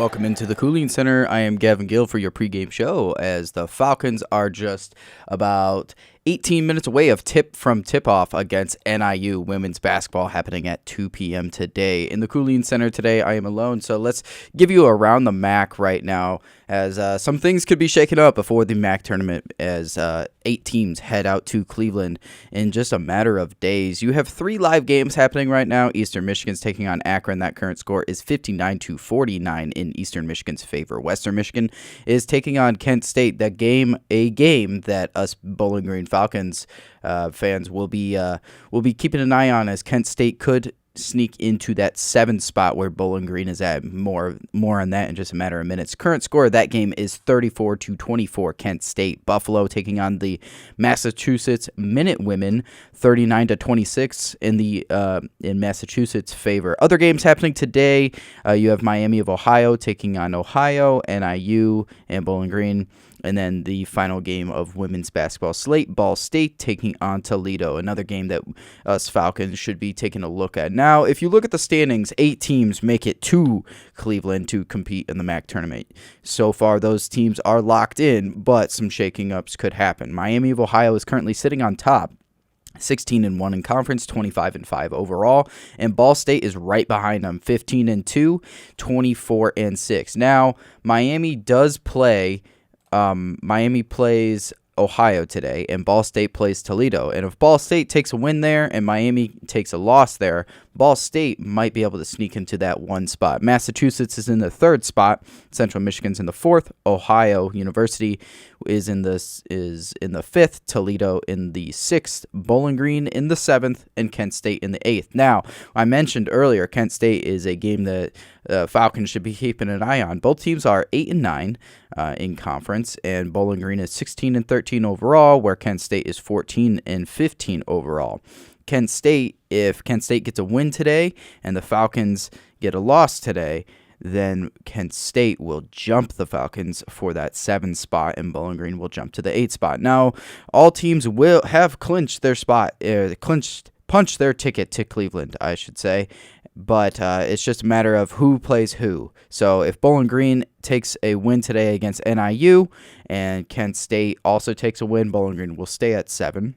Welcome into the Cooling Center. I am Gavin Gill for your pregame show as the Falcons are just about 18 minutes away from tip-off against NIU women's basketball happening at 2 p.m. today. In the Cooling Center today, I am alone, so let's give you around the MAC right now as some things could be shaken up before the MAC tournament as 8 teams head out to Cleveland in just a matter of days. You have 3 live games happening right now. Eastern Michigan's taking on Akron. That current score is 59-49 in Eastern Michigan's favor. Western Michigan is taking on Kent State. A game that us Bowling Green Falcons fans will be keeping an eye on, as Kent State could sneak into that 7th spot where Bowling Green is at. More on that in just a matter of minutes. Current score of that game is 34-24 Kent State. Buffalo taking on the Massachusetts Minute Women, 39-26 in Massachusetts' favor. Other games happening today, you have Miami of Ohio taking on Ohio, NIU, and Bowling Green. And then the final game of women's basketball slate, Ball State taking on Toledo, another game that us Falcons should be taking a look at. Now, if you look at the standings, 8 teams make it to Cleveland to compete in the MAC tournament. So far, those teams are locked in, but some shaking ups could happen. Miami of Ohio is currently sitting on top, 16-1 in conference, 25-5 overall, and Ball State is right behind them, 15-2, 24-6. Now, Miami plays Ohio today, and Ball State plays Toledo. And if Ball State takes a win there and Miami takes a loss there, Ball State might be able to sneak into that 1 spot. Massachusetts is in the 3rd spot. Central Michigan's in the 4th. Ohio University is in the 5th. Toledo in the 6th. Bowling Green in the 7th, and Kent State in the 8th. Now, I mentioned earlier, Kent State is a game that Falcons should be keeping an eye on. Both teams are 8-9 in conference, and Bowling Green is 16-13 overall, where Kent State is 14-15 overall. If Kent State gets a win today and the Falcons get a loss today, then Kent State will jump the Falcons for that 7th spot, and Bowling Green will jump to the 8th spot. Now, all teams will have clinched their spot, punched their ticket to Cleveland, I should say. But it's just a matter of who plays who. So if Bowling Green takes a win today against NIU and Kent State also takes a win, Bowling Green will stay at 7.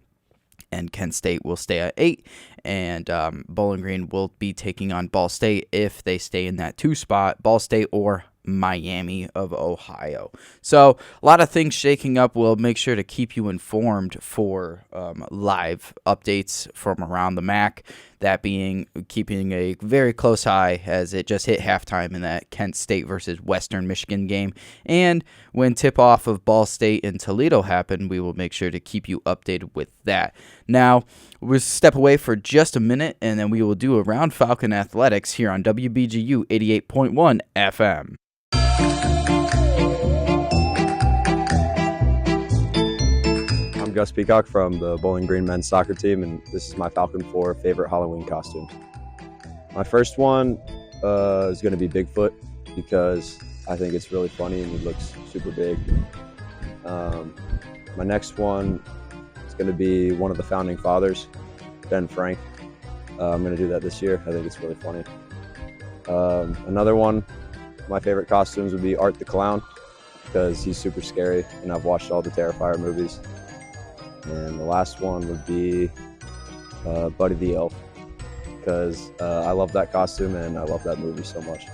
And Kent State will stay at 8, and Bowling Green will be taking on Ball State if they stay in that 2 spot, Ball State or Miami of Ohio. So a lot of things shaking up. We'll make sure to keep you informed for live updates from around the MAC. That being keeping a very close eye as it just hit halftime in that Kent State versus Western Michigan game. And when tip-off of Ball State and Toledo happen, we will make sure to keep you updated with that. Now, we'll step away for just a minute, and then we will do Around Falcon Athletics here on WBGU 88.1 FM. I'm Gus Peacock from the Bowling Green men's soccer team, and this is my Falcon 4 favorite Halloween costume. My first one is going to be Bigfoot because I think it's really funny and he looks super big. My next one is going to be one of the founding fathers, Ben Frank. I'm going to do that this year. I think it's really funny. Another one, my favorite costumes would be Art the Clown because he's super scary and I've watched all the Terrifier movies. And the last one would be Buddy the Elf because I love that costume and I love that movie so much.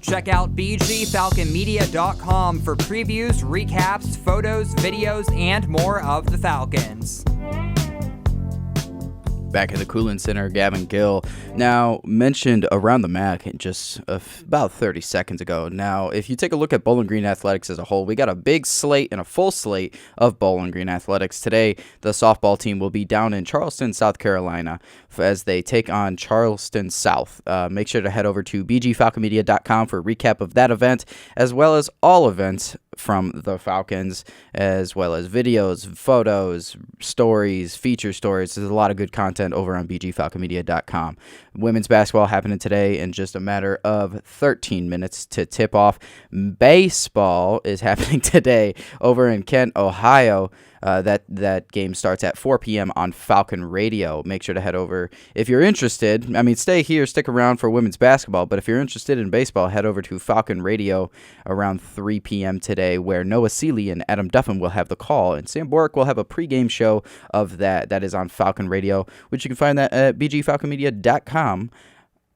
Check out bgfalconmedia.com for previews, recaps, photos, videos, and more of the Falcons. Back at the Cooling Center, Gavin Gill. Now, mentioned Around the MAC just about 30 seconds ago. Now, if you take a look at Bowling Green Athletics as a whole, we got a big slate and a full slate of Bowling Green Athletics. Today, the softball team will be down in Charleston, South Carolina, as they take on Charleston South. Make sure to head over to bgfalconmedia.com for a recap of that event, as well as all events from the Falcons, as well as videos, photos, stories, feature stories. There's a lot of good content over on bgfalconmedia.com. Women's basketball happening today in just a matter of 13 minutes to tip off. Baseball is happening today over in Kent, Ohio. That game starts at 4 p.m. on Falcon Radio. Make sure to head over if you're interested. I mean, stick around for women's basketball, but if you're interested in baseball, head over to Falcon Radio around 3 p.m. today, where Noah Seeley and Adam Duffin will have the call, and Sam Bork will have a pregame show of that. That is on Falcon Radio, which you can find that at bgfalconmedia.com,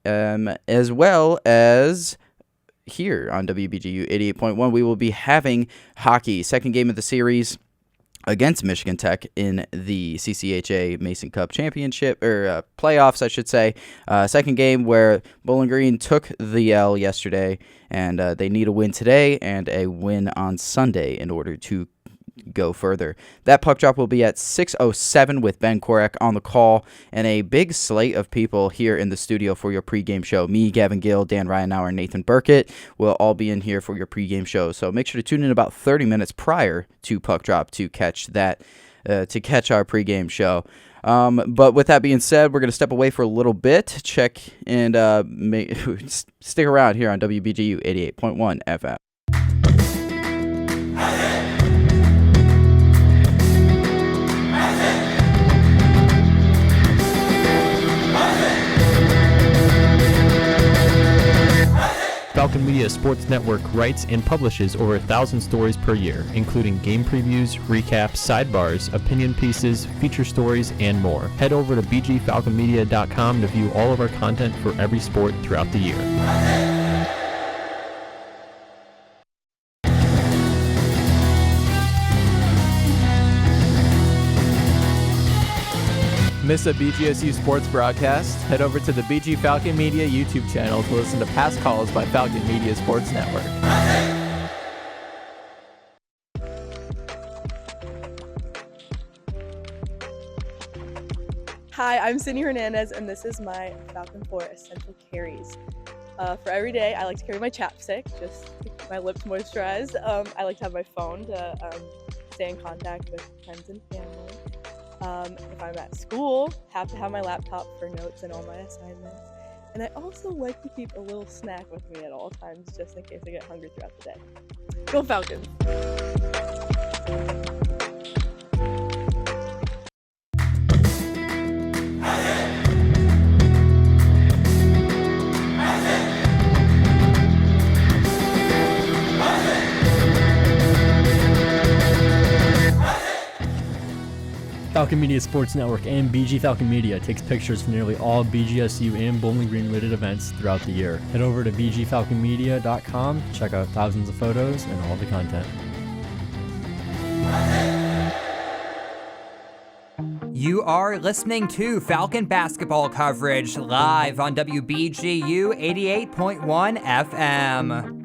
as well as here on WBGU 88.1. We will be having hockey, second game of the series against Michigan Tech in the CCHA Mason Cup Championship, or playoffs, I should say. Second game where Bowling Green took the L yesterday, and they need a win today and a win on Sunday in order to go further. That puck drop will be at 6:07 with Ben Korek on the call, and a big slate of people here in the studio for your pregame show. Me, Gavin Gill, Dan Ryanauer, and Nathan Burkett will all be in here for your pregame show. So make sure to tune in about 30 minutes prior to puck drop to catch that, to catch our pregame show. But with that being said, we're going to step away for a little bit. Check and stick around here on WBGU 88.1 FM. Falcon Media Sports Network writes and publishes over 1,000 stories per year, including game previews, recaps, sidebars, opinion pieces, feature stories, and more. Head over to bgfalconmedia.com to view all of our content for every sport throughout the year. Miss a BGSU sports broadcast? Head over to the BG Falcon Media YouTube channel to listen to past calls by Falcon Media Sports Network. Hi, I'm Sydney Hernandez, and this is my Falcon 4 Essential Carries. For every day, I like to carry my chapstick, just to keep my lips moisturized. I like to have my phone to stay in contact with friends and family. If I'm at school, have to have my laptop for notes and all my assignments. And I also like to keep a little snack with me at all times, just in case I get hungry throughout the day. Go Falcons! Falcon Media Sports Network and BG Falcon Media takes pictures for nearly all BGSU and Bowling Green related events throughout the year. Head over to bgfalconmedia.com, check out thousands of photos and all the content. You are listening to Falcon basketball coverage live on WBGU 88.1 FM.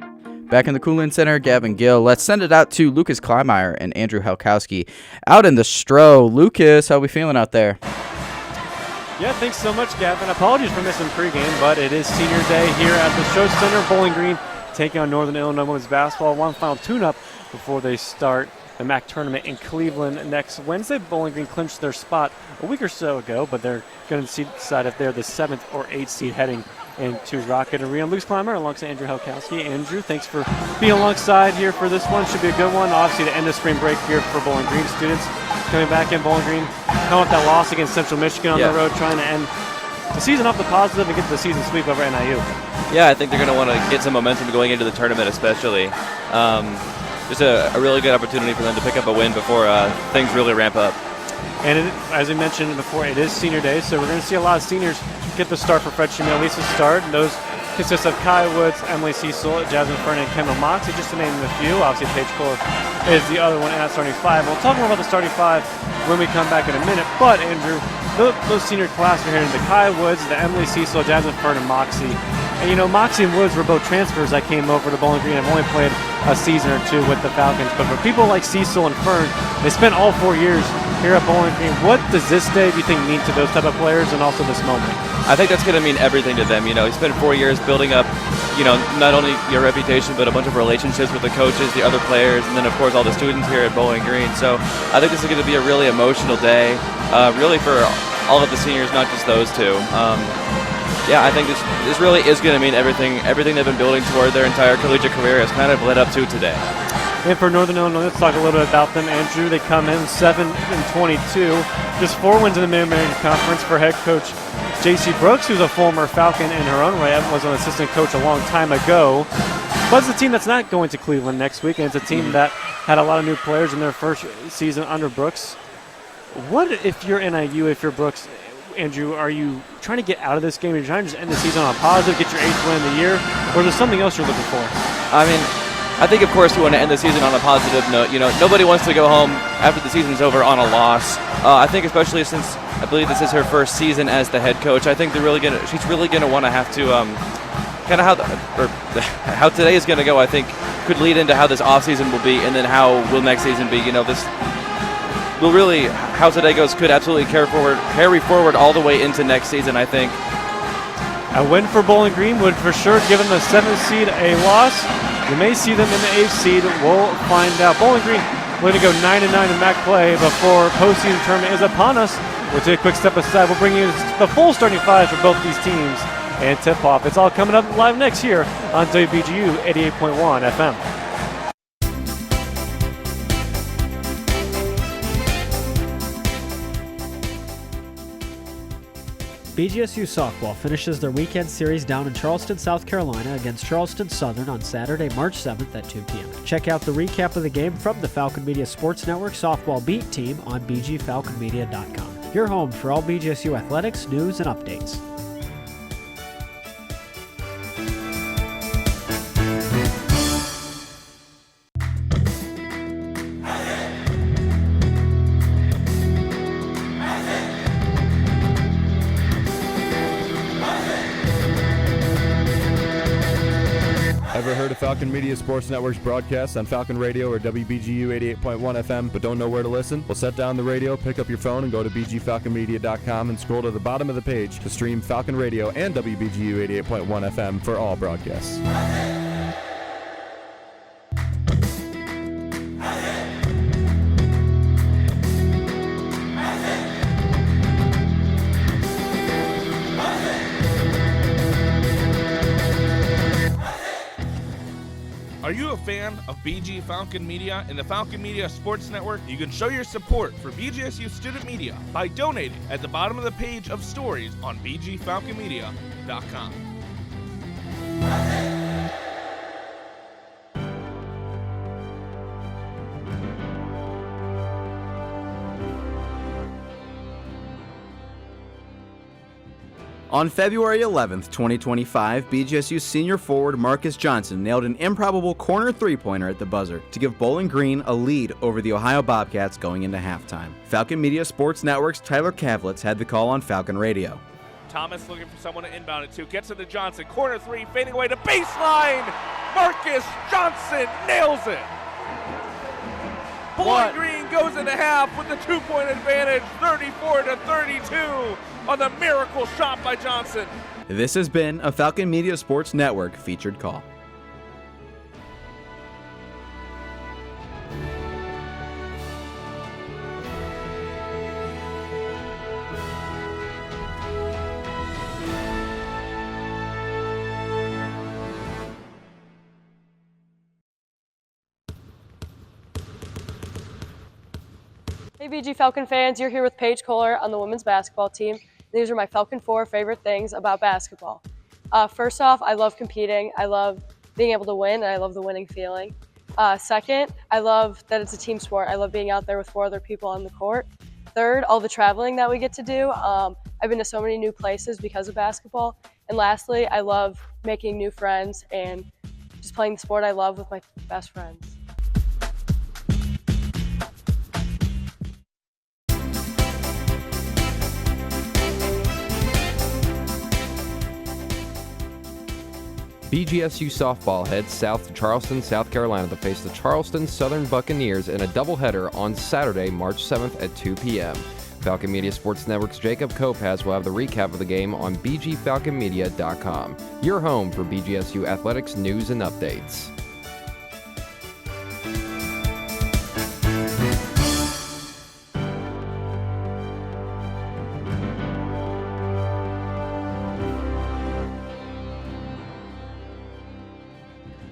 Back in the Coolant Center, Gavin Gill. Let's send it out to Lucas Kleinmeyer and Andrew Helkowski out in the Stro. Lucas, how we feeling out there? Yeah, thanks so much, Gavin. Apologies for missing pregame, but it is senior day here at the Stro Center. Bowling Green taking on Northern Illinois women's basketball. One final tune-up before they start the MAC tournament in Cleveland next Wednesday. Bowling Green clinched their spot a week or so ago, but they're going to decide if they're the 7th or 8th seed heading into Rocket Arena. Lucas Climber alongside Andrew Helkowski. Andrew, thanks for being alongside here for this one. Should be a good one. Obviously, the end of spring break here for Bowling Green students. Coming back in Bowling Green, coming with that loss against Central Michigan on the road, trying to end the season off the positive and get the season sweep over NIU. Yeah, I think they're going to want to get some momentum going into the tournament, especially. Just a really good opportunity for them to pick up a win before things really ramp up. And as we mentioned before, it is senior day, so we're going to see a lot of seniors get the start for Fred Chimel-Lisa's start. And those consist of Kai Woods, Emily Cecil, Jasmine Fern, and Kendall Moxley, just to name a few. Obviously, Paige Kohler is the other one at starting five. We'll talk more about the starting five when we come back in a minute. But, Andrew, those senior class are here in the Kai Woods, the Emily Cecil, Jasmine Fern, and Moxley. And, you know, Moxley and Woods were both transfers that came over to Bowling Green. I've only played a season or two with the Falcons. But for people like Cecil and Fern, they spent all 4 years here at Bowling Green. What does this day, do you think, mean to those type of players and also this moment? I think that's going to mean everything to them. You know, you spent 4 years building up, you know, not only your reputation, but a bunch of relationships with the coaches, the other players, and then, of course, all the students here at Bowling Green. So I think this is going to be a really emotional day, really for all of the seniors, not just those two. Yeah, I think this really is going to mean everything they've been building toward their entire collegiate career has kind of led up to today. And for Northern Illinois, let's talk a little bit about them. Andrew, they come in 7-22, just 4 wins in the Mid-American Conference for head coach J.C. Brooks, who's a former Falcon in her own right, was an assistant coach a long time ago. But it's a team that's not going to Cleveland next week, and it's a team that had a lot of new players in their first season under Brooks. What if you're NIU, if you're Brooks, Andrew, are you trying to get out of this game? Are you trying to just end the season on a positive, get your 8th win of the year, or is there something else you're looking for? I mean, I think, of course, we want to end the season on a positive note. You know, nobody wants to go home after the season's over on a loss. I think especially since I believe this is her first season as the head coach, I think she's really going to want to have to kind of how today is going to go, I think, could lead into how this offseason will be, and then how will next season be. You know, this will really, how today goes could absolutely carry forward all the way into next season, I think. A win for Bowling Green would for sure give them the 7th seed a loss. You may see them in the 8th seed. We'll find out. Bowling Green going to go 9-9 in MAC play before postseason tournament is upon us. We'll take a quick step aside. We'll bring you the full starting fives for both these teams and tip-off. It's all coming up live next year on WBGU 88.1 FM. BGSU softball finishes their weekend series down in Charleston, South Carolina against Charleston Southern on Saturday, March 7th at 2 p.m. Check out the recap of the game from the Falcon Media Sports Network softball beat team on bgfalconmedia.com. Your home for all BGSU athletics, news, and updates. Ever heard of Falcon Media Sports Network's broadcast on Falcon Radio or WBGU 88.1 FM but don't know where to listen? Well, set down the radio, pick up your phone, and go to bgfalconmedia.com and scroll to the bottom of the page to stream Falcon Radio and WBGU 88.1 FM for all broadcasts. Are you a fan of BG Falcon Media and the Falcon Media Sports Network? You can show your support for BGSU student media by donating at the bottom of the page of stories on bgfalconmedia.com. On February 11th, 2025, BGSU senior forward Marcus Johnson nailed an improbable corner three-pointer at the buzzer to give Bowling Green a lead over the Ohio Bobcats going into halftime. Falcon Media Sports Network's Tyler Kavlitz had the call on Falcon Radio. Thomas looking for someone to inbound it to. Gets into Johnson. Corner three, fading away to baseline. Marcus Johnson nails it. Bowling Green goes into half with the 2-point advantage, 34-32 on the miracle shot by Johnson. This has been a Falcon Media Sports Network featured call. Hey BG Falcon fans, you're here with Paige Kohler on the women's basketball team. These are my Falcon 4 favorite things about basketball. First off, I love competing. I love being able to win, and I love the winning feeling. Second, I love that it's a team sport. I love being out there with 4 other people on the court. Third, all the traveling that we get to do. I've been to so many new places because of basketball. And lastly, I love making new friends and just playing the sport I love with my best friends. BGSU softball heads south to Charleston, South Carolina to face the Charleston Southern Buccaneers in a doubleheader on Saturday, March 7th at 2 p.m. Falcon Media Sports Network's Jacob Kopaz will have the recap of the game on bgfalconmedia.com, your home for BGSU athletics news and updates.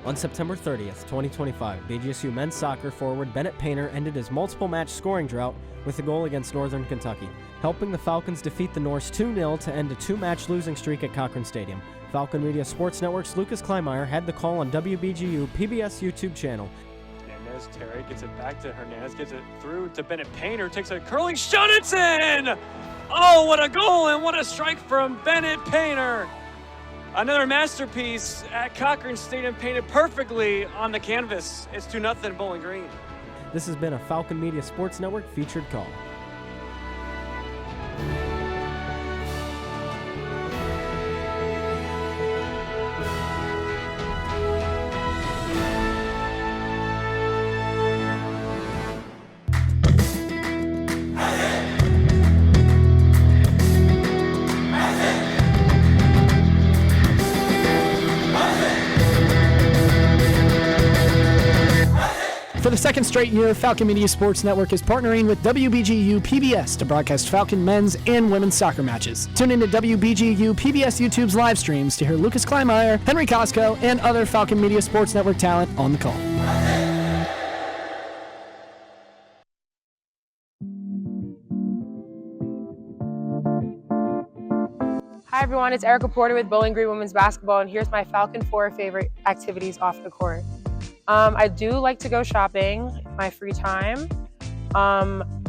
On September 30th, 2025, BGSU men's soccer forward Bennett Painter ended his multiple match scoring drought with a goal against Northern Kentucky, helping the Falcons defeat the Norse 2-0 to end a 2-match losing streak at Cochran Stadium. Falcon Media Sports Network's Lucas Kleinmeyer had the call on WBGU PBS YouTube channel. Hernandez, Terry gets it back to Hernandez, gets it through to Bennett Painter, takes a curling shot, it's in! Oh, what a goal and what a strike from Bennett Painter! Another masterpiece at Cochran Stadium, painted perfectly on the canvas. It's 2-0 Bowling Green. This has been a Falcon Media Sports Network featured call. For the second straight year, Falcon Media Sports Network is partnering with WBGU PBS to broadcast Falcon men's and women's soccer matches. Tune in to WBGU PBS YouTube's live streams to hear Lucas Kleinmeyer, Henry Costco, and other Falcon Media Sports Network talent on the call. Hi everyone, it's Erica Porter with Bowling Green Women's Basketball, and here's my Falcon 4 favorite activities off the court. I do like to go shopping in my free time.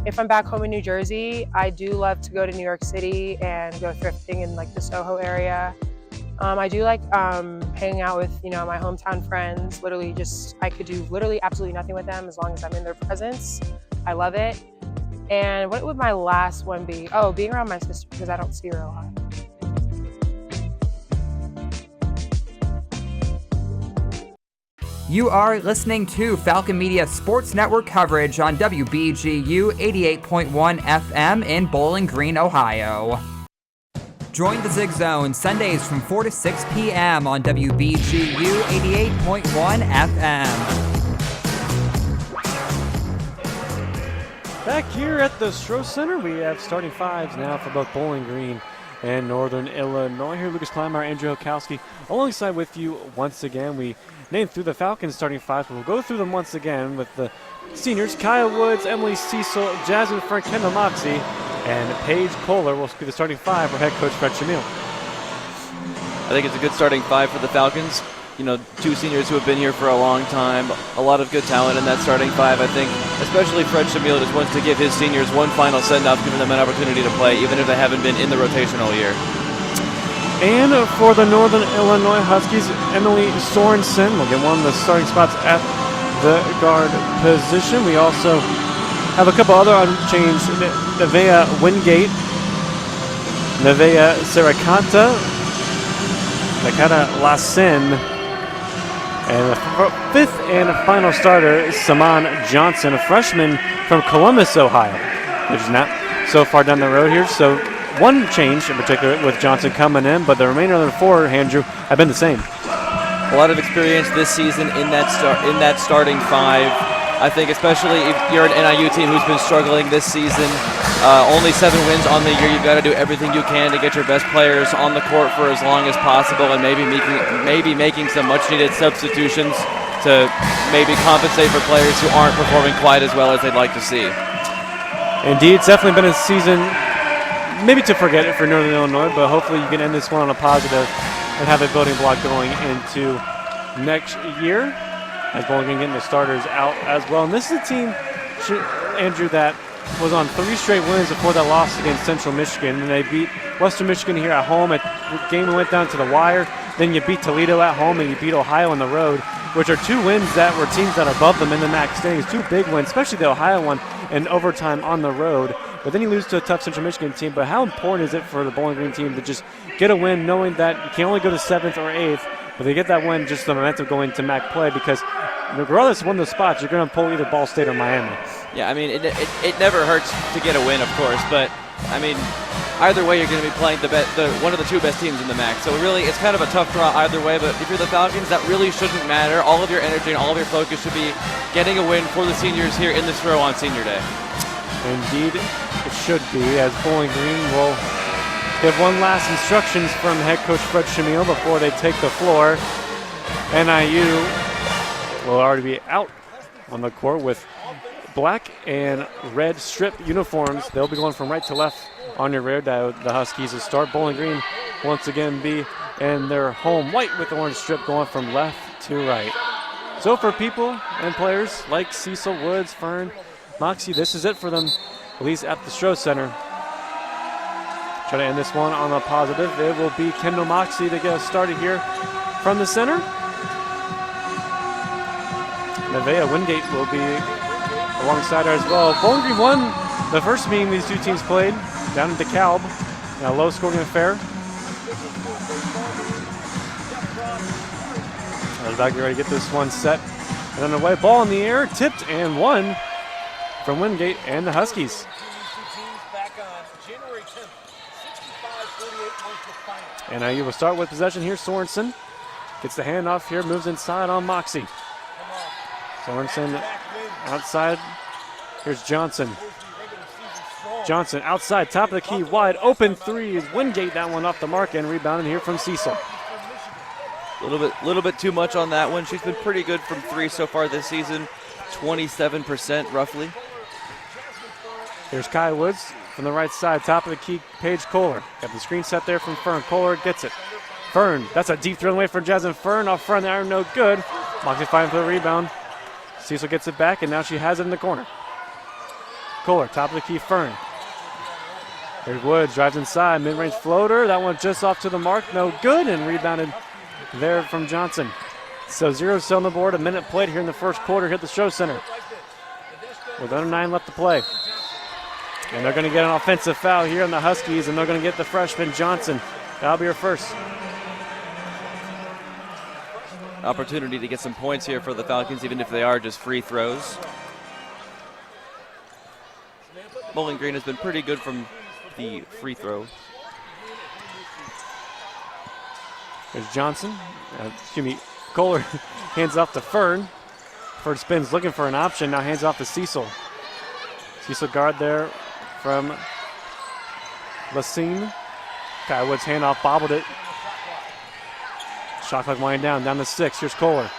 If I'm back home in New Jersey, I do love to go to New York City and go thrifting in like the Soho area. I do like hanging out with, my hometown friends. I could do literally absolutely nothing with them as long as I'm in their presence. I love it. And what would my last one be? Oh, being around my sister because I don't see her a lot. You are listening to Falcon Media Sports Network coverage on WBGU 88.1 FM in Bowling Green, Ohio. Join the Zig Zone Sundays from 4 to 6 p.m. on WBGU 88.1 FM. Back here at the Stroh Center, we have starting fives now for both Bowling Green and Northern Illinois. Here, Lucas Kleinmeyer, Andrew Hokowski, alongside with you once again. We named through the Falcons starting fives, but we'll go through them once again with the seniors. Kaya Woods, Emily Cecil, Jasmine Frank, Kendall Moxie, and Paige Kohler will be the starting five for head coach Fred Shamil. I think it's a good starting five for the Falcons. Two seniors who have been here for a long time, a lot of good talent in that starting five. I think especially Fred Shamil just wants to give his seniors one final send-off, giving them an opportunity to play, even if they haven't been in the rotation all year. And for the Northern Illinois Huskies, Emily Sorensen will get one of the starting spots at the guard position. We also have a couple other unchanged. Nevaeh Wingate, Nevaeh Seracanta, Nakata Lassen, and the fifth and final starter, Saman Johnson, a freshman from Columbus, Ohio, which is not so far down the road here. So one change in particular with Johnson coming in, but the remainder of the four, Andrew, have been the same. A lot of experience this season in that starting five. I think especially if you're an NIU team who's been struggling this season, only 7 wins on the year. You've got to do everything you can to get your best players on the court for as long as possible, and maybe making some much-needed substitutions to maybe compensate for players who aren't performing quite as well as they'd like to see. Indeed, it's definitely been a season maybe to forget it for Northern Illinois, but hopefully you can end this one on a positive and have a building block going into next year, as Bowling Green getting the starters out as well. And this is a team, Andrew, that was on 3 straight wins before that loss against Central Michigan. And they beat Western Michigan here at home. The game went down to the wire. Then you beat Toledo at home and you beat Ohio on the road, which are 2 wins that were teams that are above them in the MAC standings. 2 big wins, especially the Ohio one in overtime on the road. But then you lose to a tough Central Michigan team. But how important is it for the Bowling Green team to just get a win, knowing that you can only go to 7th or 8th, but they get that win, just the momentum going to MAC play, because regardless of one of those spots, you're going to pull either Ball State or Miami. Yeah, I mean, it never hurts to get a win, of course, but I mean, either way, you're going to be playing one of the 2 best teams in the MAC. So really, it's kind of a tough draw either way, but if you're the Falcons, that really shouldn't matter. All of your energy and all of your focus should be getting a win for the seniors here in this row on Senior Day. Indeed, it should be, as Bowling Green will give one last instructions from head coach Fred Shamil before they take the floor. NIU will already be out on the court with black and red strip uniforms. They'll be going from right to left on your rear. The Huskies will start. Bowling Green once again be in their home white with the orange strip going from left to right. So for people and players like Cecil, Woods, Fern, Moxie, this is it for them, at least at the Stroh Center. Try to end this one on a positive. It will be Kendall Moxie to get us started here from the center. Nevaeh Wingate will be alongside her as well. Bowling Green won the first meeting these two teams played down in DeKalb in a low-scoring affair. Back ready to get this one set and underway. Ball in the air, tipped and won from Wingate and the Huskies. NIU will start with possession here. Sorensen gets the handoff here, moves inside on Moxie. Sorensen outside. Here's Johnson. Johnson outside, top of the key, wide open three is Wingate. That one off the mark and rebounded here from Cecil. A little bit too much on that one. She's been pretty good from three so far this season, 27% roughly. Here's Kai Woods from the right side, top of the key, Paige Kohler. Got the screen set there from Fern. Kohler gets it. Fern, that's a deep throw away from Jasmine Fern. Off front, the iron, no good. Moxie fighting for the rebound. Cecil gets it back, and now she has it in the corner. Kohler, top of the key, Fern. Here's Woods, drives inside, mid-range floater. That one just off to the mark, no good, and rebounded there from Johnson. So 0 still on the board, a minute played here in the first quarter here at the Stroh Center. With under 9 left to play. And they're going to get an offensive foul here on the Huskies, and they're going to get the freshman Johnson. That'll be her first. Opportunity to get some points here for the Falcons, even if they are just free throws. Bowling Green has been pretty good from the free throw. There's Johnson. Kohler hands off to Fern. Fern spins looking for an option. Now hands off to Cecil. Cecil guard there from Lacine. Kai Woods handoff, bobbled it. Shot clock winding down to 6. Here's Kohler.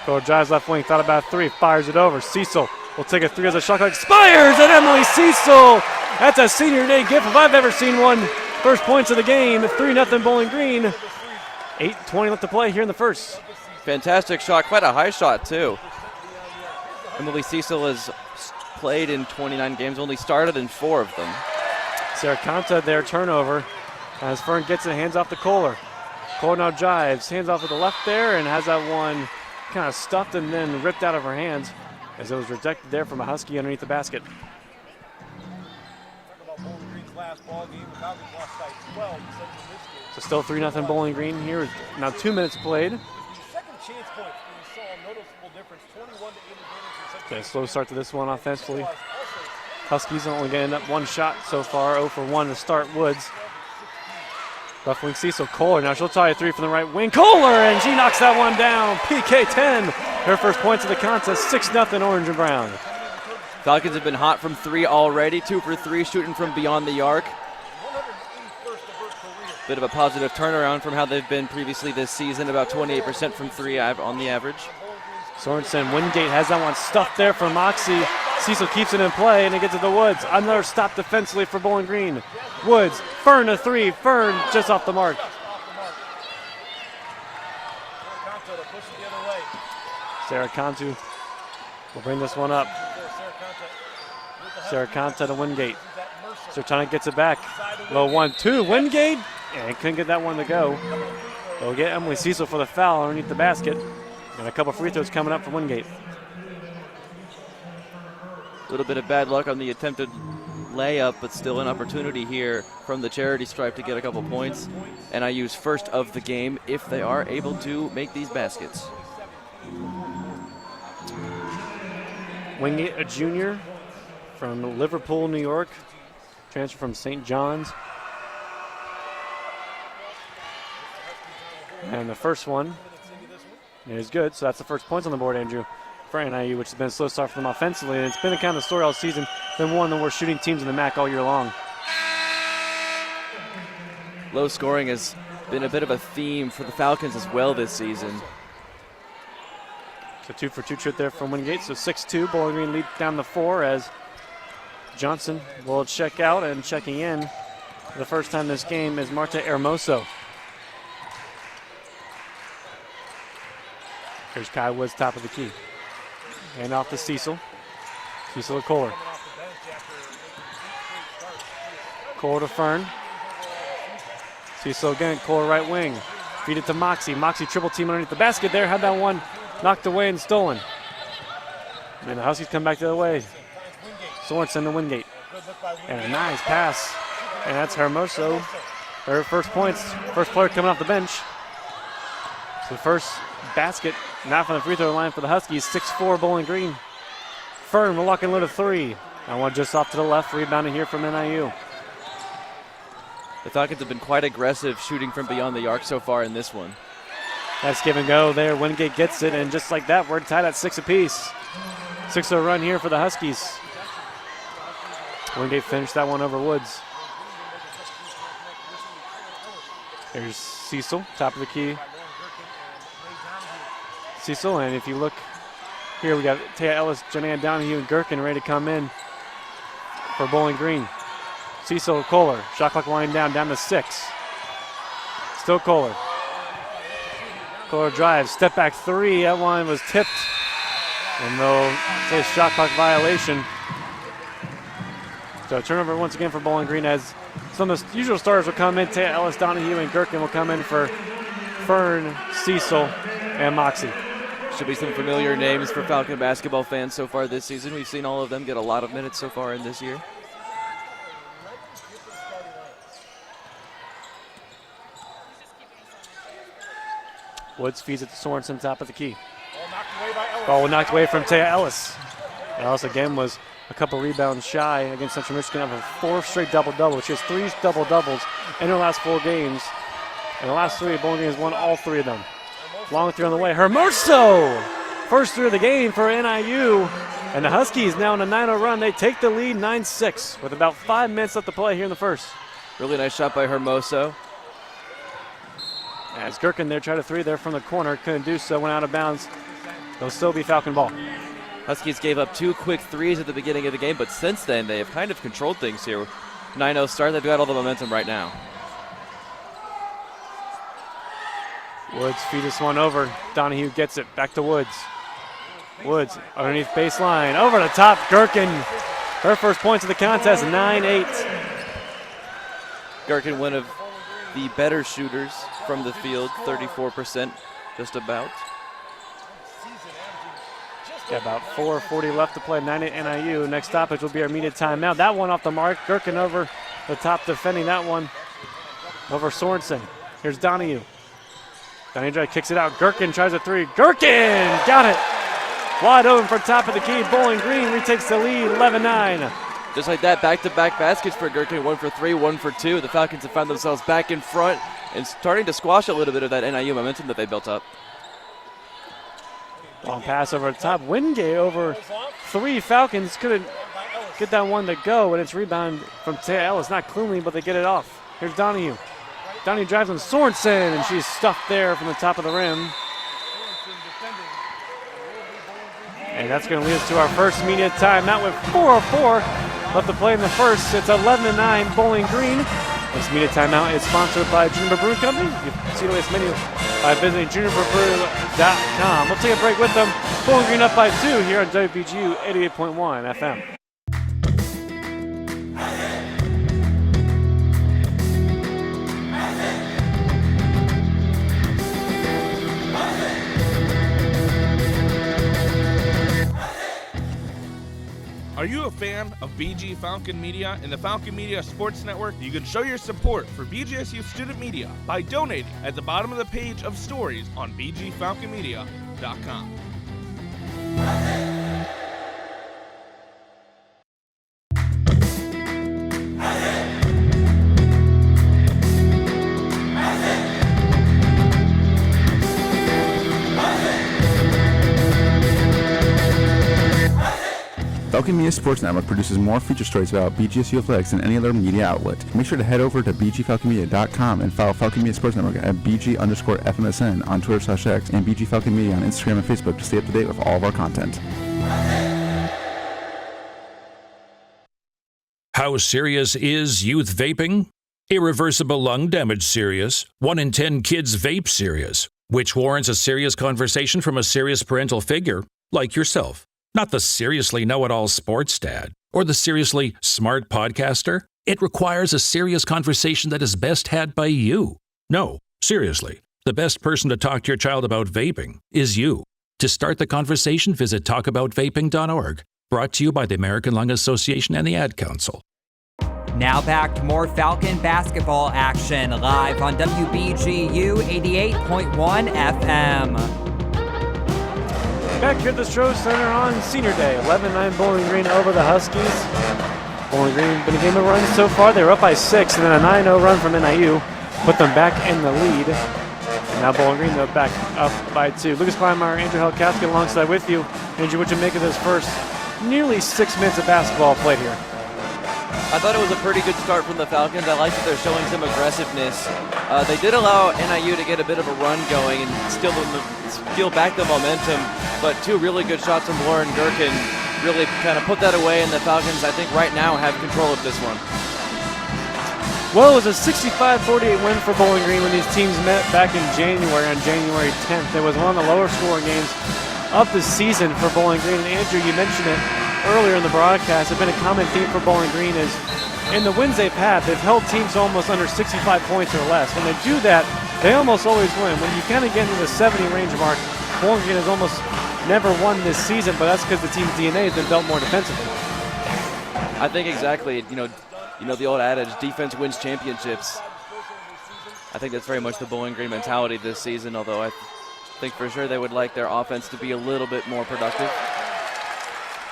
Kohler drives left wing, thought about 3, fires it over. Cecil will take a 3 as the shot clock expires, and Emily Cecil. That's a senior day gift if I've ever seen one. First points of the game, 3-0 Bowling Green. 8:20 left to play here in the first. Fantastic shot, quite a high shot too. Emily Cecil has played in 29 games, only started in 4 of them. Sarah Conta there, turnover. As Fern gets it, hands off to Kohler. Kohler now drives, hands off to the left there, and has that one kind of stuffed and then ripped out of her hands as it was rejected there from a Husky underneath the basket. So still 3-0 Bowling Green here. Now 2 minutes played. Okay, slow start to this one offensively. Huskies only getting up 1 shot so far, 0 for 1 to start. Woods. Left wing Cecil. Kohler, now she'll try a 3 from the right wing. Kohler, and she knocks that one down. PK 10. Her first points of the contest, 6-0 Orange and Brown. Falcons have been hot from 3 already, 2 for 3 shooting from beyond the arc. Bit of a positive turnaround from how they've been previously this season, about 28% from 3 on the average. Sorensen, Wingate has that one stuffed there for Moxie. Cecil keeps it in play, and it gets to the Woods. Another stop defensively for Bowling Green. Woods, Fern a 3. Fern just off the mark. Sarah Cantu will bring this one up. Sarah Conta to Wingate. Sertana gets it back. Low 1-2. Wingate. And couldn't get that one to go. They'll get Emily Cecil for the foul underneath the basket. And a couple free throws coming up for Wingate. A little bit of bad luck on the attempted layup, but still an opportunity here from the charity stripe to get a couple points. NIU's first of the game if they are able to make these baskets. Wingate, a junior from Liverpool, New York. Transfer from St. John's. And the first one is good, so that's the first points on the board, Andrew, for NIU, which has been a slow start for them offensively. And it's been a kind of story all season. Been one of the worst shooting teams in the MAC all year long. Low scoring has been a bit of a theme for the Falcons as well this season. So 2 for 2 trip there from Wingate. So 6-2. Bowling Green lead down the 4 as Johnson will check out, and checking in for the first time this game is Marta Hermoso. Here's Kai Woods, top of the key. Hand off to Cecil. Cecil to Kohler. Kohler to Fern. Cecil again, Kohler right wing. Feed it to Moxie. Moxie triple team underneath the basket there. Had that one knocked away and stolen. And the Huskies come back the other way. Sorensen to Wingate. And a nice pass. And that's Hermoso. Her first points. First player coming off the bench. So the first basket, not from the free throw line for the Huskies. 6-4 Bowling Green. Fern will lock and load a 3. And one just off to the left. Rebounding here from NIU. The Falcons have been quite aggressive shooting from beyond the arc so far in this one. Nice give and go there. Wingate gets it, and just like that, we're tied at 6 apiece. 6-0 run here for the Huskies. Wingate finished that one over Woods. There's Cecil, top of the key. Cecil, and if you look here, we got Taya Ellis, Joanne Donahue, and Gherkin ready to come in for Bowling Green. Cecil, Kohler, shot clock winding down to 6. Still Kohler. Kohler drives, step back 3. That one was tipped. And they'll say shot clock violation. So turnover once again for Bowling Green as some of the usual starters will come in. Taya Ellis, Donahue, and Gherkin will come in for Fern, Cecil, and Moxie. Should be some familiar names for Falcon basketball fans so far this season. We've seen all of them get a lot of minutes so far in this year. Woods feeds it to Sorensen, top of the key. Ball knocked away from Taya Ellis. Ellis again was a couple rebounds shy against Central Michigan of a 4th straight double-double. She has 3 double-doubles in her last 4 games. And the last 3, Bowling Green has won all 3 of them. Long 3 on the way. Hermoso! First 3 of the game for NIU. And the Huskies now in a 9-0 run. They take the lead 9-6 with about 5 minutes left to play here in the first. Really nice shot by Hermoso. As Gherkin there tried a 3 there from the corner. Couldn't do so. Went out of bounds. It'll still be Falcon ball. Huskies gave up 2 quick threes at the beginning of the game, but since then they have kind of controlled things here. 9-0 start. They've got all the momentum right now. Woods feed this one over. Donahue gets it. Back to Woods. Woods underneath baseline. Over the top. Gherkin. Her first points of the contest. 9-8. Gherkin, one of the better shooters from the field. 34% just about. Got about 4:40 left to play. 9-8 NIU. Next stoppage will be our immediate timeout. That one off the mark. Gherkin over the top defending that one over Sorensen. Here's Donahue. Donahue kicks it out. Gherkin tries a 3. Gherkin got it. Wide open for top of the key. Bowling Green retakes the lead 11-9. Just like that, back-to-back baskets for Gherkin. 1 for 3, 1 for 2. The Falcons have found themselves back in front and starting to squash a little bit of that NIU momentum that they built up. Long pass over the top. Wingate over 3. Falcons couldn't get that one to go, and it's rebound from Taya Ellis. Not cleanly, but they get it off. Here's Donahue. Donahue drives on Sorensen, and she's stuffed there from the top of the rim. And that's going to lead us to our first immediate timeout with 4:04 left to play in the first. It's 11-9 Bowling Green. This immediate timeout is sponsored by Juniper Brewing Company. You can see the latest menu by visiting juniperbrew.com. We'll take a break with them. Bowling Green up by 2 here on WBGU 88.1 FM. Are you a fan of BG Falcon Media and the Falcon Media Sports Network? You can show your support for BGSU student media by donating at the bottom of the page of stories on bgfalconmedia.com. Falcon Falcon Media Sports Network produces more feature stories about BGSU athletics than any other media outlet. Make sure to head over to bgfalconmedia.com and follow Falcon Media Sports Network at BG_FMSN on Twitter/X and BG Falcon Media on Instagram and Facebook to stay up to date with all of our content. How serious is youth vaping? Irreversible lung damage serious. 1 in 10 kids vape serious, which warrants a serious conversation from a serious parental figure like yourself. Not the seriously know-it-all sports dad or the seriously smart podcaster. It requires a serious conversation that is best had by you. No, seriously, the best person to talk to your child about vaping is you. To start the conversation, visit talkaboutvaping.org. Brought to you by the American Lung Association and the Ad Council. Now back to more Falcon basketball action live on WBGU 88.1 FM. Back here at the Show Center on Senior Day, 11-9 Bowling Green over the Huskies. Bowling Green been a game of runs so far. They were up by 6, and then a 9-0 run from NIU put them back in the lead. And now Bowling Green, they're back up by 2. Lucas Kleinmeyer, Andrew Helkowski alongside with you. Andrew, what'd you make of this first nearly 6 minutes of basketball played here? I thought it was a pretty good start from the Falcons. I like that they're showing some aggressiveness. They did allow NIU to get a bit of a run going and steal back the momentum, but 2 really good shots from Lauren Gherkin really kind of put that away, and the Falcons, I think, right now have control of this one. Well, it was a 65-48 win for Bowling Green when these teams met back in January, on January 10th. It was one of the lower scoring games of the season for Bowling Green. And Andrew, you mentioned it earlier in the broadcast. It's been a common theme for Bowling Green is in the wins they've had, they've held teams almost under 65 points or less. When they do that, they almost always win. When you kind of get into the 70 range mark, Bowling Green has almost never won this season, but that's because the team's DNA has been built more defensively. I think exactly, you know the old adage, defense wins championships. I think that's very much the Bowling Green mentality this season, although I think for sure they would like their offense to be a little bit more productive.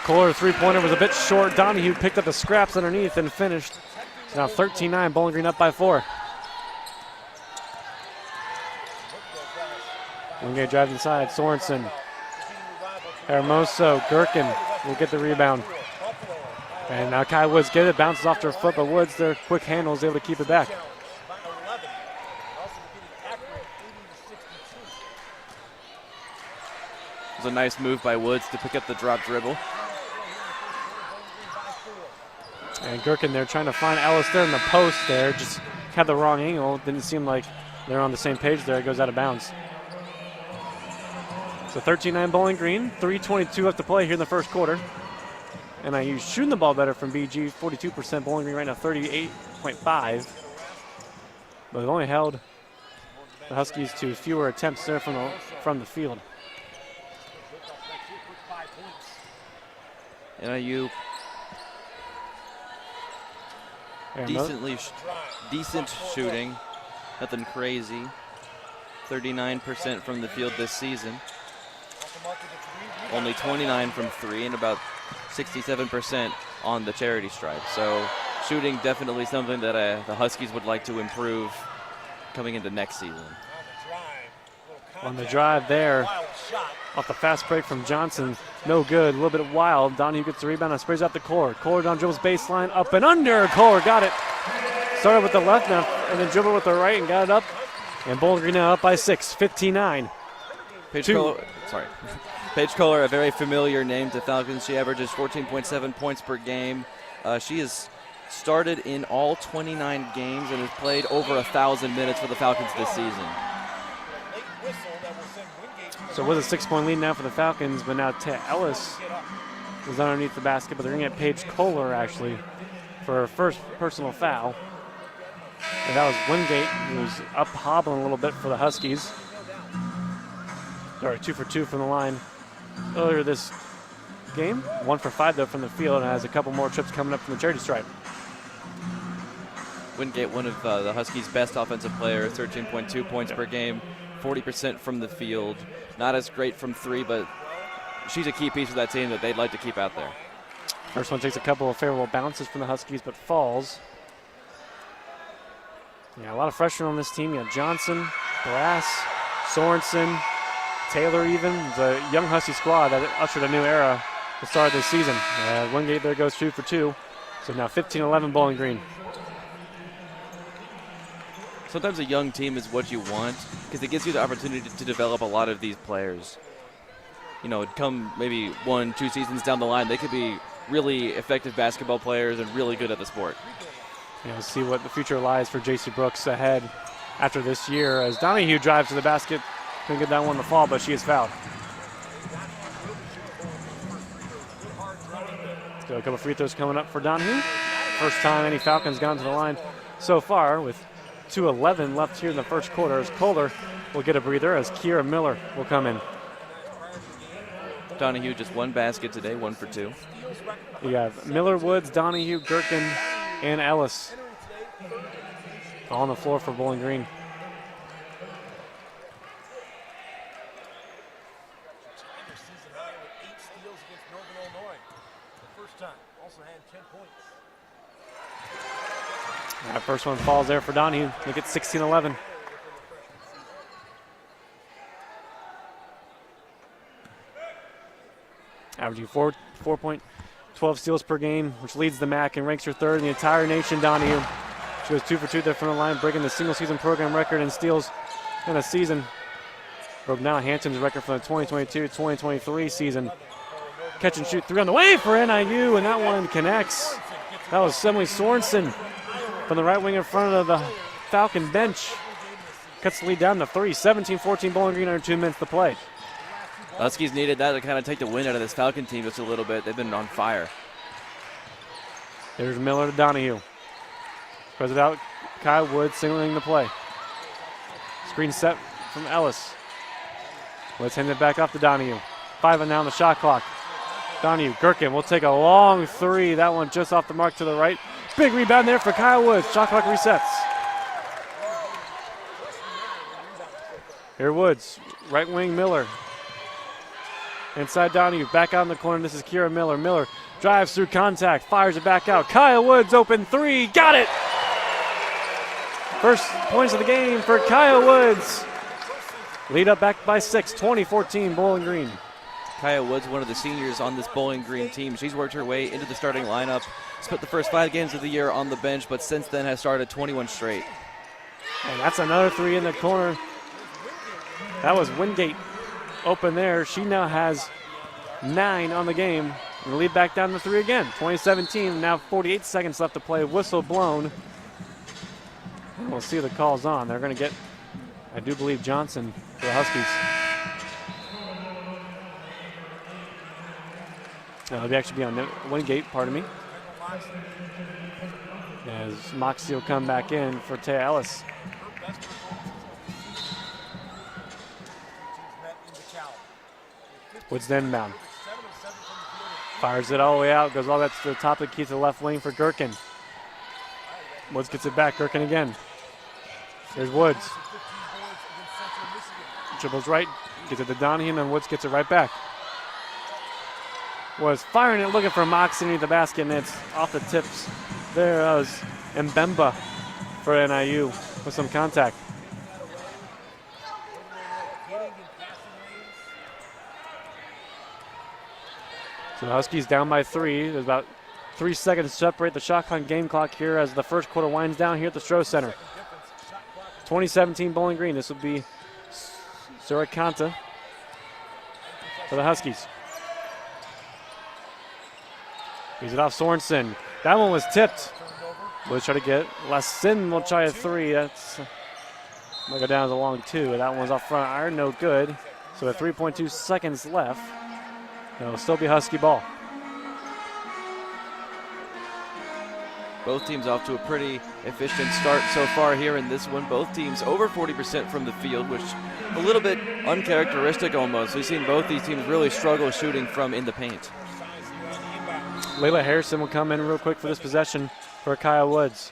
Kohler three-pointer was a bit short. Donahue picked up the scraps underneath and finished. It's now 13-9, Bowling Green up by 4. Wingate drives inside, Sorensen. Hermoso, Gherkin will get the rebound. And now Kai Woods get it, bounces off their foot, but Woods, their quick handle, is able to keep it back. It was a nice move by Woods to pick up the drop dribble. And Gherkin there trying to find Ellis there in the post there. Just had the wrong angle. Didn't seem like they're on the same page there. It goes out of bounds. So 13-9 Bowling Green. 3:22 left to play here in the first quarter. NIU shooting the ball better from BG. 42%. Bowling Green right now 38.5. But they've only held the Huskies to fewer attempts there from the field. NIU decent shooting, nothing crazy. 39% from the field this season. Only 29 from 3 and about 67% on the charity stripe. So shooting definitely something that the Huskies would like to improve coming into next season. On the drive there, off the fast break from Johnson, no good, a little bit wild. Donahue gets the rebound and sprays out the Kohler. Kohler down dribbles baseline, up and under. Kohler got it. Started with the left now, and then dribbled with the right and got it up. And Bowling Green now up by 6, 15-9. Paige Kohler, a very familiar name to Falcons. She averages 14.7 points per game. She has started in all 29 games and has played over 1,000 minutes for the Falcons this season. So with a 6-point lead now for the Falcons, but now Ted Ellis is underneath the basket, but they're going to get Paige Kohler actually for her first personal foul. And that was Wingate, who was up hobbling a little bit for the Huskies. They're 2 for 2 from the line earlier this game. 1 for 5 though from the field, and has a couple more trips coming up from the charity stripe. Wingate, one of the Huskies' best offensive players, 13.2 points per game, 40% from the field. Not as great from 3, but she's a key piece of that team that they'd like to keep out there. First one takes a couple of favorable bounces from the Huskies, but falls. Yeah, a lot of freshmen on this team. You have Johnson, Brass, Sorensen, Taylor even. The young Husky squad that ushered a new era the start of this season. Wingate there goes 2 for 2. So now 15-11 Bowling Green. Sometimes a young team is what you want because it gives you the opportunity to develop a lot of these players. You know, come maybe 1-2 seasons down the line, they could be really effective basketball players and really good at the sport. See what the future lies for J.C. Brooks ahead after this year as Donahue drives to the basket. Couldn't get that one to fall, but she is fouled. Let's go. A couple free throws coming up for Donahue. First time any Falcons gone to the line so far with 2:11 left here in the first quarter as Kohler will get a breather as Kira Miller will come in. Donahue just 1 basket today, 1 for 2. You have Miller, Woods, Donahue, Gherkin, and Ellis all on the floor for Bowling Green. That first one falls there for Donahue. Look at 16-11. Averaging 4.12 steals per game, which leads the MAC and ranks her 3rd in the entire nation. Donahue. She goes 2 for 2 there from the line, breaking the single-season program record in steals in a season. Broke now Hampton's record for the 2022-2023 season. Catch and shoot 3 on the way for NIU, and that one connects. That was Emily Sorensen from the right wing in front of the Falcon bench. Cuts the lead down to 3. 17-14 Bowling Green under 2 minutes to play. Huskies needed that to kind of take the wind out of this Falcon team just a little bit. They've been on fire. There's Miller to Donahue. Throws it out. Kai Wood signaling the play. Screen set from Ellis. Let's hand it back off to Donahue. 5 and now on the shot clock. Donahue, Gherkin will take a long 3. That one just off the mark to the right. Big rebound there for Kyle Woods. Shot clock resets. Here Woods, right wing Miller. Inside Donahue, back out in the corner. This is Kira Miller. Miller drives through contact, fires it back out. Kyle Woods open 3, got it! First points of the game for Kyle Woods. Lead up back by 6, 20-14 Bowling Green. Kaya Woods, one of the seniors on this Bowling Green team. She's worked her way into the starting lineup. Spent the first 5 games of the year on the bench, but since then has started 21 straight. And that's another 3 in the corner. That was Wingate open there. She now has 9 on the game. And lead back down to 3 again. 20-17, now 48 seconds left to play. Whistle blown. And we'll see the calls on. They're going to get, I do believe, Johnson for the Huskies. They'll actually be on Wingate, pardon me. As Moxie will come back in for Taya Ellis. Woods then inbound. Fires it all the way out, goes all that to the top of the key to the left wing for Gherkin. Woods gets it back, Gherkin again. There's Woods. Dribbles right, gets it to Donahue, and then Woods gets it right back. Was firing it, looking for Moxie underneath the basket, and it's off the tips. There was Mbemba for NIU with some contact. So the Huskies down by 3. There's about 3 seconds to separate the shot clock, game clock here as the first quarter winds down here at the Stroh Center. 2017 Bowling Green. This will be Surikanta for the Huskies. He's it off Sorensen. That one was tipped. We'll try to get Lassin will try a 3. That's might go down as a long 2. That one's off front iron, no good. So with 3.2 seconds left, it'll still be Husky ball. Both teams off to a pretty efficient start so far here in this one. Both teams over 40% from the field, which a little bit uncharacteristic almost. We've seen both these teams really struggle shooting from in the paint. Layla Harrison will come in real quick for this possession for Kyle Woods.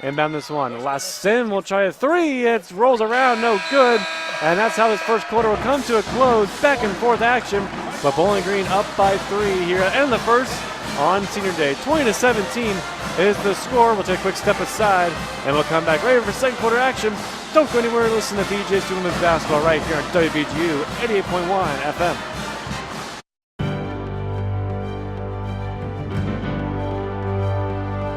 Inbound this one. Lassin will try a 3. It rolls around, no good. And that's how this first quarter will come to a close. Back and forth action. But Bowling Green up by 3 here at the end of the first on Senior Day. 20-17 is the score. We'll take a quick step aside and we'll come back ready for second quarter action. Don't go anywhere. Listen to BGSU Women's Basketball right here on WBGU 88.1 FM.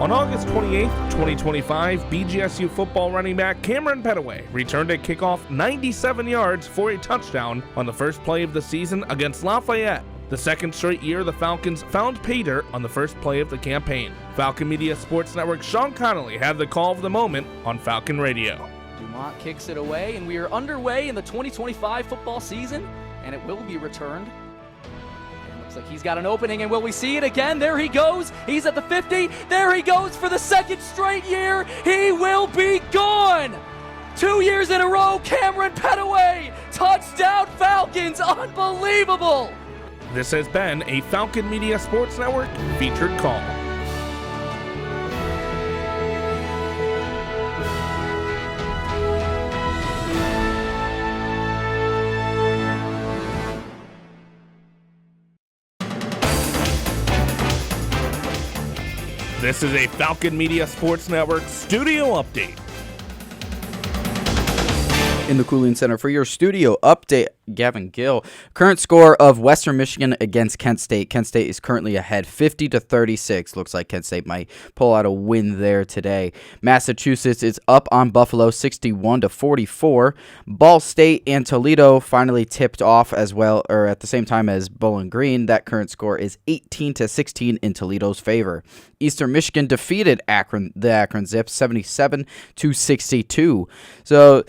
On August 28, 2025, BGSU football running back Cameron Petaway returned a kickoff 97 yards for a touchdown on the first play of the season against Lafayette. The second straight year, the Falcons found pay dirt on the first play of the campaign. Falcon Media Sports Network Sean Connolly had the call of the moment on Falcon Radio. Dumont kicks it away, and we are underway in the 2025 football season, and it will be returned. Looks like he's got an opening, and will we see it again? There he goes. He's at the 50. There he goes for the second straight year. He will be gone. 2 years in a row, Cameron Petaway. Touchdown Falcons. Unbelievable. This has been a Falcon Media Sports Network featured call. This is a Falcon Media Sports Network studio update. In the Cooling Center for your studio update, Gavin Gill. Current score of Western Michigan against Kent State. Kent State is currently ahead 50-36. Looks like Kent State might pull out a win there today. Massachusetts is up on Buffalo 61-44. Ball State and Toledo finally tipped off as well, or at the same time as Bowling Green. That current score is 18-16 in Toledo's favor. Eastern Michigan defeated the Akron Zips 77-62. So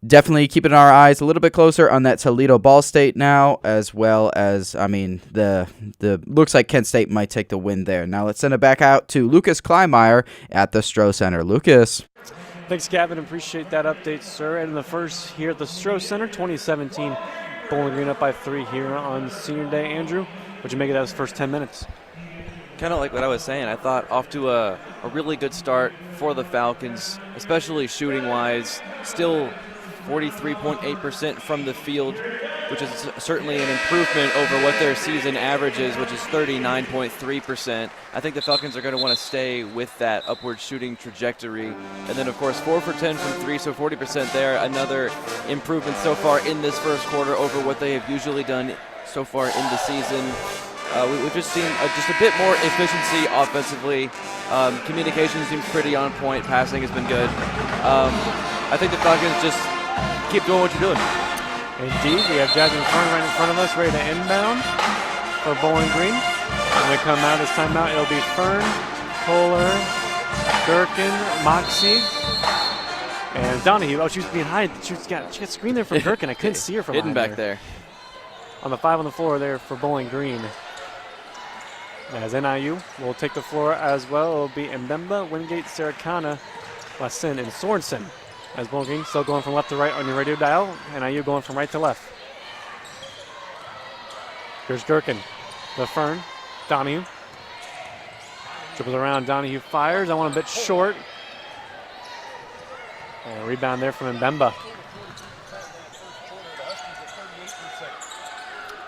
definitely keeping our eyes a little bit closer on that Toledo Ball State now, as well as, the looks like Kent State might take the win there. Now let's send it back out to Lucas Kleinmeyer at the Stroh Center. Lucas. Thanks, Gavin. Appreciate that update, sir. And in the first here at the Stroh Center, 2017, Bowling Green up by 3 here on Senior Day. Andrew, what'd you make of those first 10 minutes? Kind of like what I was saying. I thought off to a really good start for the Falcons, especially shooting-wise. Still 43.8% from the field, which is certainly an improvement over what their season average is, which is 39.3%. I think the Falcons are going to want to stay with that upward shooting trajectory. And then, of course, 4 for 10 from 3, so 40% there. Another improvement so far in this first quarter over what they have usually done so far in the season. We've just seen just a bit more efficiency offensively. Communication seems pretty on point. Passing has been good. I think the Falcons just keep doing what you're doing. Indeed, we have Jasmine Fern right in front of us, ready to inbound for Bowling Green. When they come out, this timeout, it'll be Fern, Kohler, Durkin, Moxie, and Donahue. Oh, she was behind. She got screened there from Durkin. I couldn't see her from hidden back there. On the 5 on the floor there for Bowling Green. As NIU will take the floor as well. It will be Mbemba, Wingate, Saracana, Lassin, and Sorensen. As Bowling Green still going from left to right on your radio dial. NIU going from right to left. Here's Durkin. The Fern. Donahue. Dribbles around. Donahue fires. That one a bit short. And a rebound there from Mbemba.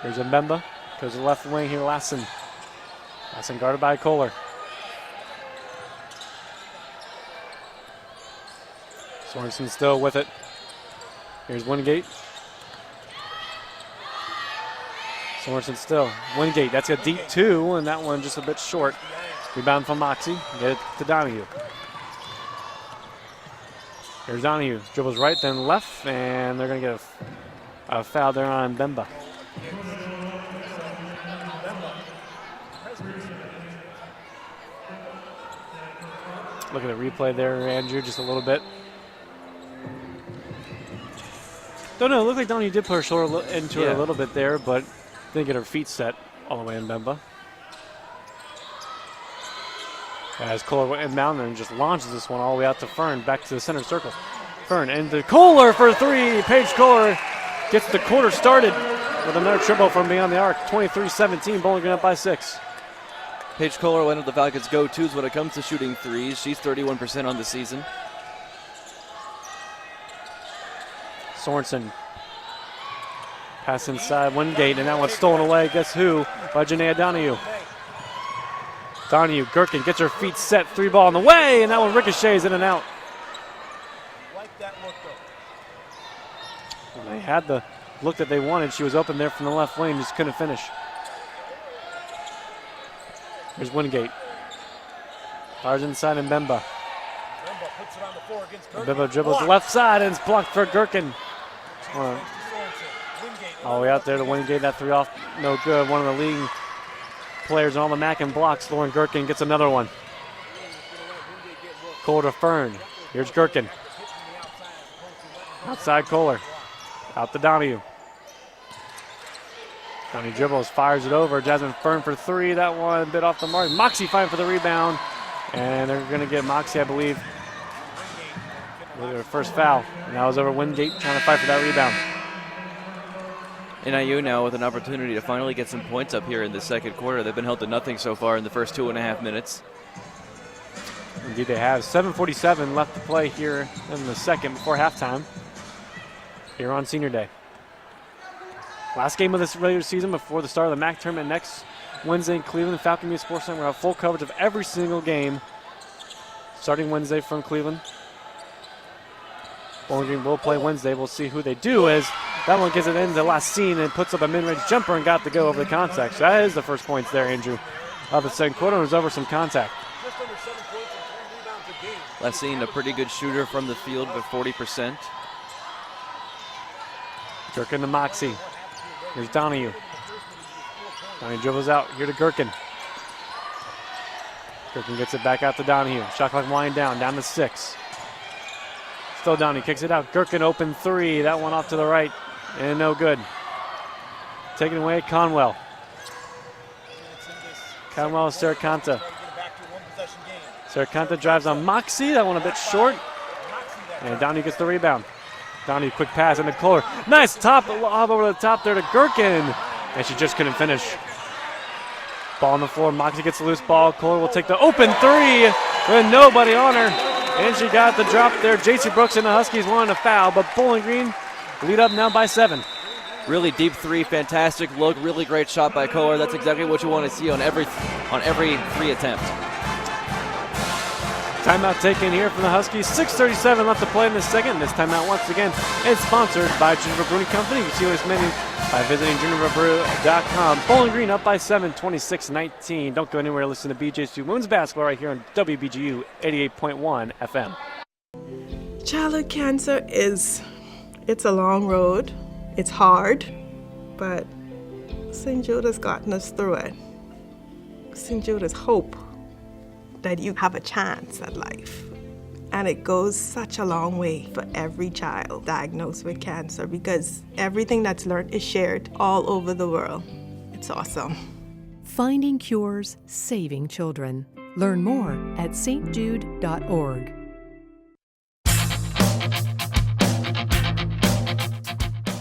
Here's Mbemba. Goes to the left wing here. Lassin. Lassin guarded by Kohler. Sorensen still with it. Here's Wingate. Sorensen still. Wingate, that's a deep 2, and that one just a bit short. Rebound from Moxie. Get it to Donahue. Here's Donahue. Dribbles right, then left, and they're going to get a foul there on Mbemba. Look at the replay there, Andrew, just a little bit. Don't know, it looked like Donahue did put her shoulder into it a little bit there, but didn't get her feet set all the way in Mbemba. As Kohler went inbound and just launches this one all the way out to Fern, back to the center circle. Fern into Kohler for 3. Paige Kohler gets the quarter started with another triple from beyond the arc. 23-17, Bowling Green up by 6. Paige Kohler, one of the Falcons' go-tos when it comes to shooting threes. She's 31% on the season. Sorensen. Pass inside Wingate, and that one's stolen away. Guess who? By Janaea Donahue. Donahue, Gherkin gets her feet set. 3 ball on the way, and that one ricochets in and out. And they had the look that they wanted. She was open there from the left wing, just couldn't finish. Here's Wingate. Fires inside and Mbemba. Mbemba dribbles left side and it's blocked for Gherkin. All the way out there to Wingate. That three off, no good. One of the leading players on the MAC and blocks. Lauren Gherkin gets another one. Kohler to Fern. Here's Gherkin. Outside Kohler. Out to Donahue. Donahue dribbles, fires it over. Jasmine Fern for three. That one a bit off the mark. Moxie fighting for the rebound. And they're going to get Moxie, I believe, with their first foul. And that was over Wingate trying to fight for that rebound. NIU now with an opportunity to finally get some points up here in the second quarter. They've been held to nothing so far in the first 2.5 minutes. Indeed they have. 7:47 left to play here in the second before halftime here on Senior Day. Last game of this regular season before the start of the MAC tournament next Wednesday in Cleveland. Falcon Media Sports Center will have full coverage of every single game starting Wednesday from Cleveland. Bowling Green will play Wednesday. We'll see who they do as that one gets it into the last scene and puts up a mid-range jumper and got to go over the contact. So that is the first points there, Andrew, of the second quarter. It was over some contact. Last scene, a pretty good shooter from the field with 40%. Gherkin to Moxie. Here's Donahue. Donahue dribbles out here to Gherkin. Gherkin gets it back out to Donahue. Shot clock wind down to 6. Still Donahue kicks it out. Gherkin open three. That one off to the right and no good. Taken away Conwell. Conwell is Seracanta. Seracanta drives on Moxie. That one a bit short. And Donahue gets the rebound. Donahue quick pass into Kohler. Nice top lob over the top there to Gherkin. And she just couldn't finish. Ball on the floor. Moxie gets the loose ball. Kohler will take the open three with nobody on her. And she got the drop there. JC Brooks and the Huskies wanted a foul, but Bowling Green lead up now by 7. Really deep three, fantastic look, really great shot by Kohler. That's exactly what you want to see on every three attempt. Timeout taken here from the Huskies. 6:37 left to play in the second. This timeout, once again, is sponsored by Juniper Brewing Company. You can see this menu by visiting juniperbrew.com. Bowling Green up by 7, 26-19. Don't go anywhere. Listen to BGSU Women's Basketball right here on WBGU 88.1 FM. Childhood cancer it's a long road. It's hard, but St. Jude has gotten us through it. St. Jude is hope that you have a chance at life. And it goes such a long way for every child diagnosed with cancer because everything that's learned is shared all over the world. It's awesome. Finding cures, saving children. Learn more at stjude.org.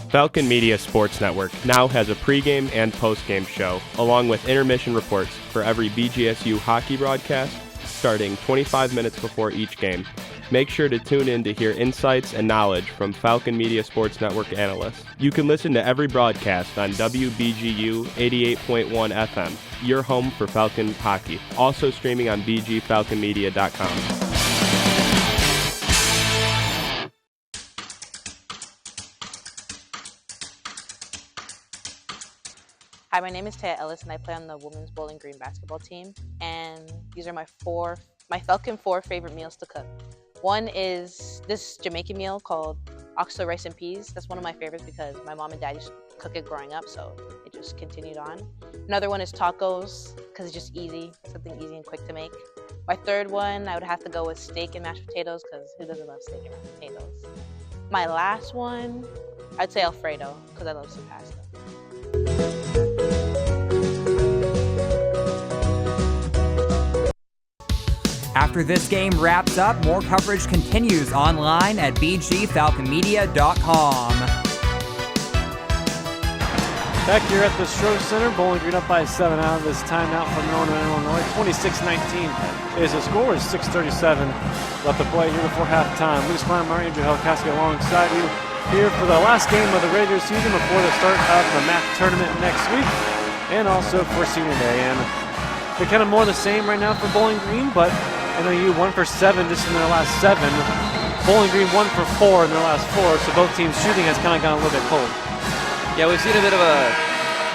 Falcon Media Sports Network now has a pregame and postgame show, along with intermission reports for every BGSU hockey broadcast, starting 25 minutes before each game. Make sure to tune in to hear insights and knowledge from Falcon Media Sports Network analysts. You can listen to every broadcast on WBGU 88.1 FM, your home for Falcon hockey. Also streaming on bgfalconmedia.com. Hi, my name is Taya Ellis, and I play on the Women's Bowling Green basketball team. And these are my Falcon 4 favorite meals to cook. One is this Jamaican meal called oxtail rice and peas. That's one of my favorites because my mom and dad used to cook it growing up, so it just continued on. Another one is tacos because it's just easy, something easy and quick to make. My third one, I would have to go with steak and mashed potatoes because who doesn't love steak and mashed potatoes? My last one, I'd say Alfredo because I love some pasta. After this game wraps up, more coverage continues online at bgfalconmedia.com. Back here at the Stroh Center, Bowling Green up by 7 out of this timeout from Northern Illinois. 26-19 is the score. Is 6:37 left to play here before halftime. Lucas Kleinmeyer, Andrew Helkowski alongside you here for the last game of the regular season before the start of the MAC tournament next week, and also for Senior Day. And they're kind of more the same right now for Bowling Green, but NIU 1 for 7 just in their last 7. Bowling Green 1 for 4 in their last 4, so both teams' shooting has kind of gone a little bit cold. Yeah, we've seen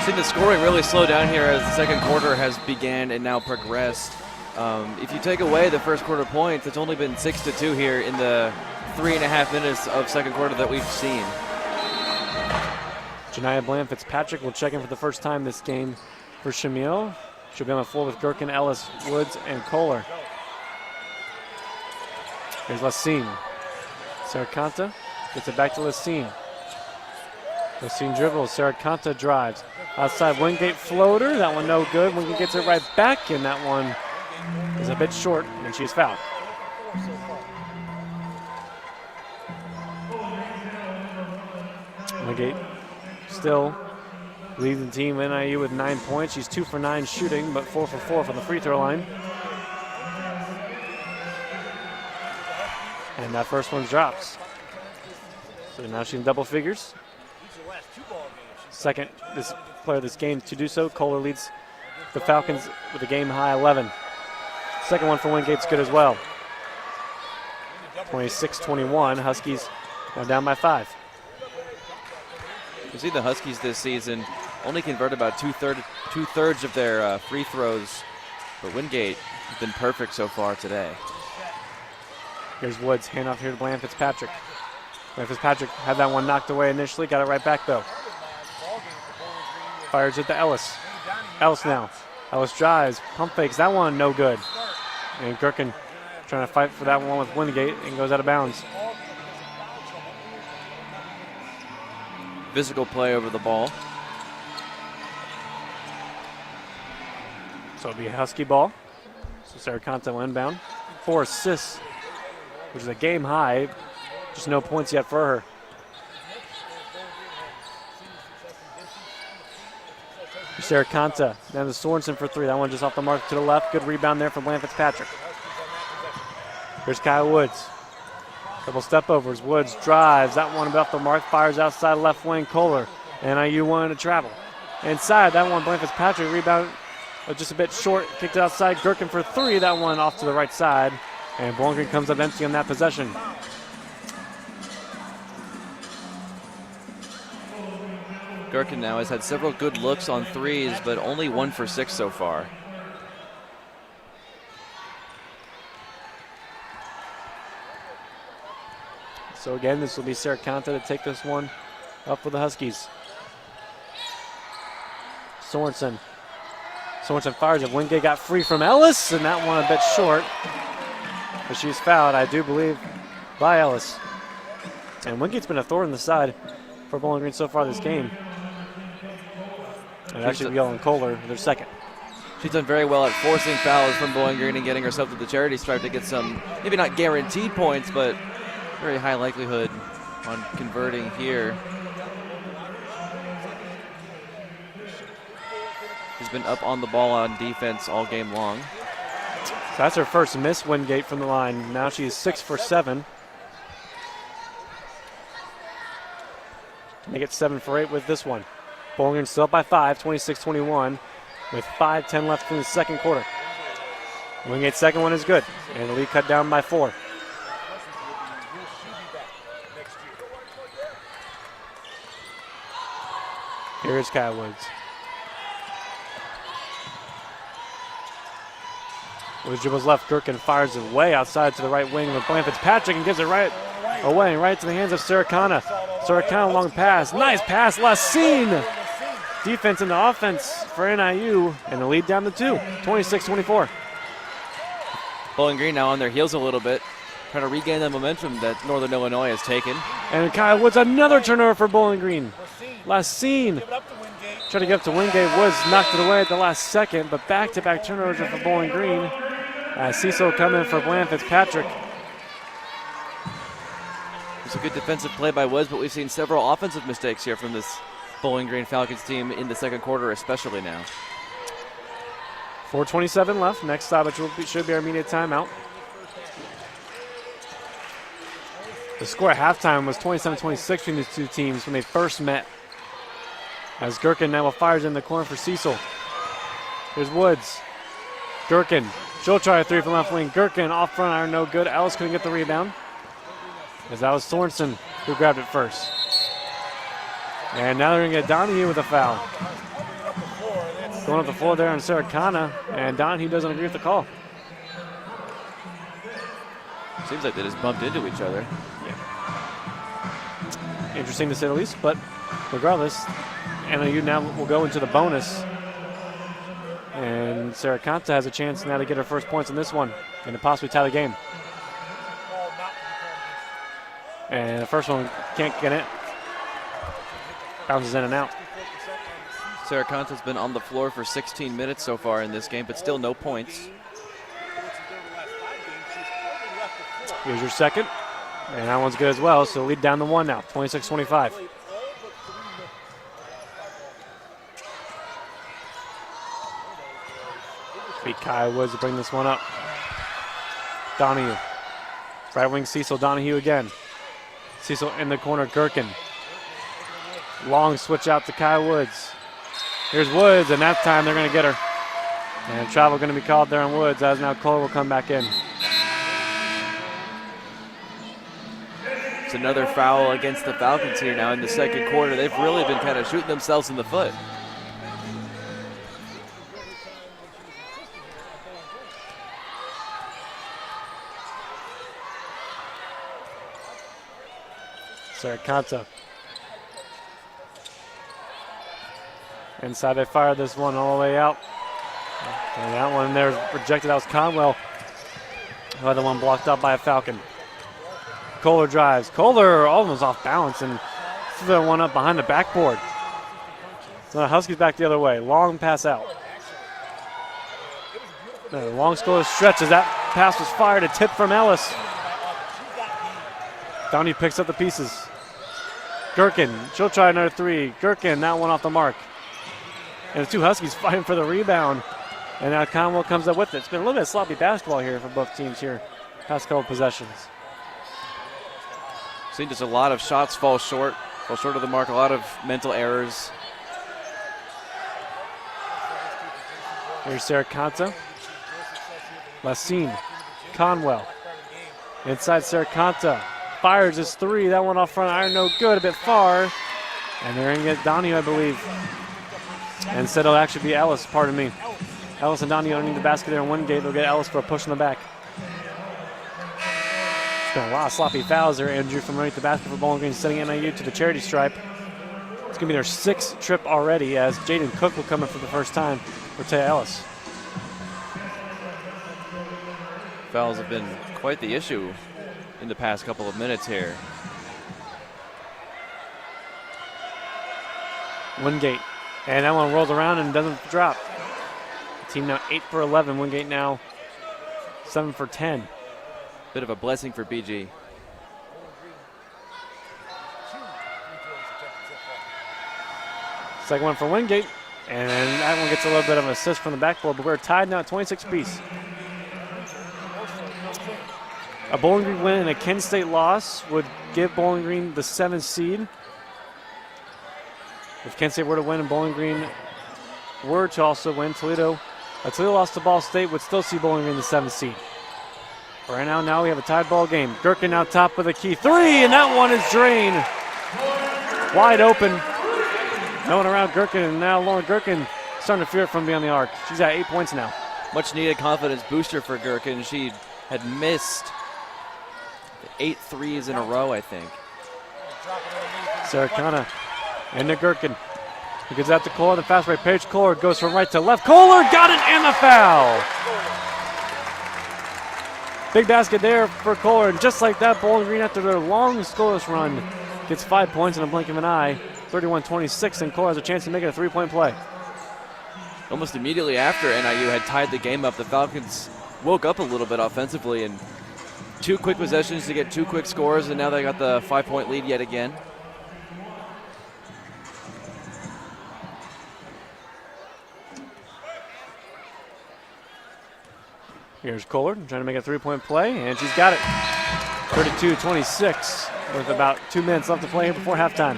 seen the scoring really slow down here as the second quarter has began and now progressed. If you take away the first quarter points, it's only been 6-2 here in the 3.5 minutes of second quarter that we've seen. Janiyah Bland Fitzpatrick will check in for the first time this game for Shamil. She'll be on the floor with Gherkin, Ellis, Woods, and Kohler. Here's Lassine. Seracanta gets it back to Lassine. Lassine dribbles. Seracanta drives. Outside Wingate floater. That one no good. Wingate gets it right back, and that one is a bit short, and she's fouled. Wingate still leading the team NIU with 9 points. She's 2 for 9 shooting, but 4 for 4 from the free throw line. And that first one drops. So now she's in double figures. Second this player of this game to do so. Kohler leads the Falcons with a game high 11. Second one for Wingate's good as well. 26-21. Huskies now down by 5. You see the Huskies this season only convert about two-thirds of their free throws, but Wingate has been perfect so far today. Here's Woods, handoff here to Bland Fitzpatrick. Bland Fitzpatrick had that one knocked away initially, got it right back though. Fires it to Ellis. Ellis now. Ellis drives, pump fakes, that one no good. And Gherkin trying to fight for that one with Wingate and goes out of bounds. Physical play over the ball. So it'll be a Husky ball. So Seracanta will inbound. 4 assists, which is a game high. Just no points yet for her. Seracanta down to Sorensen for 3. That one just off the mark to the left. Good rebound there from Bland Fitzpatrick. Here's Kyle Woods. Couple step overs. Woods drives. That one off the mark. Fires outside left wing. Kohler. NIU wanted to travel. Inside. That one, Bland Fitzpatrick. Rebound just a bit short. Kicked it outside. Gherkin for 3. That one off to the right side. And Bowling Green comes up empty on that possession. Gherkin now has had several good looks on threes, but only 1 for 6 so far. So again, this will be Seracanta to take this one up for the Huskies. Sorensen. Sorensen fires it. Wingate got free from Ellis, and that one a bit short. But she's fouled, I do believe, by Ellis. And Wingate's been a thorn in the side for Bowling Green so far this game. And actually Miguel Kohler, their second. She's done very well at forcing fouls from Bowling Green and getting herself to the charity stripe to get some, maybe not guaranteed points, but very high likelihood on converting here. She's been up on the ball on defense all game long. So that's her first miss, Wingate, from the line. Now she is 6 for 7. Make it 7 for 8 with this one. Bowling Green still up by 5, 26-21, with 5:10 left in the second quarter. Wingate's second one is good, and the lead cut down by 4. Here's Kyle Woods. Woods dribbles left. Gherkin fires it way outside to the right wing with Bland Fitzpatrick and gives it right away, right to the hands of Seracana. Seracana, long pass. Nice pass, Lassine. Defense and the offense for NIU, and the lead down to 2, 26-24. Bowling Green now on their heels a little bit, trying to regain the momentum that Northern Illinois has taken. And Kyle Woods, another turnover for Bowling Green. Lassine trying to get up to Wingate. Woods knocked it away at the last second, but back-to-back turnovers for Bowling Green. Cecil coming for Bland Fitzpatrick. It's a good defensive play by Woods, but we've seen several offensive mistakes here from this Bowling Green Falcons team in the second quarter, especially now. 4:27 left. Next stop, should be our immediate timeout. The score at halftime was 27-26 between these two teams when they first met. As Gherkin now fires in the corner for Cecil. Here's Woods. Gherkin. She'll try a 3 from left wing. Gherkin off front iron, no good. Ellis couldn't get the rebound, as that was Sorensen who grabbed it first. And now they're going to get Donahue with a foul. Going up the floor there on Seracana, and Donahue doesn't agree with the call. Seems like they just bumped into each other. Interesting to say the least, but regardless, NIU now will go into the bonus. And Sarah Conta has a chance now to get her first points in this one and to possibly tie the game. And the first one can't get it. Bounces in and out. Sarah Conta's been on the floor for 16 minutes so far in this game, but still no points. Here's your second. And that one's good as well, so lead down to 1 now, 26-25. Beat Kaya Woods to bring this one up. Donahue. Right wing Cecil Donahue again. Cecil in the corner, Gherkin. Long switch out to Kaya Woods. Here's Woods, and that time they're going to get her. And travel going to be called there on Woods, as now Cole will come back in. It's another foul against the Falcons here now in the second quarter. They've really been kind of shooting themselves in the foot. Sarah Conta. Inside, they fire this one all the way out. And that one there is rejected. That was Conwell. The other one blocked up by a Falcon. Kohler drives. Kohler almost off balance and threw one up behind the backboard. So the Huskies back the other way. Long pass out. The long score stretch as that pass was fired. A tip from Ellis. Downey picks up the pieces. Gherkin, she'll try another three. Gherkin, that one off the mark. And the two Huskies fighting for the rebound. And now Conwell comes up with it. It's been a little bit of sloppy basketball here for both teams here, past couple possessions. Seen just a lot of shots fall short of the mark, a lot of mental errors. Here's Sarah Conta. Lassine, Conwell. Inside Sarah Conta. Fires his three. That one off front iron, no good, a bit far. And they're going to get Donahue, I believe. And instead it'll actually be Ellis, pardon me. Ellis and Donahue underneath the basket there in one gate. They'll get Ellis for a push in the back. It's been a lot of sloppy fouls there. Andrew from underneath the basket for Bowling Green, sending NIU to the charity stripe. It's going to be their sixth trip already as Jaden Cook will come in for the first time for Taya Ellis. Fouls have been quite the issue in the past couple of minutes here. Wingate. And that one rolls around and doesn't drop. Team now 8 for 11. Wingate now 7 for 10. Bit of a blessing for BG. Second one for Wingate. And that one gets a little bit of an assist from the backboard, but we're tied now at 26 apiece. A Bowling Green win and a Kent State loss would give Bowling Green the 7th seed. If Kent State were to win and Bowling Green were to also win, Toledo lost to Ball State would still see Bowling Green the 7th seed. But right now we have a tied ball game. Gherkin now top with a key three, and that one is drained. Wide open. No one around Gherkin, and now Lauren Gherkin starting to fear it from beyond the arc. She's at 8 points now. Much needed confidence booster for Gherkin. She had missed 8 threes in a row, I think. Sarah Conta into Gherkin. He gets out to Kohler, the fast break. Paige Kohler goes from right to left. Kohler got it and the foul. Big basket there for Kohler, and just like that, Bowling Green, after their long scoreless run, gets 5 points in a blink of an eye. 31-26, and Kohler has a chance to make it a 3-point play. Almost immediately after NIU had tied the game up, the Falcons woke up a little bit offensively, and 2 quick possessions to get 2 quick scores, and now they got the 5-point lead yet again. Here's Kohler trying to make a 3-point play, and she's got it. 32-26 with about 2 minutes left to play here before halftime.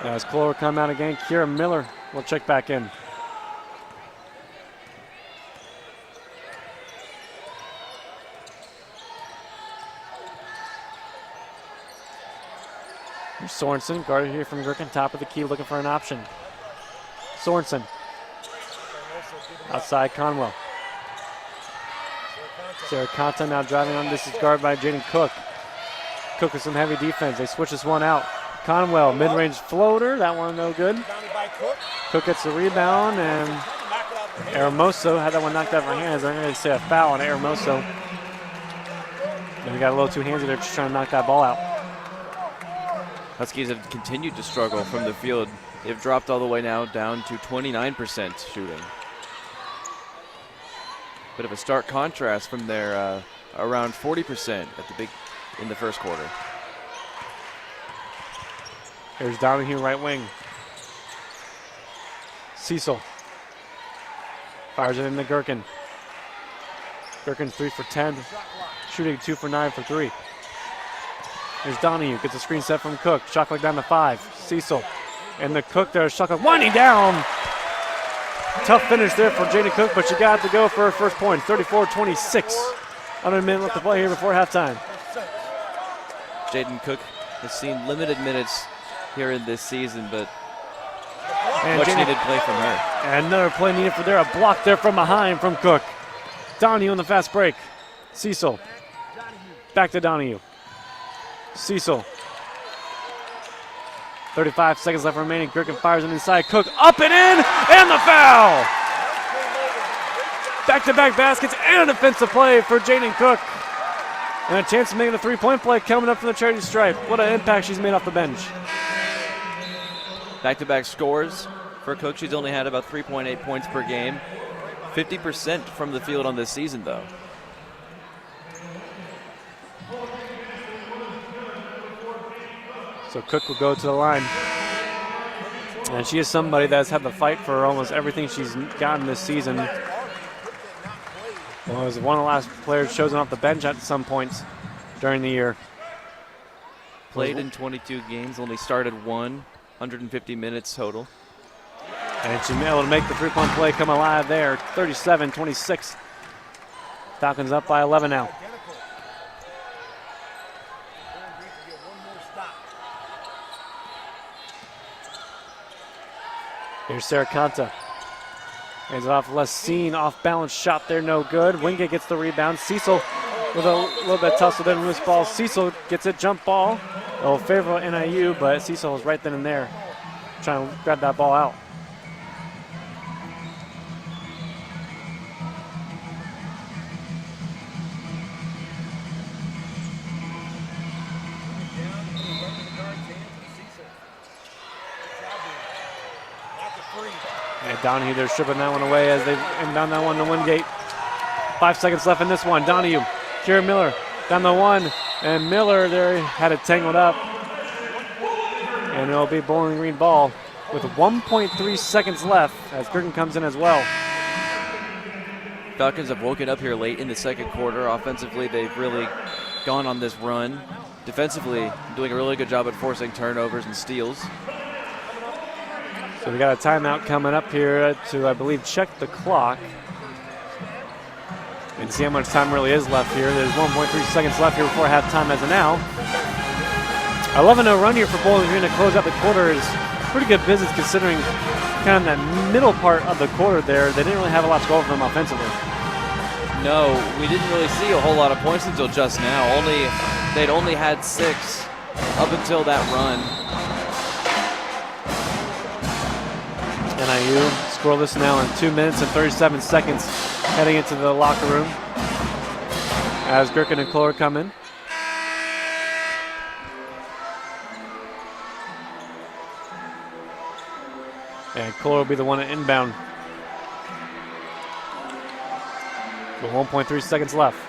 As Kohler come out again, Kira Miller will check back in. Here's Sorensen, guarded here from Gherkin, top of the key, looking for an option. Sorensen. Outside Conwell. Sarah Conta now driving on. This is guarded by Jaden Cook. Cook with some heavy defense. They switch this one out. Conwell, mid-range floater. That one no good. Cook gets the rebound, and Hermoso had that one knocked out of her hands. I'm going to say a foul on Hermoso. And we got a little too handsy there just trying to knock that ball out. Huskies have continued to struggle from the field. They've dropped all the way now down to 29% shooting. Bit of a stark contrast from their around 40% in the first quarter. Here's Donahue, right wing. Cecil fires it into Gherkin. Gherkin's 3 for 10, shooting 2 for 9 for 3. Here's Donahue, gets a screen set from Cook. Shot clock down to 5. Cecil and the Cook there. Shot clock winding down. Tough finish there for Jaden Cook, but she got to go for her first point. 34-26. Under a minute left to play here before halftime. Jaden Cook has seen limited minutes here in this season, but and much needed play from her. And another play needed for there. A block there from behind from Cook. Donahue on the fast break. Cecil. Back to Donahue. Cecil. 35 seconds left remaining. Gherkin fires it inside. Cook up and in, and the foul! Back-to-back baskets and a defensive play for Jaden Cook. And a chance to make it a three-point play coming up from the charity stripe. What an impact she's made off the bench. Back-to-back scores for Cook. She's only had about 3.8 points per game. 50% from the field on this season, though. So Cook will go to the line. And she is somebody that's had to fight for almost everything she's gotten this season. Well, was one of the last players chosen off the bench at some points during the year. Played in 22 games, only started 150 minutes total. And she's able to make the three-point play come alive there. 37-26. Falcons up by 11 now. Here's Sarah Conta. Hands it off Les Seen. Off-balance shot there, no good. Wingate gets the rebound. Cecil with a little bit tussle there, loose ball. Cecil gets it, jump ball. Oh, favorable NIU, but Cecil was right then and there trying to grab that ball out. And Donahue, they're stripping that one away as they inbound that one to Wingate. 5 seconds left in this one. Donahue, Kira Miller down the one, and Miller there had it tangled up. And it'll be Bowling Green ball with 1.3 seconds left as Gherkin comes in as well. Falcons have woken up here late in the second quarter. Offensively, they've really gone on this run. Defensively, doing a really good job at forcing turnovers and steals. So we got a timeout coming up here to, I believe, check the clock and see how much time really is left here. There's 1.3 seconds left here before halftime as of now. 11-0 run here for Bowling Green to close out the quarter is pretty good business considering kind of that middle part of the quarter there. They didn't really have a lot to go for them offensively. No, we didn't really see a whole lot of points until just now. They'd only had 6 up until that run. NIU scoreless now in 2 minutes and 37 seconds heading into the locker room as Gherkin and Clore come in. And Clore will be the one at inbound. With 1.3 seconds left.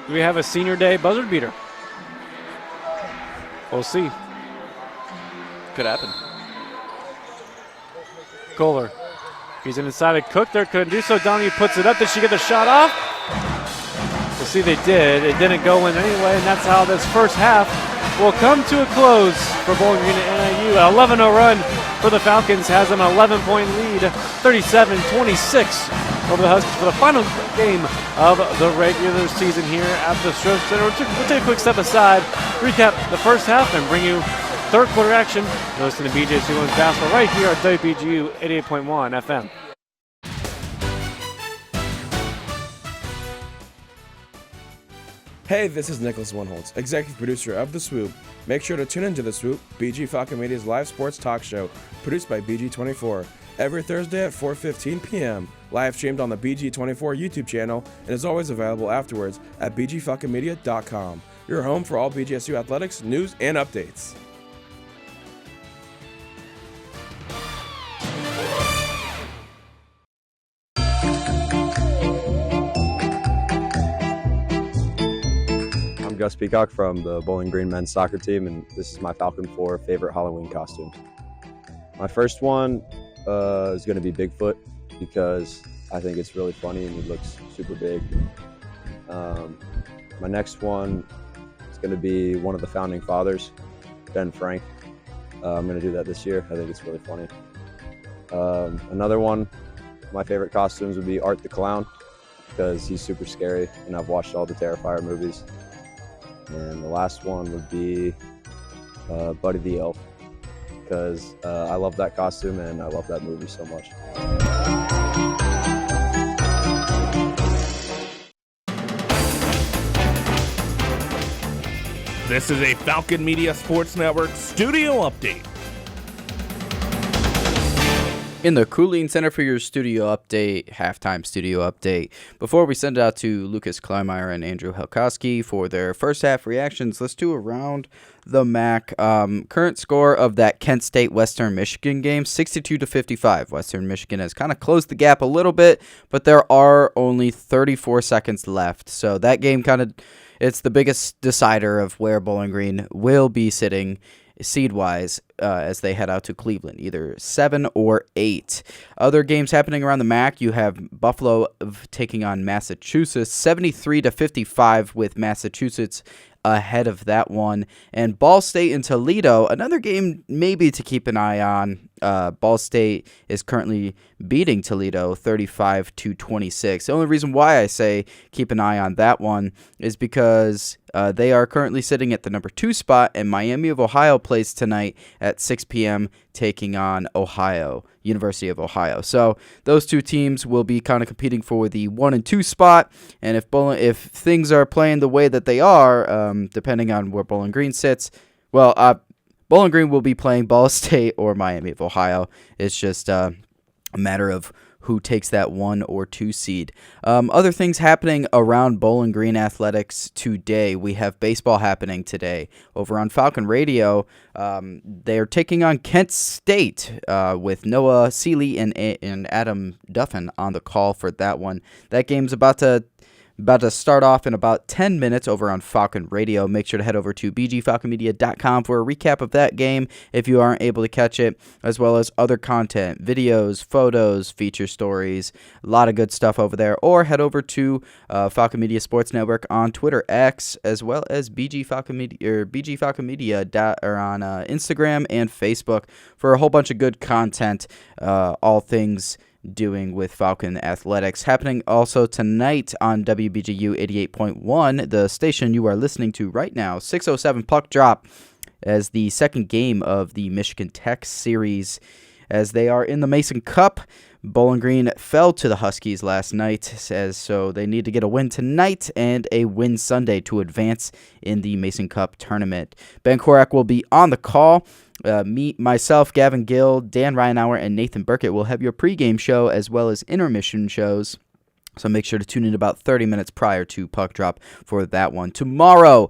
Do we have a senior day buzzer beater? We'll see. Could happen. Kohler. He's inside of Cook there. Couldn't do so. Donahue puts it up. Did she get the shot off? We'll see they did. It didn't go in anyway, and that's how this first half will come to a close for Bowling Green and NIU. An 11-0 run for the Falcons has an 11-point lead, 37-26 over the Huskies for the final game of the regular season here at the Stroh Center. We'll take a quick step aside, recap the first half, and bring you third quarter action. You're listening to BGSU Women's Basketball right here at WBGU 88.1 FM. Hey, this is Nicholas Winholtz, executive producer of The Swoop. Make sure to tune into The Swoop, BG Falcon Media's live sports talk show, produced by BG24, every Thursday at 4:15 p.m., live streamed on the BG24 YouTube channel, and is always available afterwards at bgfalconmedia.com, your home for all BGSU athletics, news, and updates. I'm Gus Peacock from the Bowling Green men's soccer team, and this is my Falcon 4 favorite Halloween costume. My first one is going to be Bigfoot because I think it's really funny and he looks super big. My next one is going to be one of the founding fathers, Ben Frank. I'm going to do that this year. I think it's really funny. Another one, my favorite costumes would be Art the Clown because he's super scary and I've watched all the Terrifier movies. And the last one would be Buddy the Elf because I love that costume and I love that movie so much. This is a Falcon Media Sports Network studio update. In the Cooling Center for your studio update, halftime studio update. Before we send it out to Lucas Kleinmeyer and Andrew Helkowski for their first half reactions, let's do around the MAC. Current score of that Kent State Western Michigan game, 62-55. Western Michigan has kind of closed the gap a little bit, but there are only 34 seconds left. So that game it's the biggest decider of where Bowling Green will be sitting seed-wise as they head out to Cleveland, either 7 or 8. Other games happening around the MAC, you have Buffalo taking on Massachusetts, 73-55 with Massachusetts ahead of that one. And Ball State and Toledo, another game maybe to keep an eye on. Ball State is currently beating Toledo 35-26. The only reason why I say keep an eye on that one is because they are currently sitting at the number 2 spot, and Miami of Ohio plays tonight at 6 p.m. taking on University of Ohio. So those two teams will be kind of competing for the 1 and 2 spot, and if things are playing the way that they are, depending on where Bowling Green sits, Bowling Green will be playing Ball State or Miami of Ohio. It's just a matter of who takes that 1 or 2 seed. Other things happening around Bowling Green athletics today. We have baseball happening today over on Falcon Radio. They're taking on Kent State with Noah Seeley and Adam Duffin on the call for that one. That game's about to start off in about 10 minutes over on Falcon Radio. Make sure to head over to bgfalconmedia.com for a recap of that game if you aren't able to catch it, as well as other content, videos, photos, feature stories, a lot of good stuff over there. Or head over to Falcon Media Sports Network on Twitter, X, as well as BG Falcon Media or on Instagram and Facebook for a whole bunch of good content, all things doing with Falcon Athletics. Happening also tonight on WBGU 88.1, the station you are listening to right now, 6:07 puck drop as the second game of the Michigan Tech series as they are in the Mason Cup. Bowling Green fell to the Huskies last night, so they need to get a win tonight and a win Sunday to advance in the Mason Cup tournament. Ben Korak will be on the call. Myself, Gavin Gill, Dan Ryanauer, and Nathan Burkett will have your pregame show as well as intermission shows. So make sure to tune in about 30 minutes prior to puck drop for that one. Tomorrow,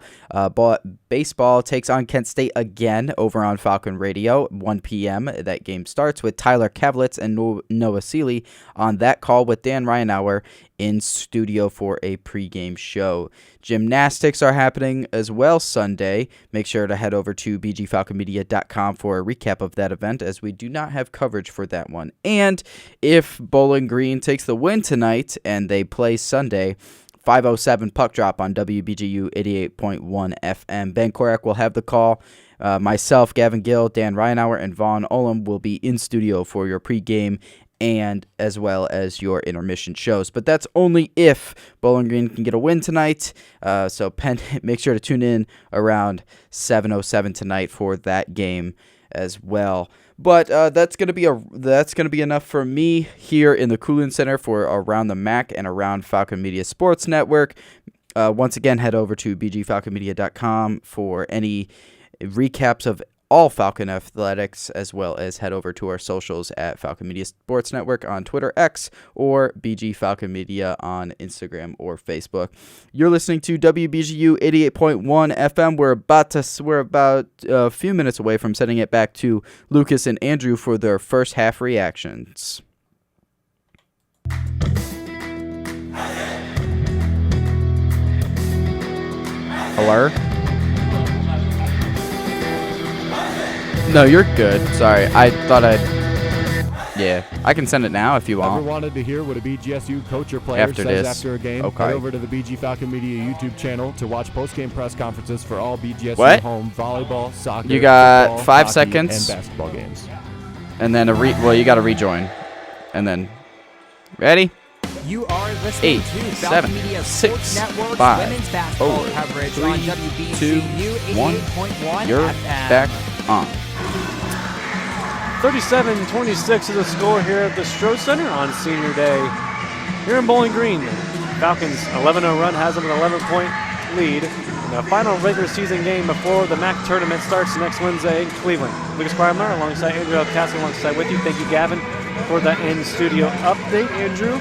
baseball takes on Kent State again over on Falcon Radio, 1 p.m. That game starts with Tyler Kavlitz and Noah Seeley on that call with Dan Ryanauer in studio for a pregame show. Gymnastics are happening as well Sunday. Make sure to head over to bgfalconmedia.com for a recap of that event, as we do not have coverage for that one. And if Bowling Green takes the win tonight and they play Sunday, 5:07 puck drop on WBGU 88.1 FM. Ben Korak will have the call. Myself, Gavin Gill, Dan Ryanauer, and Vaughn Olam will be in studio for your pregame and as well as your intermission shows. But that's only if Bowling Green can get a win tonight. So make sure to tune in around 7:07 tonight for that game as well. But that's gonna be enough for me here in the Cooling Center for Around the MAC and around Falcon Media Sports Network. Once again, head over to bgfalconmedia.com for any recaps of all Falcon athletics, as well as head over to our socials at Falcon Media Sports Network on Twitter, X, or BG Falcon Media on Instagram or Facebook. You're listening to WBGU 88.1 FM. We're about a few minutes away from sending it back to Lucas and Andrew for their first half reactions. Hello? No, you're good. Sorry, I thought Yeah, I can send it now if you want. Ever wanted to hear what a BGSU coach or player says after a game? Okay. Head over to the BG Falcon Media YouTube channel to watch post-game press conferences for all BGSU home volleyball, soccer, you got football, 5 hockey, seconds and basketball games. And then you got to rejoin. And then ready? You are listening 8, to 7, Falcon Media 6, Sports Network's 5, women's basketball 4, coverage 3, on 2, WBGU 1. 88.1 You're FM. back on. 37-26 is the score here at the Stroh Center on Senior Day. Here in Bowling Green, Falcons' 11-0 run has them an 11-point lead in the final regular season game before the MAC tournament starts next Wednesday in Cleveland. Lucas Quagmire alongside Andrew Cassie alongside with you. Thank you, Gavin, for that in-studio update. Andrew,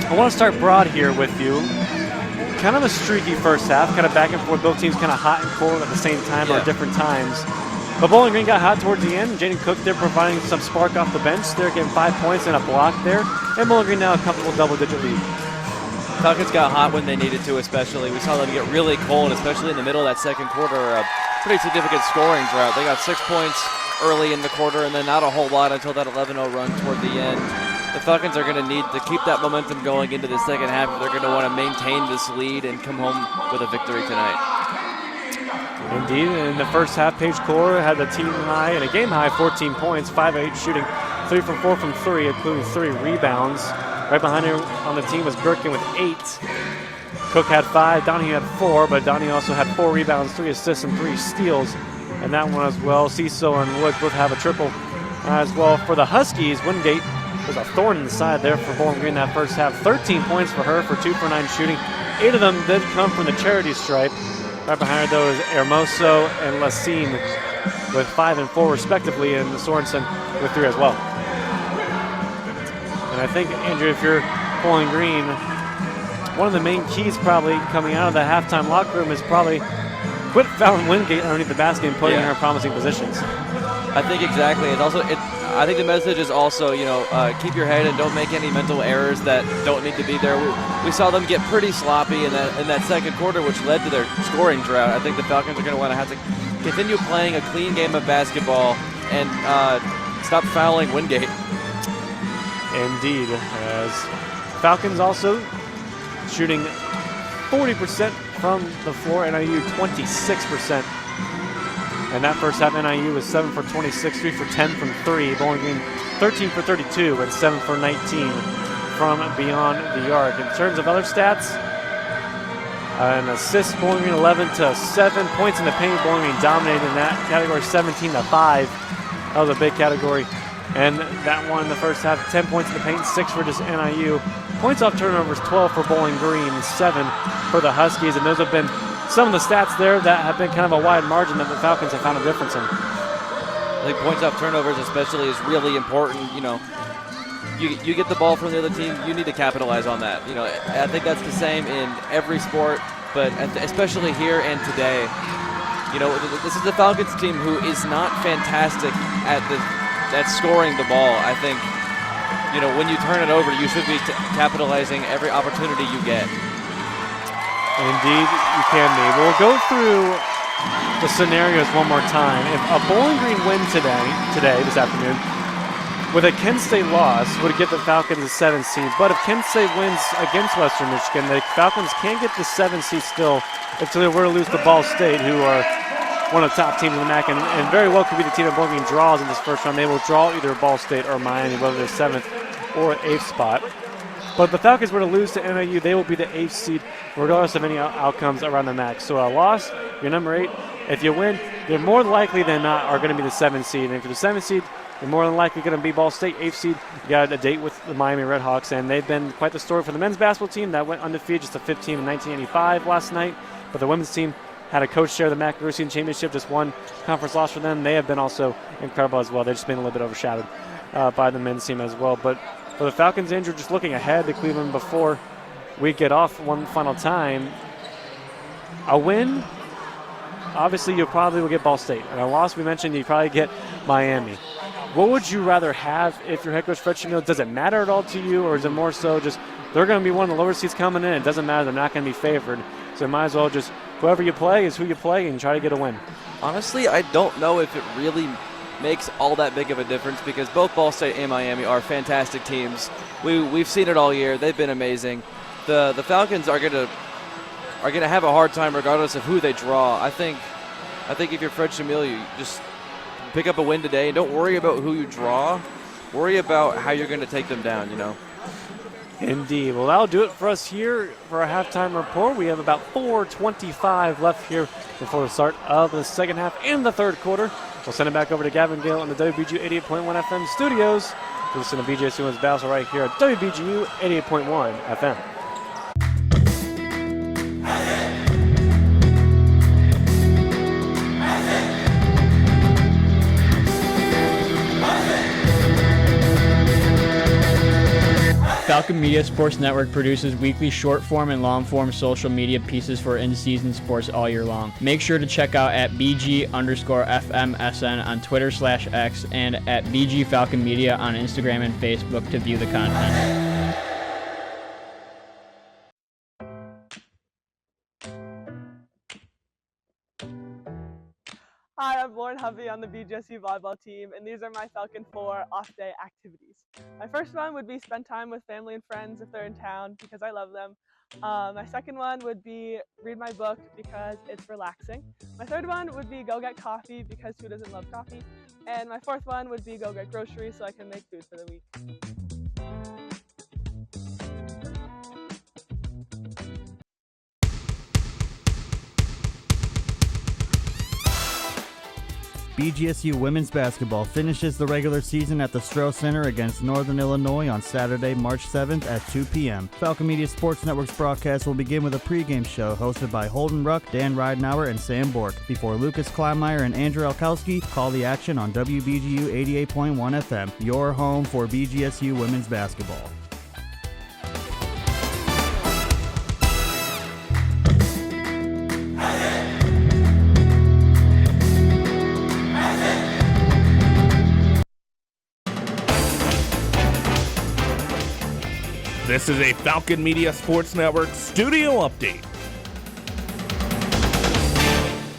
I want to start broad here with you. Kind of a streaky first half, kind of back and forth. Both teams kind of hot and cold at the same time or at different times. But Bowling Green got hot towards the end. Jaden Cook there providing some spark off the bench. They're getting 5 points and a block there. And Bowling Green now a comfortable double-digit lead. Falcons got hot when they needed to, especially. We saw them get really cold, especially in the middle of that second quarter. A pretty significant scoring drought. They got 6 points early in the quarter and then not a whole lot until that 11-0 run toward the end. The Falcons are going to need to keep that momentum going into the second half if they're going to want to maintain this lead and come home with a victory tonight. Indeed, in the first half, Paige Core had the team high and a game high 14 points, 5-8 shooting, 3 from 4 from 3, including 3 rebounds. Right behind her on the team was Gherkin with 8. Cook had 5, Donahue had 4, but Donahue also had 4 rebounds, 3 assists, and 3 steals. And that one as well, Cecil and Woods both have a triple as well. For the Huskies, Wingate was a thorn in the side there for Bowling Green that first half. 13 points for her for 2 for 9 shooting. 8 of them did come from the charity stripe. Right behind her, though, is Hermoso and Lacine with 5 and 4 respectively, and Sorensen with 3 as well. And I think, Andrew, if you're Bowling Green, one of the main keys probably coming out of the halftime locker room is probably quit fouling Wingate underneath the basket and putting her in promising positions. I think exactly. It's also, I think the message is also, keep your head and don't make any mental errors that don't need to be there. We saw them get pretty sloppy in that second quarter, which led to their scoring drought. I think the Falcons are going to want to have to continue playing a clean game of basketball and stop fouling Wingate. Indeed, as Falcons also shooting 40% from the floor, NIU 26%. And that first half, NIU was 7 for 26, 3 for 10 from 3. Bowling Green 13 for 32 and 7 for 19 from beyond the arc. In terms of other stats, an assist, Bowling Green 11 to 7. Points in the paint, Bowling Green dominated in that category, 17 to 5. That was a big category. And that one in the first half, 10 points in the paint, 6 for just NIU. Points off turnovers, 12 for Bowling Green, 7 for the Huskies. And those have been some of the stats there that have been kind of a wide margin that the Falcons have found a difference in. I think points off turnovers especially is really important. You get the ball from the other team, you need to capitalize on that. I think that's the same in every sport, but especially here and today. This is the Falcons team who is not fantastic at scoring the ball. I think, when you turn it over, you should be capitalizing every opportunity you get. Indeed, you can be. We'll go through the scenarios one more time. If a Bowling Green win this afternoon, with a Kent State loss, would get the Falcons a 7 seed. But if Kent State wins against Western Michigan, the Falcons can get the 7 seed still until they were to lose to Ball State, who are one of the top teams in the MAC, and very well could be the team that Bowling Green draws in this first round. They will draw either Ball State or Miami, whether they're 7th or 8th spot. But if the Falcons were to lose to NIU, they will be the 8th seed, regardless of any outcomes around the MAC. So a loss, you're number 8. If you win, you're more likely than not are going to be the 7th seed. And if you're the 7th seed, you're more than likely going to be Ball State. 8th seed, you got a date with the Miami Redhawks, and they've been quite the story for the men's basketball team that went undefeated, just a 15 in 1985 last night. But the women's team had a coach share the MAC Russian Championship, just one conference loss for them. They have been also incredible as well. They've just been a little bit overshadowed by the men's team as well. But for the Falcons, Andrew, just looking ahead to Cleveland before we get off one final time, a win, obviously you probably will get Ball State. And a loss, we mentioned, you probably get Miami. What would you rather have if your head coach Fred Shamil? Does it matter at all to you, or is it more so just they're going to be one of the lower seeds coming in? It doesn't matter. They're not going to be favored. So you might as well just whoever you play is who you play and try to get a win. Honestly, I don't know if it really makes all that big of a difference because both Ball State and Miami are fantastic teams. We've seen it all year. They've been amazing. The Falcons are gonna have a hard time regardless of who they draw. I think if you're Fred Shamil, you just pick up a win today and don't worry about who you draw. Worry about how you're going to take them down, you know. Indeed. Well, that'll do it for us here for our halftime report. We have about 4:25 left here before the start of the second half and the third quarter. We'll send it back over to Gavin Gill in the WBGU 88.1 FM studios to listen to BGSU Women's Basketball right here at WBGU 88.1 FM. Falcon Media Sports Network produces weekly short-form and long-form social media pieces for in-season sports all year long. Make sure to check out at BG_FMSN on Twitter/X and at BG Falcon Media on Instagram and Facebook to view the content. Hi, I'm Lauren Hovey on the BGSU volleyball team, and these are my Falcon 4 off-day activities. My first one would be spend time with family and friends if they're in town because I love them. My second one would be read my book because it's relaxing. My third one would be go get coffee because who doesn't love coffee? And my fourth one would be go get groceries so I can make food for the week. BGSU women's basketball finishes the regular season at the Strauss Center against Northern Illinois on Saturday, March 7th at 2 p.m. Falcon Media Sports Network's broadcast will begin with a pregame show hosted by Holden Ruck, Dan Ridenauer, and Sam Bork before Lucas Kleinmeyer and Andrew Elkowski call the action on WBGU 88.1 FM, your home for BGSU women's basketball. This is a Falcon Media Sports Network studio update.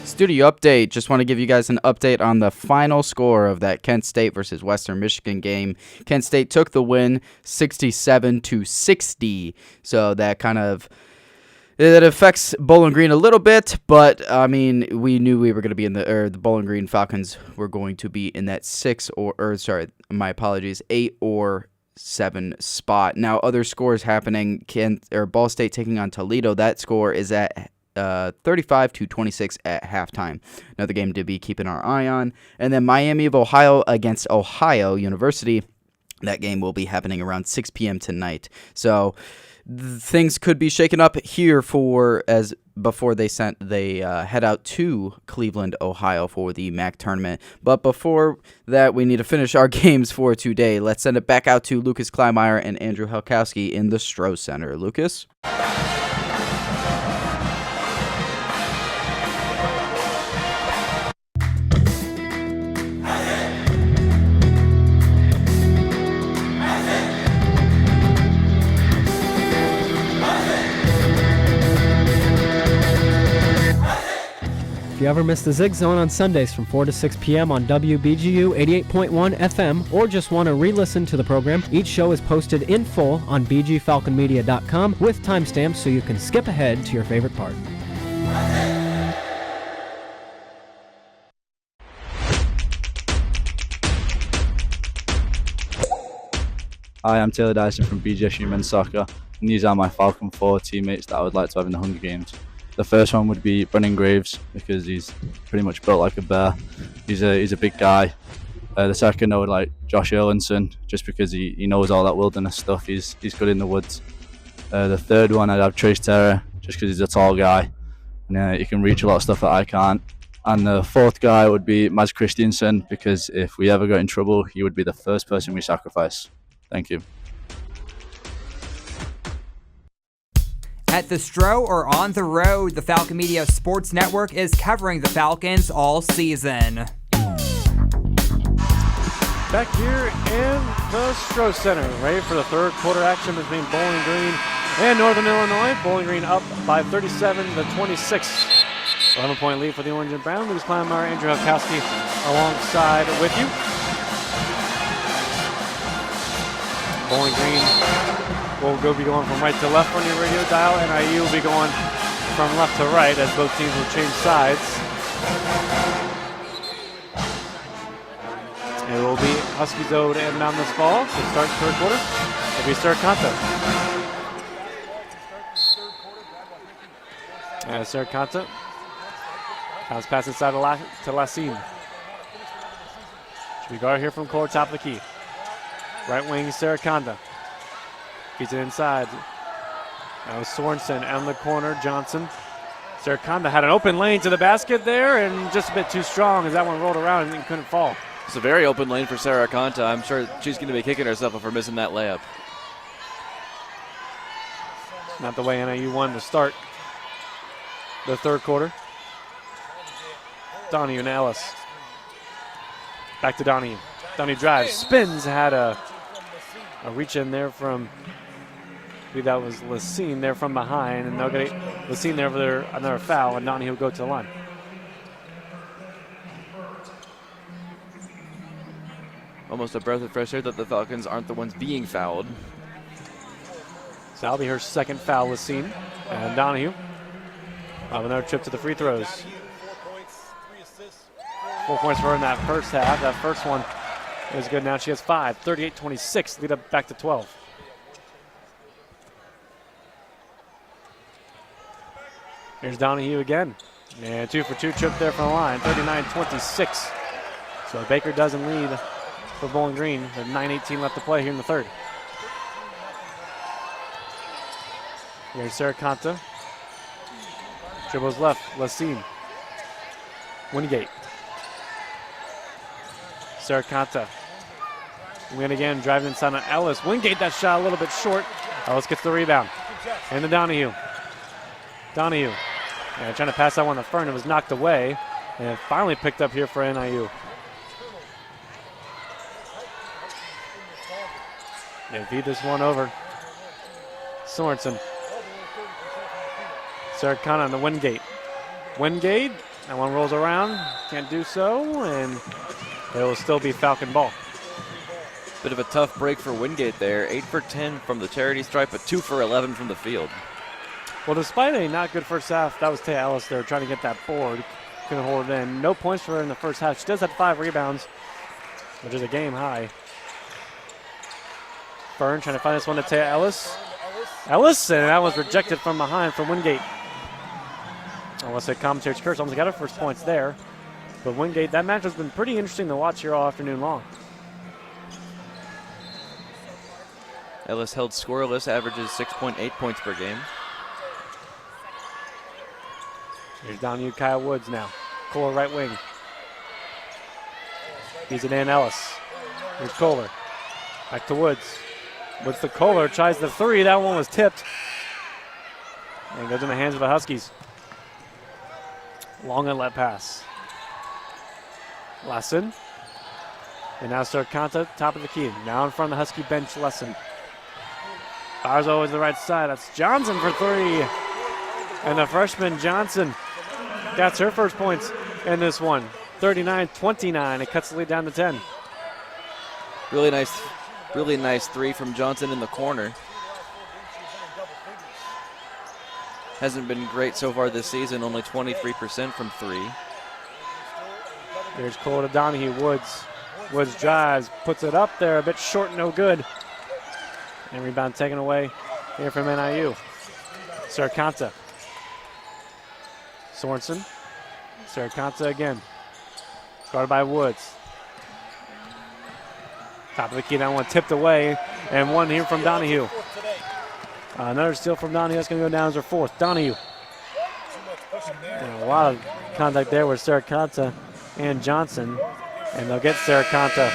Studio update. Just want to give you guys an update on the final score of that Kent State versus Western Michigan game. Kent State took the win 67-60. So that kind of it affects Bowling Green a little bit, but I mean, we knew we were going to be in the Bowling Green Falcons were going to be in that 8 or 7 spot. Now, other scores happening. Ball State taking on Toledo. That score is at 35-26 at halftime. Another game to be keeping our eye on. And then Miami of Ohio against Ohio University. That game will be happening around 6 p.m. tonight. So things could be shaken up here before they head out to Cleveland, Ohio for the MAC tournament. But before that, we need to finish our games for today. Let's send it back out to Lucas Kleinmeyer and Andrew Helkowski in the Strauss Center. Lucas? If you ever miss the Zig Zone on Sundays from 4 to 6 p.m. on WBGU 88.1 FM or just want to re-listen to the program, each show is posted in full on bgfalconmedia.com with timestamps so you can skip ahead to your favorite part. Hi, I'm Taylor Dyson from BGSU Men's Soccer, and these are my Falcon 4 teammates that I would like to have in the Hunger Games. The first one would be Brennan Graves because he's pretty much built like a bear. He's a big guy. The second, I would like Josh Erlinson, just because he knows all that wilderness stuff. He's good in the woods. The third one, I'd have Trace Terra, just because he's a tall guy and he can reach a lot of stuff that I can't. And the fourth guy would be Mads Christiansen, because if we ever got in trouble, he would be the first person we sacrifice. Thank you. At the Stro or on the road, the Falcon Media Sports Network is covering the Falcons all season. Back here in the Stro Center, ready for the third quarter action between Bowling Green and Northern Illinois. Bowling Green up by 37-26. 11-point lead for the Orange and Brown. Lucas Kleinmeyer, Andrew Hukowski alongside with you. Bowling Green will be going from right to left on your radio dial. NIU will be going from left to right as both teams will change sides. It will be Huskies owed to inbound this ball to start third quarter. It'll be Serkanto. Serkanto. Bounce pass inside to Lassine. Should be guard here from court, top of the key. Right wing, Serkanto. Feeds it inside. That was Sorensen on the corner, Johnson. Serkanto had an open lane to the basket there and just a bit too strong as that one rolled around and couldn't fall. It's a very open lane for Sarah Conta. I'm sure she's going to be kicking herself for missing that layup. Not the way NIU wanted to start the third quarter. Donahue and Ellis. Back to Donahue. Donahue drives, spins, had a reach in there from, I believe that was Lassine there from behind, and they'll get Lassine there for another foul, and Donahue will go to the line. Almost a breath of fresh air that the Falcons aren't the ones being fouled. So that'll be her second foul, Lassine. And Donahue have another trip to the free throws. 4 points for her in that first half. That first one is good now. She has 5. 38-26, lead up back to 12. Here's Donahue again. And 2 for 2 trip there from the line. 39-26. So Baker doesn't lead for Bowling Green with 9:18 left to play here in the third. Here's Serkanto. Dribbles left, Lassine. Wingate. Serkanto. Win again, driving inside on Ellis. Wingate, that shot a little bit short. Ellis gets the rebound. And to Donahue. Donahue. Yeah, trying to pass that one to Fern. It was knocked away. And it finally picked up here for NIU. They feed this one over. Sorensen. Serkanto on the Wingate. Wingate, that one rolls around. Can't do so, and it will still be Falcon ball. Bit of a tough break for Wingate there. 8 for 10 from the charity stripe, but 2 for 11 from the field. Well, despite a not good first half, that was Taya Ellis there trying to get that board. Couldn't hold it in. No points for her in the first half. She does have 5 rebounds, which is a game high. Fern trying to find this one to Taya Ellis. Ellis, and that was rejected from behind from Wingate. I want to say commentator's curse, almost got her first points there. But Wingate, that match has been pretty interesting to watch here all afternoon long. Ellis held scoreless, averages 6.8 points per game. Here's Donahue, Kyle Woods now. Kohler right wing. He's it in Ellis. Here's Kohler. Back to Woods. Woods to Kohler, tries the three. That one was tipped. And goes in the hands of the Huskies. Long and let pass. Lesson. And now Serkanto, top of the key. Now in front of the Husky bench, Lesson. Fires always the right side. That's Johnson for 3. And the freshman Johnson gets her first points in this one. 39-29. It cuts the lead down to 10. Really nice 3 from Johnson in the corner. Hasn't been great so far this season, only 23% from 3. Here's Cole to Donahue. Woods. Woods drives, puts it up there, a bit short, no good. And rebound taken away here from NIU. Serkanto. Sorensen. Serkanto again. Guarded by Woods. Top of the key, that one tipped away, and one here from Donahue. Another steal from Donahue. That's going to go down as our fourth. Donahue. And a lot of contact there with Serracanta and Johnson, and they'll get Serracanta.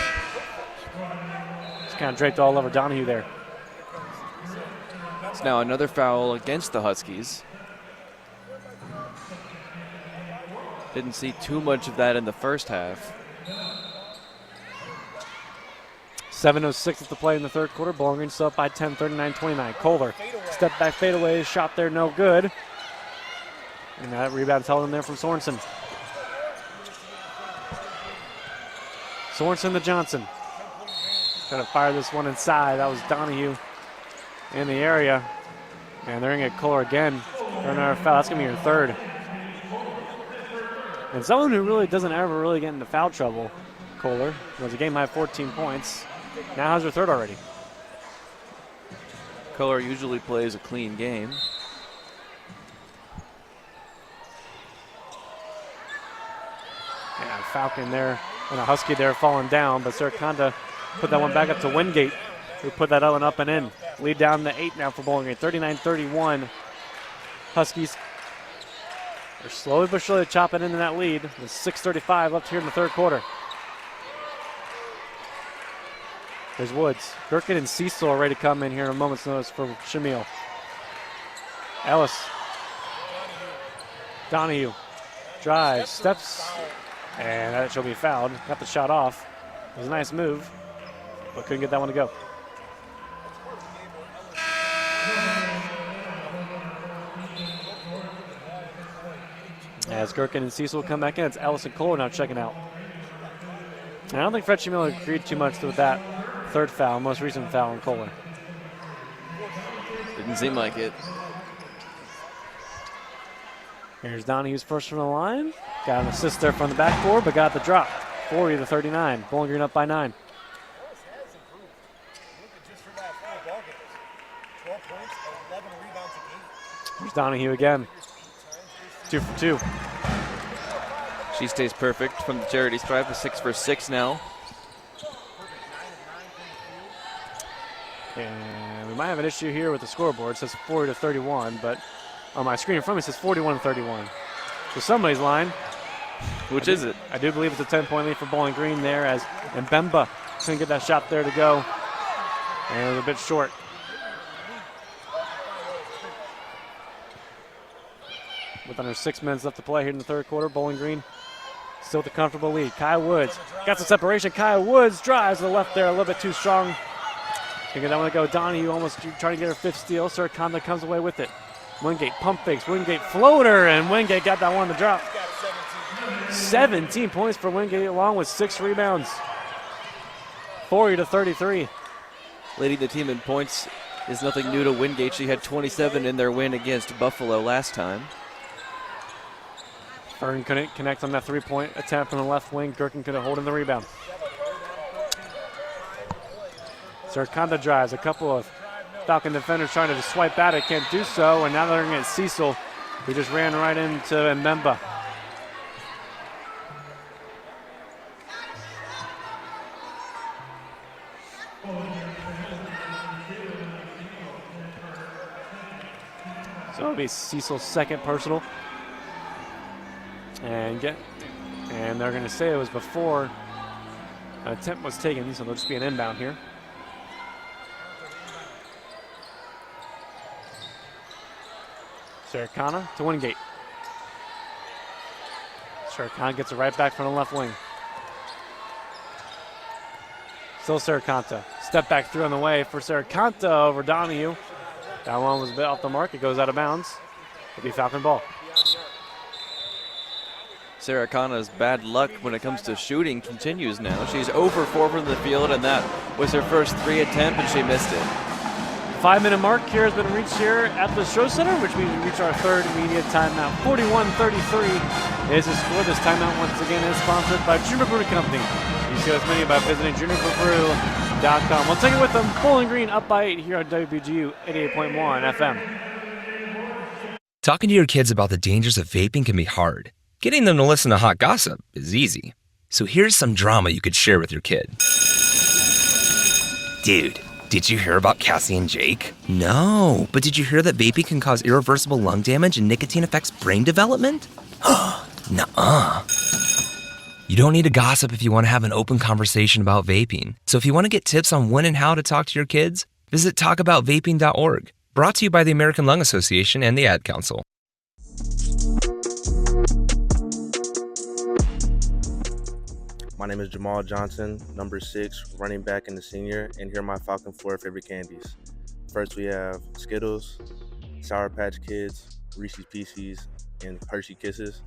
Just kind of draped all over Donahue there. It's now another foul against the Huskies. Didn't see too much of that in the first half. 7:06 to play in the third quarter. Bowling Green still up by 10, 39-29. Kohler, step back fadeaway, shot there, no good. And that rebound held in there from Sorensen. Sorensen to Johnson. Trying to fire this one inside. That was Donahue in the area. And they're going to get Kohler again for another foul. That's going to be your third. And someone who really doesn't ever really get into foul trouble, Kohler, was a game high 14 points. Now has her third already. Kohler usually plays a clean game. Yeah, Falcon there and a Husky there falling down, but Serracanta put that one back up to Wingate, who put that other one up and in. Lead down to 8 now for Bowling Green, 39-31. Huskies are slowly but surely chopping into that lead with 6:35 left here in the third quarter. There's Woods. Gherkin and Cecil are ready to come in here in a moment's notice for Shamil. Ellis. Donahue. Drives, steps, and that shall be fouled. Got the shot off. It was a nice move, but couldn't get that one to go. As Gherkin and Cecil come back in, it's Ellis and Kohler now checking out. And I don't think Fred Shamil agreed too much with that third foul, most recent foul on Kohler. Didn't seem like it. Here's Donahue's first from the line. Got an assist there from the backboard, but got the drop. 40-39. Bowling Green up by 9. Here's Donahue again. 2 for 2. She stays perfect from the charity stripe, a 6 for 6 now. And we might have an issue here with the scoreboard. It says 40-31, but on my screen in front of me it says 41-31. So somebody's line. Which is it? I do believe it's a 10-point lead for Bowling Green there, as Mbemba couldn't get that shot there to go. And it was a bit short. With under 6 minutes left to play here in the third quarter, Bowling Green still with a comfortable lead. Kai Woods got some separation. Kai Woods drives to the left there a little bit too strong. Thinking that one to go. Donahue almost trying to get her fifth steal. Serracanta comes away with it. Wingate pump fakes. Wingate floater, and Wingate got that one to drop. 17 points for Wingate along with 6 rebounds. 40-33. Leading the team in points is nothing new to Wingate. She had 27 in their win against Buffalo last time. Fern couldn't connect on that three-point attempt from the left wing. Gherkin couldn't hold in the rebound. Serracanta drives. A couple of Falcon defenders trying to just swipe at it. Can't do so. And now they're going to get Cecil, who just ran right into Mbemba. So it'll be Cecil's second personal. And they're going to say it was before an attempt was taken, so there'll just be an inbound here. Serracanta to Wingate. Serracanta gets it right back from the left wing. Still Serracanta. Step back through on the way for Serracanta over Donahue. That one was a bit off the mark. It goes out of bounds. It'll be Falcon ball. Serracanta's bad luck when it comes to shooting continues now. She's 0 for 4 from the field, and that was her first 3 attempt, and she missed it. 5-minute mark here has been reached here at the Show Center, which means we reach our third immediate timeout. 41-33 is the score. This timeout, once again, is sponsored by Juniper Brewing Company. You see us many by visiting juniperbrew.com. We'll take it with them. Bowling Green up by 8 here on WBGU 88.1 FM. Talking to your kids about the dangers of vaping can be hard. Getting them to listen to hot gossip is easy. So here's some drama you could share with your kid. Dude, did you hear about Cassie and Jake? No, but did you hear that vaping can cause irreversible lung damage and nicotine affects brain development? Nuh-uh. You don't need to gossip if you want to have an open conversation about vaping. So if you want to get tips on when and how to talk to your kids, visit talkaboutvaping.org. Brought to you by the American Lung Association and the Ad Council. My name is Jamal Johnson, number 6, running back in the senior, and here are my Falcon 4 favorite candies. First, we have Skittles, Sour Patch Kids, Reese's Pieces, and Hershey Kisses.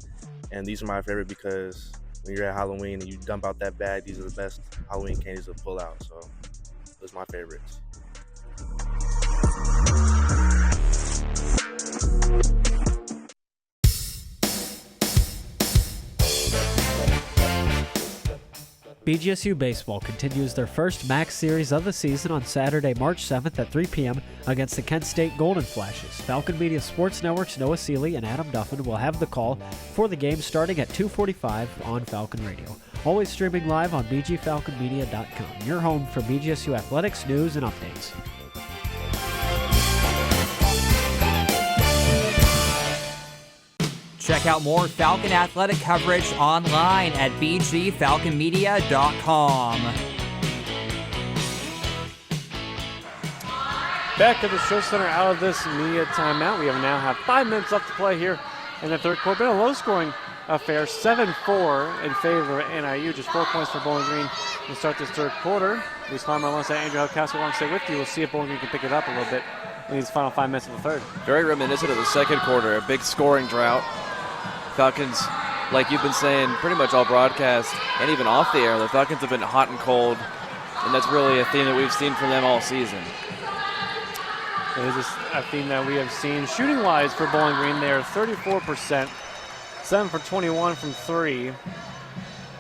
And these are my favorite because when you're at Halloween and you dump out that bag, these are the best Halloween candies to pull out. So those are my favorites. BGSU Baseball continues their first MAX series of the season on Saturday, March 7th at 3 p.m. against the Kent State Golden Flashes. Falcon Media Sports Network's Noah Seeley and Adam Duffin will have the call for the game starting at 2:45 on Falcon Radio. Always streaming live on bgfalconmedia.com, your home for BGSU athletics, news, and updates. Check out more Falcon athletic coverage online at bgfalconmedia.com. Back at the Show Center out of this media timeout. We now have 5 minutes left to play here in the third quarter. Been a low-scoring affair, 7-4 in favor of NIU. Just 4 points for Bowling Green to start this third quarter. Luis Palmer alongside Andrew Hellcastle alongside with you. We'll see if Bowling Green can pick it up a little bit in these final 5 minutes of the third. Very reminiscent of the second quarter, a big scoring drought. Falcons, like you've been saying pretty much all broadcast and even off the air, the Falcons have been hot and cold, and that's really a theme that we've seen from them all season. It is a theme that we have seen. Shooting-wise for Bowling Green, they are 34%, 7 for 21 from 3.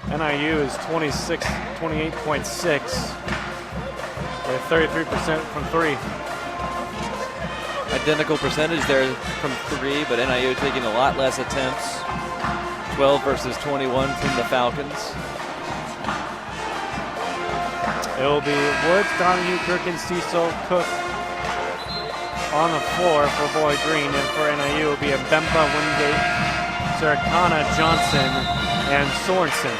NIU is 28.6, with 33% from 3. Identical percentage there from 3, but NIU taking a lot less attempts. 12 versus 21 from the Falcons. It will be Woods, Donahue, Kirkin, Cecil, Cook on the floor for Bowling Green, and for NIU it will be Mbemba, Wingate, Saracana, Johnson, and Sorensen.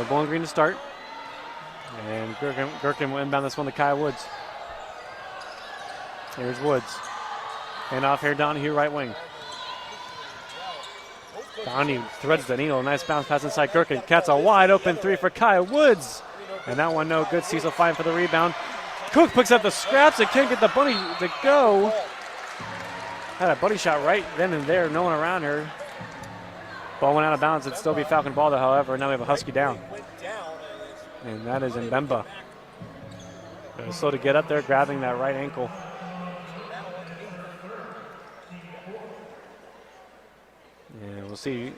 Bowling Green to start, and Gherkin will inbound this one to Kai Woods. Here's Woods. And off here, Donahue, right wing. Donahue threads the needle. Nice bounce pass inside Gherkin. Catch a wide open 3 for Kai Woods. And that one no good. Cecil fighting for the rebound. Cook picks up the scraps and can't get the bunny to go. Had a buddy shot right then and there. No one around her. Ball went out of bounds. It'd still be Falcon ball, though, however. Now we have a Husky down. And that is Mbemba. Slow to get up there, grabbing that right ankle. Yeah, we'll see.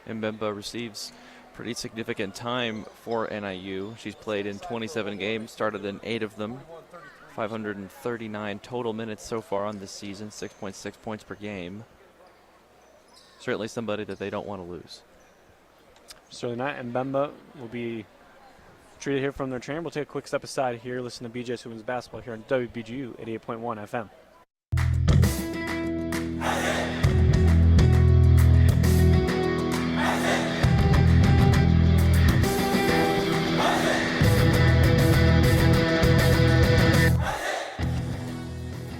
Mbemba receives pretty significant time for NIU. She's played in 27 games, started in 8 of them. 539 total minutes so far on this season, 6.6 points per game. Certainly somebody that they don't want to lose. Certainly not. Mbemba will be treated here from their trainer. We'll take a quick step aside here. Listen to BGS Women's Basketball here on WBGU 88.1 FM.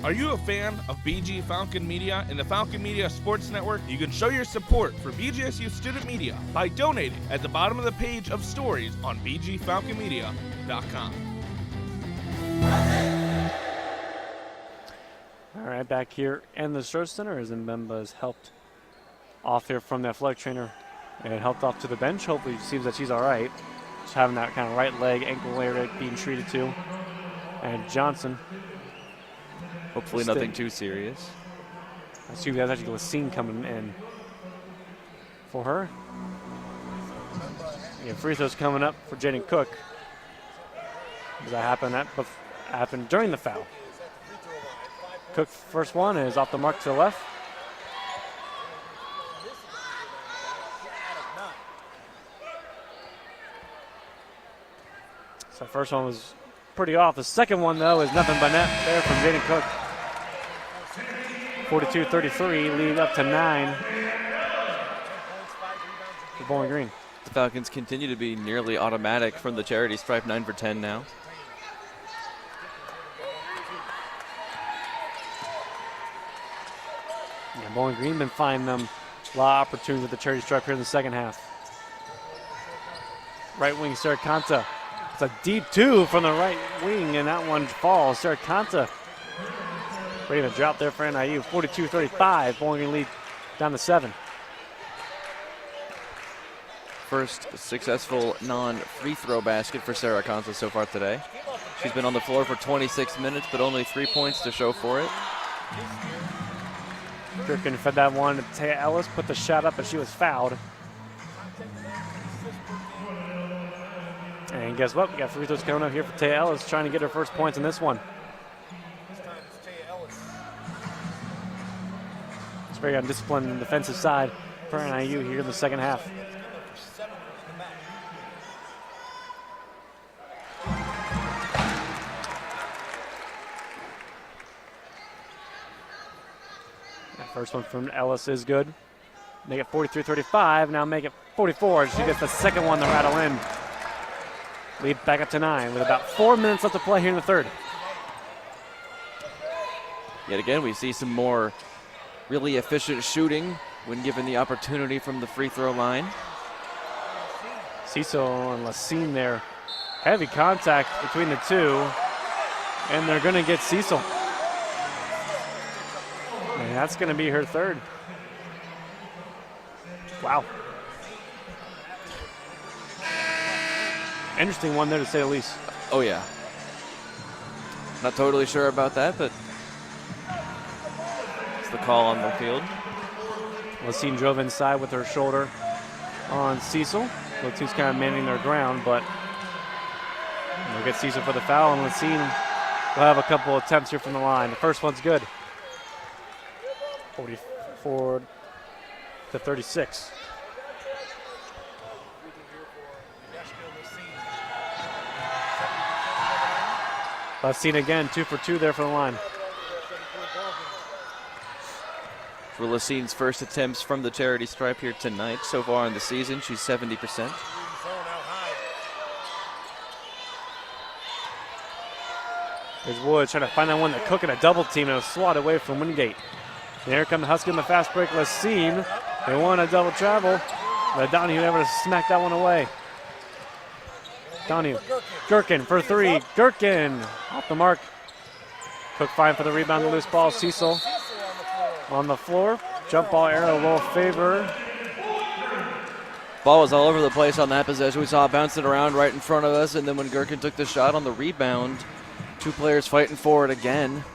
Are you a fan of BG Falcon Media and the Falcon Media Sports Network? You can show your support for BGSU student media by donating at the bottom of the page of stories on bgfalconmedia.com. All right, back here in the Stroh Center as Mbemba is helped off here from the athletic trainer and helped off to the bench. Hopefully it seems that she's all right. Just having that kind of right leg ankle area being treated to. And Johnson. Hopefully nothing too serious. I see that's actually Lacine coming in for her. Yeah, free throws coming up for Jaden Cook. Does that happen? That happened during the foul. Cook first one is off the mark to the left. So the first one was pretty off. The second one, though, is nothing but net there from Jaden Cook. 42-33, leading up to 9 for Bowling Green. The Falcons continue to be nearly automatic from the charity stripe, 9 for 10 now. Yeah, Bowling Green been finding them a lot of opportunities at the charity stripe here in the second half. Right wing Sericanta. It's a deep 2 from the right wing, and that one falls. Sericanta ready to drop there for NIU. 42-35. Bowling Green lead down to 7. First successful non-free throw basket for Sarah Conza so far today. She's been on the floor for 26 minutes, but only 3 points to show for it. Gherkin fed that one to Taya Ellis, put the shot up, but she was fouled. And guess what? We got free throws coming up here for Taya Ellis, trying to get her first points in this one. It's very undisciplined on the defensive side for NIU here in the second half. First one from Ellis is good. Make it 43-35. Now make it 44. She gets the second one to rattle in. Lead back up to 9 with about 4 minutes left to play here in the third. Yet again, we see some more really efficient shooting when given the opportunity from the free throw line. Cecil and Lacine there. Heavy contact between the two. And they're going to get Cecil. And that's going to be her third. Wow. Interesting one there to say the least. Oh, yeah. Not totally sure about that, but it's the call on the field. Lacine drove inside with her shoulder on Cecil. The two's kind of manning their ground, but we'll get Cecil for the foul, and Lacine will have a couple attempts here from the line. The first one's good. 44-36. Lacine again, 2 for 2 there for the line. For Lacine's first attempts from the charity stripe here tonight. So far in the season, she's 70%. There's Woods trying to find that one to Cook in a double team, and a swat away from Wingate. And here come the Huskies in the fast break. Lacine, they want a double travel. But Donahue able to smack that one away. Donahue, Gherkin for 3. Gherkin off the mark. Cook fine for the rebound, the loose ball. Cecil on the floor. Jump ball arrow will favor. Ball was all over the place on that possession. We saw it bouncing around right in front of us, and then when Gherkin took the shot on the rebound, 2 players fighting for it again.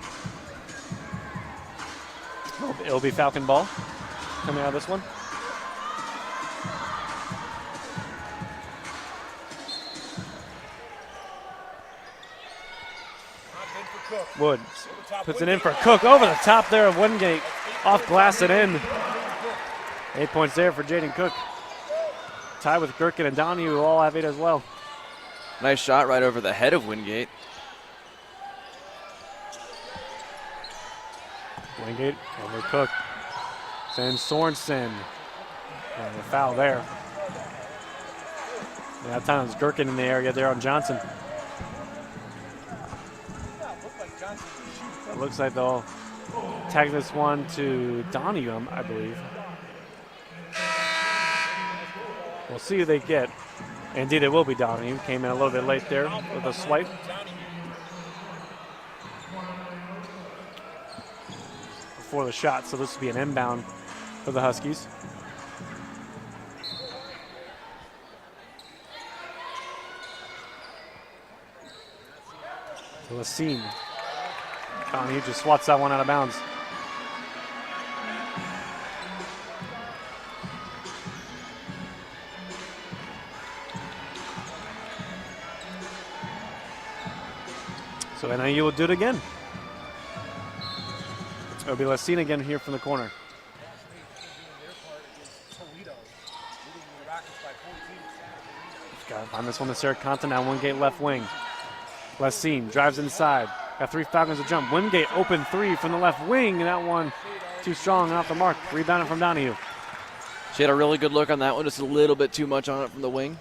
It'll be Falcon ball coming out of this one. Woods puts it in for Cook over the top there of Wingate. Off glass and in. 8 points there for Jaden Cook. Tied with Gherkin and Donahue, who all have 8 as well. Nice shot right over the head of Wingate. Wingate over Cook. Sends Sorensen. And a foul there. That time it's Gherkin in the area there on Johnson. It looks like they'll tag this one to Donahue, I believe. We'll see who they get. Indeed, it will be Donahue. Came in a little bit late there with a swipe. Before the shot, so this will be an inbound for the Huskies. Lacine. Donahue just swats that one out of bounds. So NIU will do it again. It'll be Lacine again here from the corner. Got to find this one to Sarah Conta now. Wingate left wing. Lessine drives inside. Got 3 Falcons to jump. Wingate open 3 from the left wing. And that one too strong and off the mark. Rebounded from Donahue. She had a really good look on that one. Just a little bit too much on it from the wing.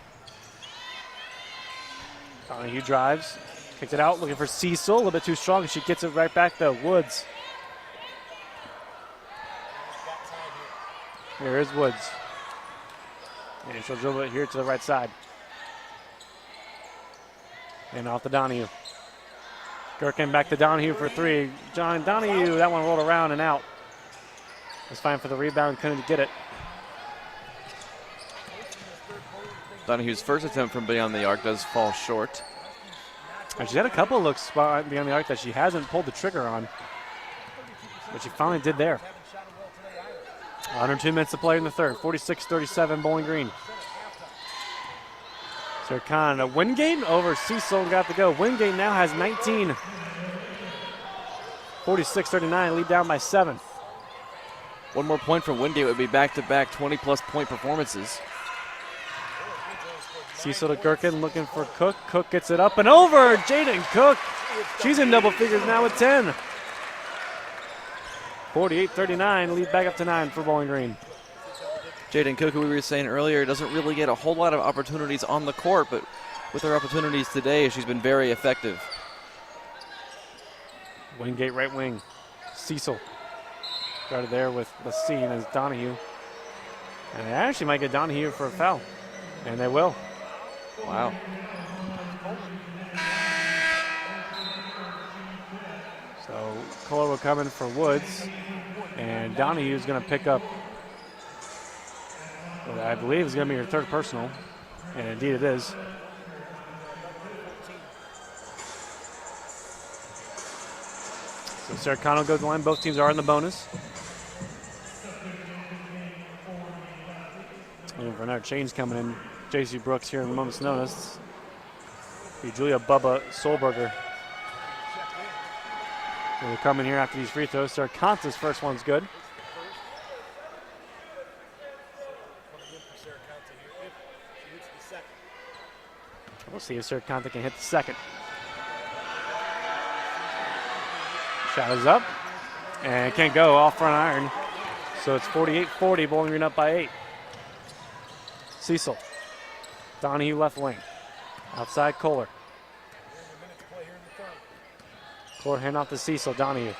Donahue drives. Kicks it out. Looking for Cecil. A little bit too strong. She gets it right back though. Woods. Here is Woods. And she'll dribble it here to the right side. And off to Donahue. Gherkin back to Donahue for 3. John Donahue, that one rolled around and out. Was fine for the rebound, couldn't get it. Donahue's first attempt from beyond the arc does fall short. And she's had a couple of looks beyond the arc that she hasn't pulled the trigger on. But she finally did there. 102 minutes to play in the third. 46-37 Bowling Green. Serkan, Wingate over Cecil, got to go. Wingate now has 19. 46-39, lead down by 7. One more point from Wingate would be back-to-back 20-plus point performances. Cecil to Gherkin looking for Cook. Cook gets it up and over. Jaden Cook. She's in double figures now with 10. 48-39, lead back up to 9 for Bowling Green. Jaden Cook, who we were saying earlier, doesn't really get a whole lot of opportunities on the court, but with her opportunities today, she's been very effective. Wingate right wing. Cecil. Started there with Lessine as Donahue. And they actually might get Donahue for a foul. And they will. Wow. So Kohler will come in for Woods. And Donahue's going to pick up what I believe is going to be her third personal. And indeed it is. So Serracano goes to the line. Both teams are in the bonus. And for another change coming in, J.C. Brooks here in a moment's notice. Be Julia Bubba Solberger. Will come in here after these free throws. Serracanta's first one's good. We'll see if Serracanta can hit the second. Shot is up and can't go off front iron. So it's 48-40, Bowling Green up by 8. Cecil. Donahue left wing. Outside Kohler. Kohler hand off to Cecil. Donahue.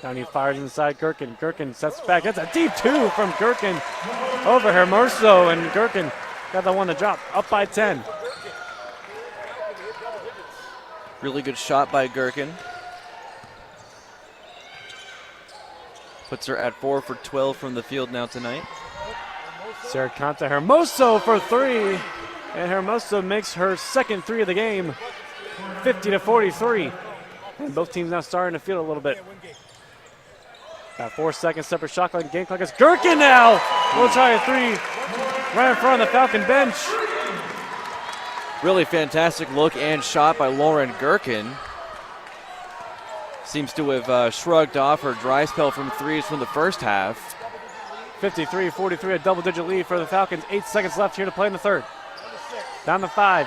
Donahue fires inside Gherkin. Gherkin sets back. That's a deep 2 from Gherkin over Hermoso, and Gherkin got the one to drop. Up by 10. Really good shot by Gherkin. Puts her at 4 for 12 from the field now tonight. Serracanta Hermoso for 3. And Hermoso makes her second 3 of the game. 50-43. And both teams now starting to feel a little bit. Got 4 seconds, separate shot clock, game clock. It's Gherkin now. We'll try a 3 right in front of the Falcon bench. Really fantastic look and shot by Lauren Gherkin. Seems to have shrugged off her dry spell from threes from the first half. 53-43, a double-digit lead for the Falcons. 8 seconds left here to play in the third. Down to 5.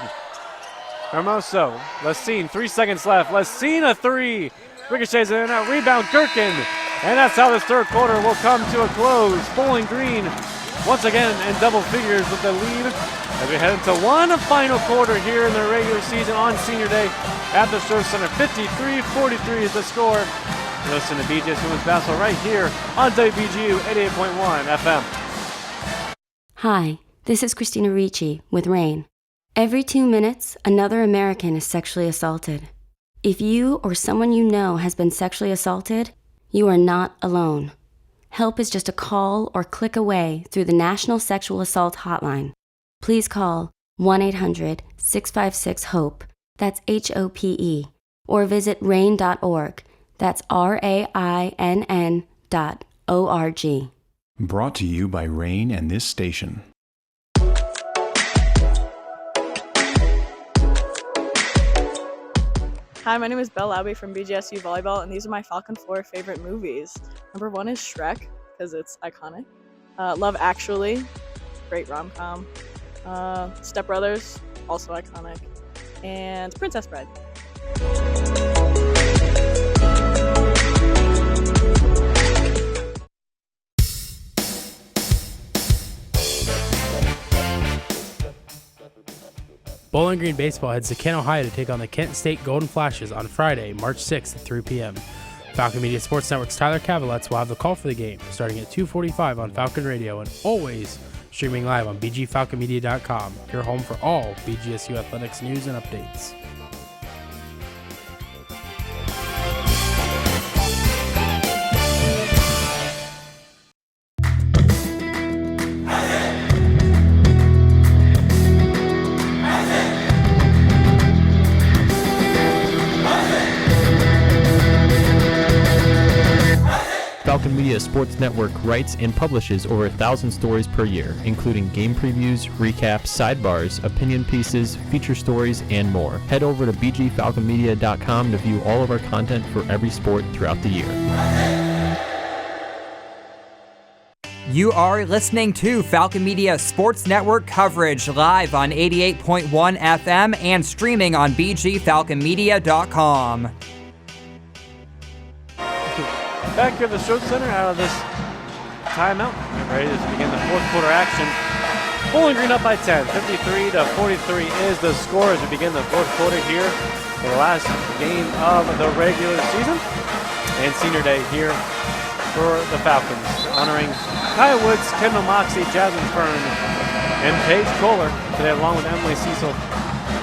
Hermoso, Lessine, 3 seconds left. Lessine a 3. Ricochets in and out. Rebound, Gherkin. And that's how this third quarter will come to a close. Bowling Green once again in double figures with the lead as we head into one final quarter here in the regular season on Senior Day at the Stroh Center. 53-43 is the score. Listen to BGSU Women's Basketball right here on WBGU 88.1 FM. Hi, this is Christina Ricci with RAIN. Every 2 minutes, another American is sexually assaulted. If you or someone you know has been sexually assaulted, you are not alone. Help is just a call or click away through the National Sexual Assault Hotline. Please call 1-800-656-HOPE, that's HOPE, or visit rain.org, that's RAINN.org. Brought to you by Rain and this station. Hi, my name is Belle Abbey from BGSU Volleyball, and these are my Falcon 4 favorite movies. Number 1 is Shrek, because it's iconic. Love Actually, great rom-com. Step Brothers, also iconic. And Princess Bride. Bowling Green Baseball heads to Kent, Ohio to take on the Kent State Golden Flashes on Friday, March 6th at 3 p.m. Falcon Media Sports Network's Tyler Cavalets will have the call for the game, starting at 2:45 on Falcon Radio and always streaming live on bgfalconmedia.com, your home for all BGSU athletics news and updates. Falcon Media Sports Network writes and publishes over 1,000 stories per year, including game previews, recaps, sidebars, opinion pieces, feature stories, and more. Head over to bgfalconmedia.com to view all of our content for every sport throughout the year. You are listening to Falcon Media Sports Network coverage live on 88.1 FM and streaming on bgfalconmedia.com. Back here at the Stroh Center out of this timeout. Ready to begin the fourth quarter action. Bowling Green up by 10. 53-43 is the score as we begin the fourth quarter here for the last game of the regular season and senior day here for the Falcons. Honoring Kaya Woods, Kendall Moxie, Jasmine Fern, and Paige Kohler today along with Emily Cecil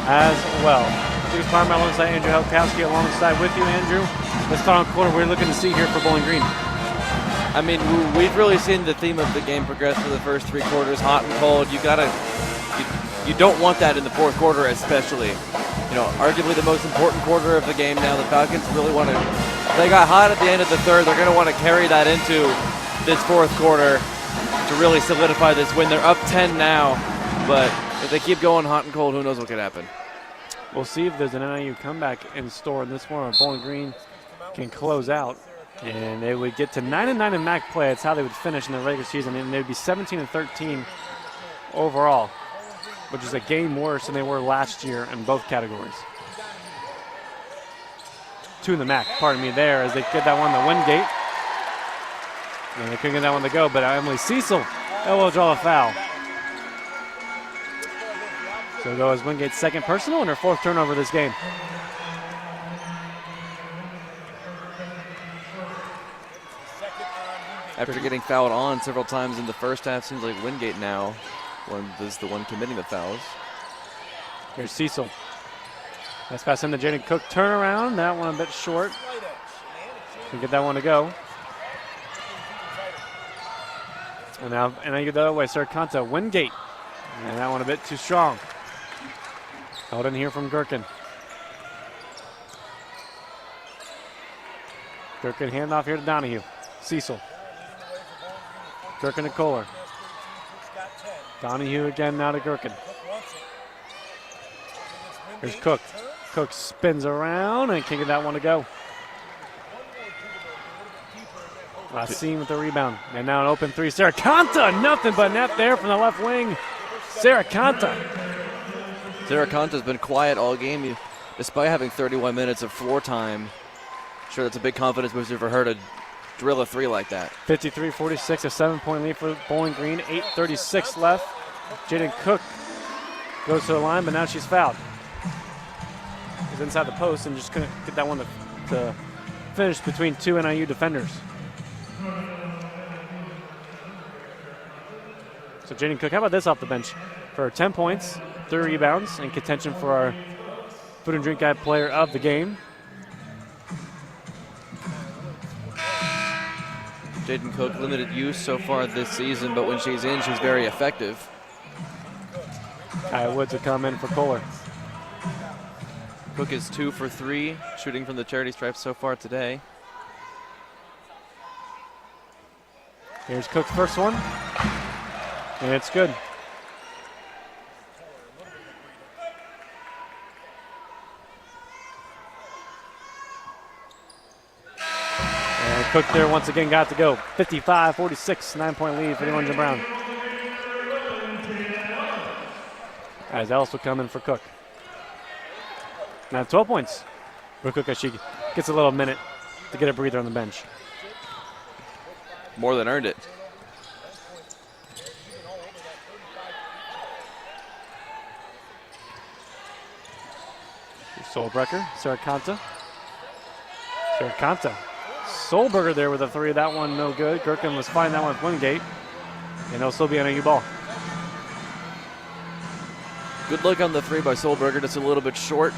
as well. Bruce Palmer alongside Andrew Helkowski alongside with you, Andrew. This final quarter we're looking to see here for Bowling Green. I mean, we've really seen the theme of the game progress for the first three quarters, hot and cold. You don't want that in the fourth quarter, especially. You know, arguably the most important quarter of the game now. The Falcons really want to. They got hot at the end of the third. They're going to want to carry that into this fourth quarter to really solidify this win. They're up 10 now, but if they keep going hot and cold, who knows what could happen. We'll see if there's an NIU comeback in store in this one, or Bowling Green can close out, and they would get to 9-9 in MAC play. That's how they would finish in the regular season, and they'd be 17-13 overall, which is a game worse than they were last year in both categories. 2 in the MAC, pardon me, there as they get that one to Wingate. And they couldn't get that one to go, but Emily Cecil will draw a foul. So goes Wingate's second personal and her fourth turnover this game. After getting fouled on several times in the first half, seems like Wingate now is the one committing the fouls. Here's Cecil. Nice pass in to Jaden Cook. Turnaround. That one a bit short. Can get that one to go. And now you get the other way. Sercanta. Wingate. And that one a bit too strong. Held in here from Gherkin. Gherkin handoff here to Donahue. Cecil. Gherkin to Kohler. Donahue again now to Gherkin. Here's Cook. Cook spins around and can't get that one to go. Racine with the rebound. And now an open three. Sercanta, nothing but net there from the left wing. Sercanta. Sercanta's been quiet all game, despite having 31 minutes of floor time. Sure, that's a big confidence booster for her to drill a three like that. 53-46, a 7-point lead for Bowling Green. 8:36 left. Jaden Cook goes to the line, but now she's fouled. She's inside the post and just couldn't get that one to finish between two NIU defenders. So Jaden Cook, how about this off the bench? For 10 points, 3 rebounds, and contention for our Food and Drink Guide player of the game. Jaden Cook, limited use so far this season, but when she's in, she's very effective. Kaya Woods will come in for Kohler. Cook is 2 for 3, shooting from the charity stripe so far today. Here's Cook's first one, and it's good. And Cook there once again got to go. 55-46, 9-point lead for the Orange and Brown. as Ellis will come in for Cook. Now 12 points for Cook as she gets a little minute to get a breather on the bench. More than earned it. Solberger, Serracanta. Solberger there with a three. That one no good. Gherkin was fine that one with Wingate. And it'll still be an NIU ball. Good look on the three by Solberger, just a little bit short.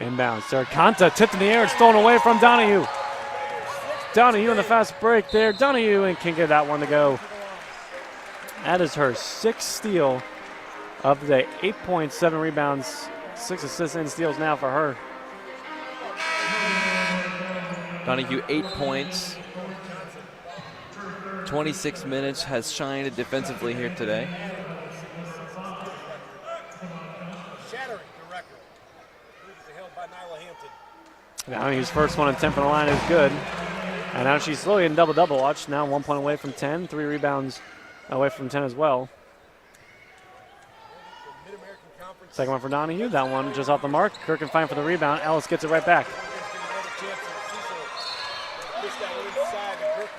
Inbound. Serracanta tipped in the air and stolen away from Donahue. Donahue on the fast break there. Donahue and can get that one to go. That is her sixth steal of the day. 8 points, 7 rebounds, 6 assists and steals now for her. Donahue 8 points. 26 minutes, has shined defensively here today. Donahue's first one and 10 from the line is good. And now she's slowly in double-double watch. Now 1 point away from 10, 3 rebounds away from 10 as well. Second one for Donahue. That one just off the mark. Gherkin fine for the rebound. Ellis gets it right back.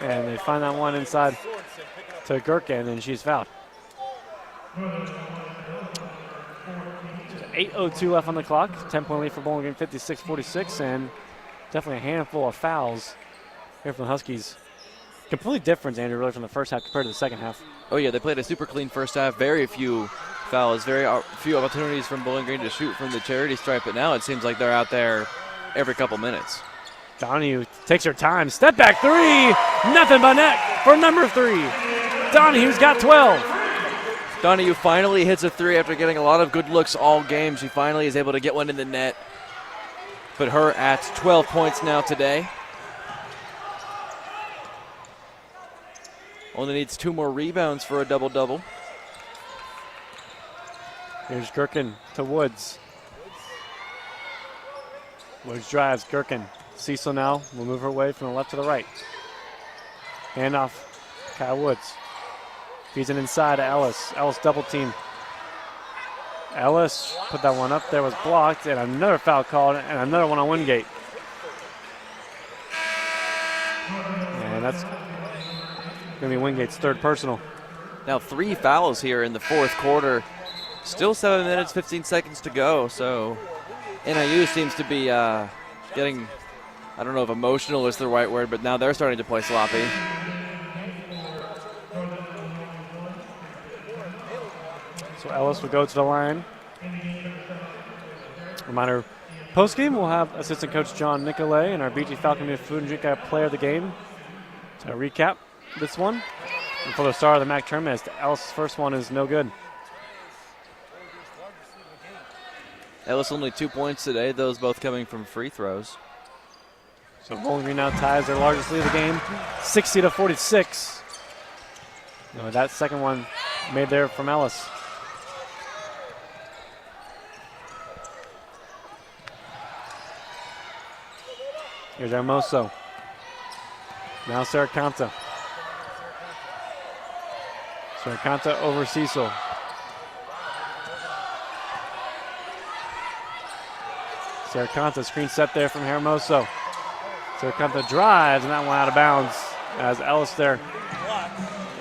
And they find that one inside to Gherkin, and she's fouled. 8:02 left on the clock. 10-point lead for Bowling Green, 56-46, and definitely a handful of fouls here from the Huskies. Completely different, Andrew, really, from the first half compared to the second half. Oh, yeah, they played a super clean first half. Very few fouls, very few opportunities from Bowling Green to shoot from the charity stripe, but now it seems like they're out there every couple minutes. Donahue takes her time. Step back three. Nothing but net for number 3. Donahue's got 12. Donahue finally hits a three after getting a lot of good looks all game. She finally is able to get one in the net. Put her at 12 points now today. Only needs 2 more rebounds for a double-double. Here's Gherkin to Woods. Woods drives, Gherkin. Cecil now will move her way from the left to the right. Hand off, Kyle Woods. Feeds it inside to Ellis. Ellis double team. Ellis put that one up there, was blocked, and another foul called, and another one on Wingate. And that's going to be Wingate's third personal. Now 3 fouls here in the fourth quarter. Still 7 minutes, 15 seconds to go, so NIU seems to be getting, I don't know if emotional is the right word, but now they're starting to play sloppy. So Ellis will go to the line. Reminder, post-game we'll have assistant coach John Nicolay and our BG Falcon Food and Drink player of the game to recap this one. And for the start of the MAC tournament, Ellis' first one is no good. Ellis only 2 points today, those both coming from free throws. So Bowling Green now ties their largest lead of the game, 60-46. That second one made there from Ellis. Here's Hermoso. Now Serracanta. Serracanta over Cecil. Serracanta screen set there from Hermoso. Serracanta drives, and that one out of bounds as Ellis there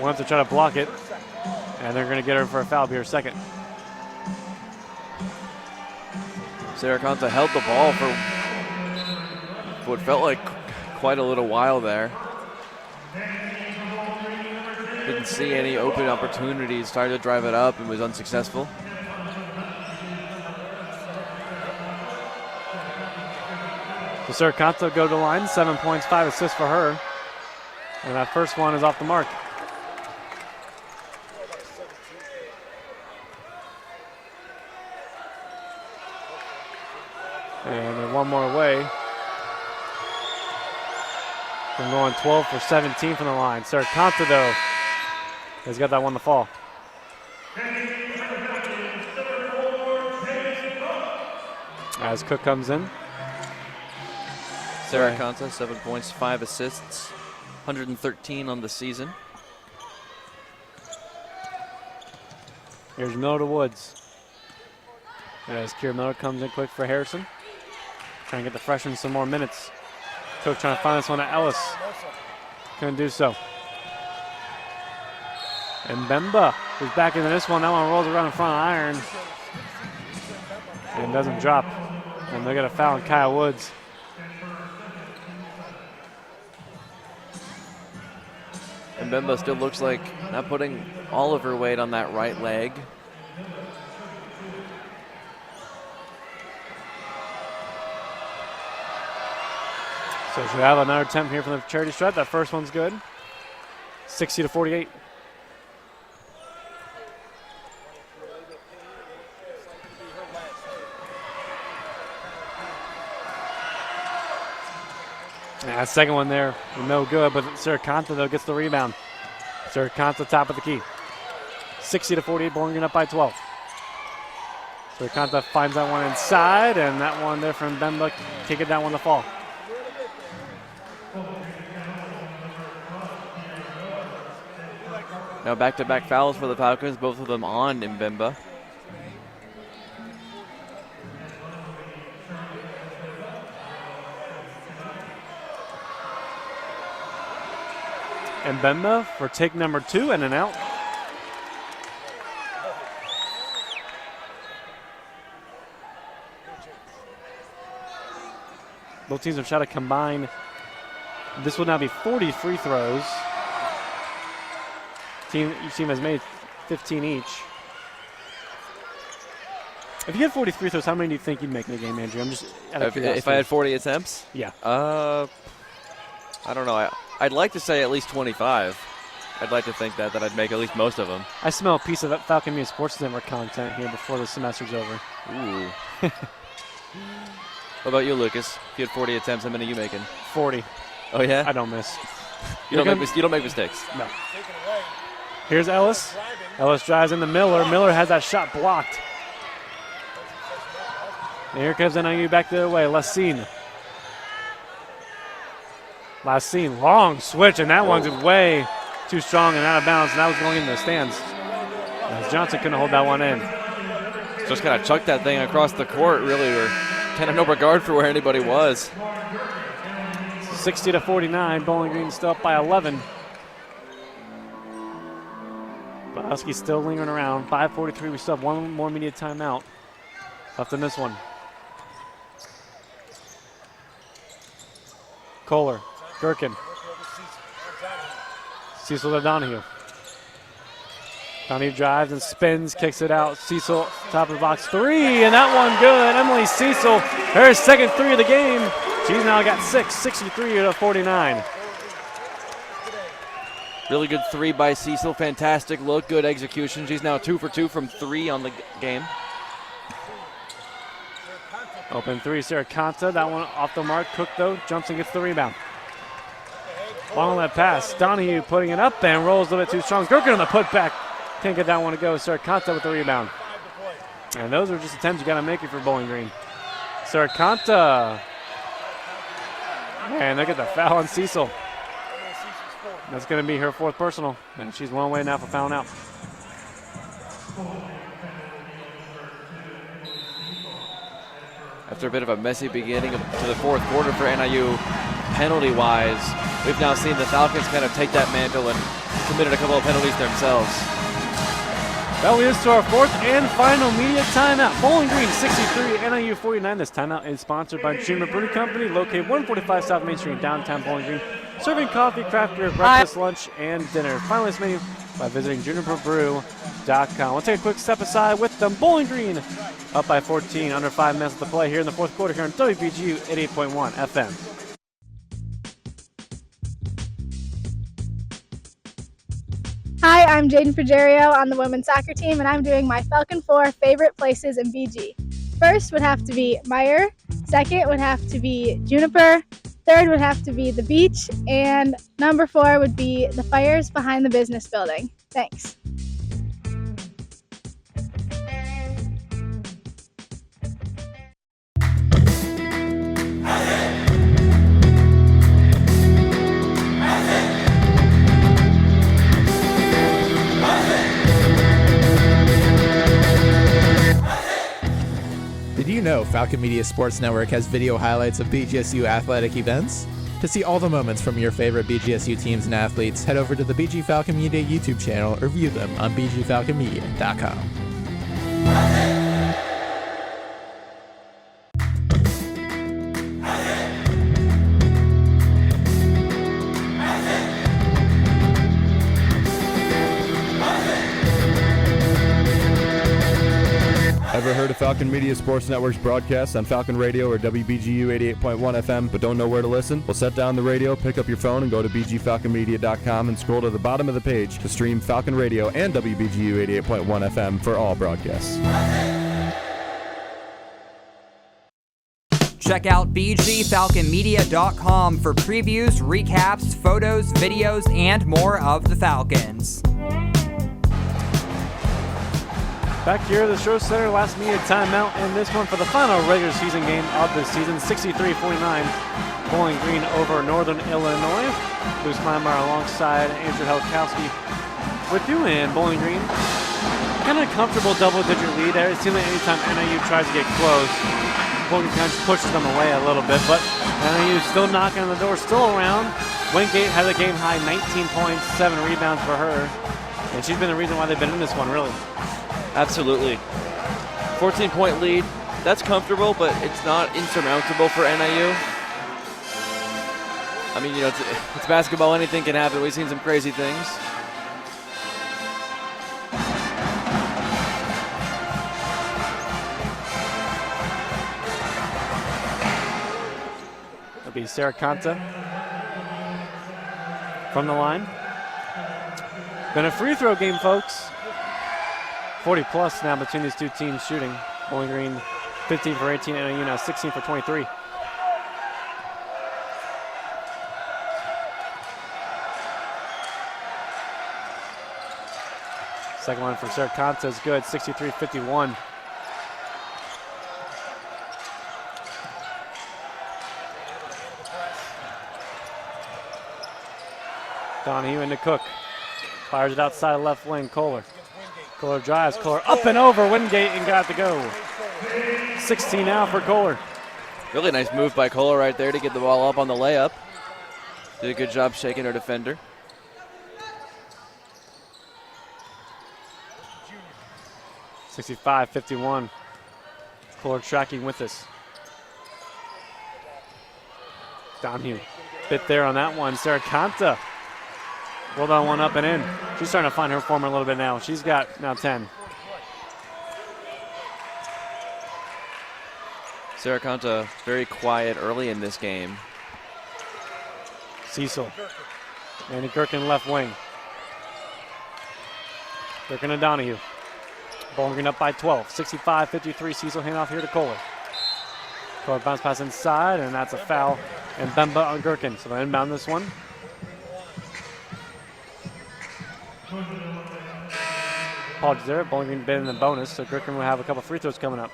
wants to try to block it. And they're going to get her for a foul here second. Serracanta held the ball for what felt like quite a little while there. Didn't see any open opportunities, tried to drive it up and was unsuccessful. So Serracanta go to the line, 7 points, 5 assists for her. And that first one is off the mark. And then one more away. From going 12 for 17 from the line. Serracanta, though, has got that one to fall. As Cook comes in. Sarah play. Conta, 7 points, 5 assists, 113 on the season. Here's Miller to Woods. As Kira Miller comes in quick for Harrison. Trying to get the freshman some more minutes. Cook trying to find this one at Ellis. Couldn't do so. And Bemba is back into this one. That one rolls around in front of iron. And doesn't drop. And they got a foul on Kyle Woods. And Bemba still looks like not putting all of her weight on that right leg. So she'll have another attempt here from the charity stripe. That first one's good. 60-48. That second one there, no good, but Sarah Conta, though, gets the rebound. Sarah Conta, top of the key. 60-48, Bowling Green up by 12. Sarah Conta finds that one inside, and that one there from Bemba, can't get that one to fall. Now back-to-back fouls for the Falcons, both of them on Mbemba. And Bemba for take number 2 and an out. Both teams have shot a combined. This will now be 40 free throws. Each team has made 15 each. If you had 40 free throws, how many do you think you'd make in the game, Andrew? I'm just out of If I had 40 attempts? Yeah. I don't know. I'd like to say at least 25. I'd like to think that I'd make at least most of them. I smell a piece of Falcon Media Sports Network content here before the semester's over. Ooh. What about you, Lucas? If you had 40 attempts, how many are you making? 40. Oh, yeah? I don't miss. You don't make mistakes. No. Here's Ellis. Ellis drives into Miller. Miller has that shot blocked. And here comes NIU back the other way. Lassine. Long switch, and that one's way too strong and out of bounds, and that was going into the stands. As Johnson couldn't hold that one in. Just kind of chucked that thing across the court, really. We're kind of no regard for where anybody was. 60-49, Bowling Green still up by 11. Bowski still lingering around. 5:43, we still have one more media timeout left in this one. Kohler, Gherkin. Cecil to Donahue. Donahue drives and spins, kicks it out. Cecil, top of the box, 3, and that one good. Emily Cecil, her second 3 of the game. She's now got 6, 63-49. Really good 3 by Cecil. Fantastic look, good execution. She's now 2 for 2 from 3 on the game. Open 3, Sarah Conta. That one off the mark. Cook, though, jumps and gets the rebound. Long that pass. Donahue putting it up and rolls a little bit too strong. Gherkin on the putback. Can't get that one to go. Sarah Conta with the rebound. And those are just attempts you got to make it for Bowling Green. Sarah Conta. And look at the foul on Cecil. That's going to be her 4th personal. And she's one away now for fouling out. After a bit of a messy beginning to the 4th quarter for NIU, penalty-wise, we've now seen the Falcons kind of take that mantle and committed a couple of penalties themselves. That leads us to our 4th and final media timeout. Bowling Green 63, NIU 49. This timeout is sponsored by Juniper Brewing Company, located 145 South Main Street in downtown Bowling Green, serving coffee, craft beer, breakfast, lunch, and dinner. Find this menu by visiting juniperbrew.com. We'll take a quick step aside with them. Bowling Green up by 14, under 5 minutes to play here in the 4th quarter here on WBGU 88.1 FM. Hi, I'm Jaden Progerio on the women's soccer team, and I'm doing my Falcon 4 favorite places in BG. First would have to be Meyer, second would have to be Juniper, third would have to be the beach, and number 4 would be the fires behind the business building. Thanks. you know Falcon Media Sports Network has video highlights of BGSU athletic events? To see all the moments from your favorite BGSU teams and athletes, head over to the BG Falcon Media YouTube channel or view them on bgfalconmedia.com. Ever heard of Falcon Media Sports Network's broadcasts on Falcon Radio or WBGU 88.1 FM but don't know where to listen? Well, set down the radio, pick up your phone, and go to bgfalconmedia.com and scroll to the bottom of the page to stream Falcon Radio and WBGU 88.1 FM for all broadcasts. Check out bgfalconmedia.com for previews, recaps, photos, videos, and more of the Falcons. Back here at the Stroh Center, last media timeout, and this one for the final regular season game of the season, 63-49, Bowling Green over Northern Illinois. Bruce Meimar alongside Andrew Helkowski with you in Bowling Green. Kind of comfortable double-digit lead there. It seems like anytime NIU tries to get close, Bowling Green kind of pushes them away a little bit, but NIU still knocking on the door, still around. Wingate has a game-high 19 points, 7 rebounds for her, and she's been the reason why they've been in this one, really. Absolutely. 14-point lead. That's comfortable, but it's not insurmountable for NIU. I mean, you know, it's basketball. Anything can happen. We've seen some crazy things. It'll be Sarah Conta from the line. Been a free throw game, folks. 40 plus now between these two teams shooting. Bowling Green 15 for 18, NIU now 16 for 23. Second one from Sarah Conta is good, 63-51. Donahue into Cook. Fires it outside left wing, Kohler. Kohler drives, Kohler up and over Wingate and got to go. 16 now for Kohler. Really nice move by Kohler right there to get the ball up on the layup. Did a good job shaking her defender. (65-51). Kohler tracking with us. Donahue bit there on that one. Sarah Conta rolled on one up and in. She's starting to find her form a little bit now. She's got now 10. Sarah Conta very quiet early in this game. Cecil. Andy Kirkin left wing. Kirkin and Donahue. Bowling Green up by 12. 65-53. Cecil handoff here to Kohler. Kohler bounce pass inside, and that's a foul. And Bemba on Gherkin. So they'll inbound this one. Apologies there. Bowling Green been in the bonus, so Gherkin will have a couple free throws coming up.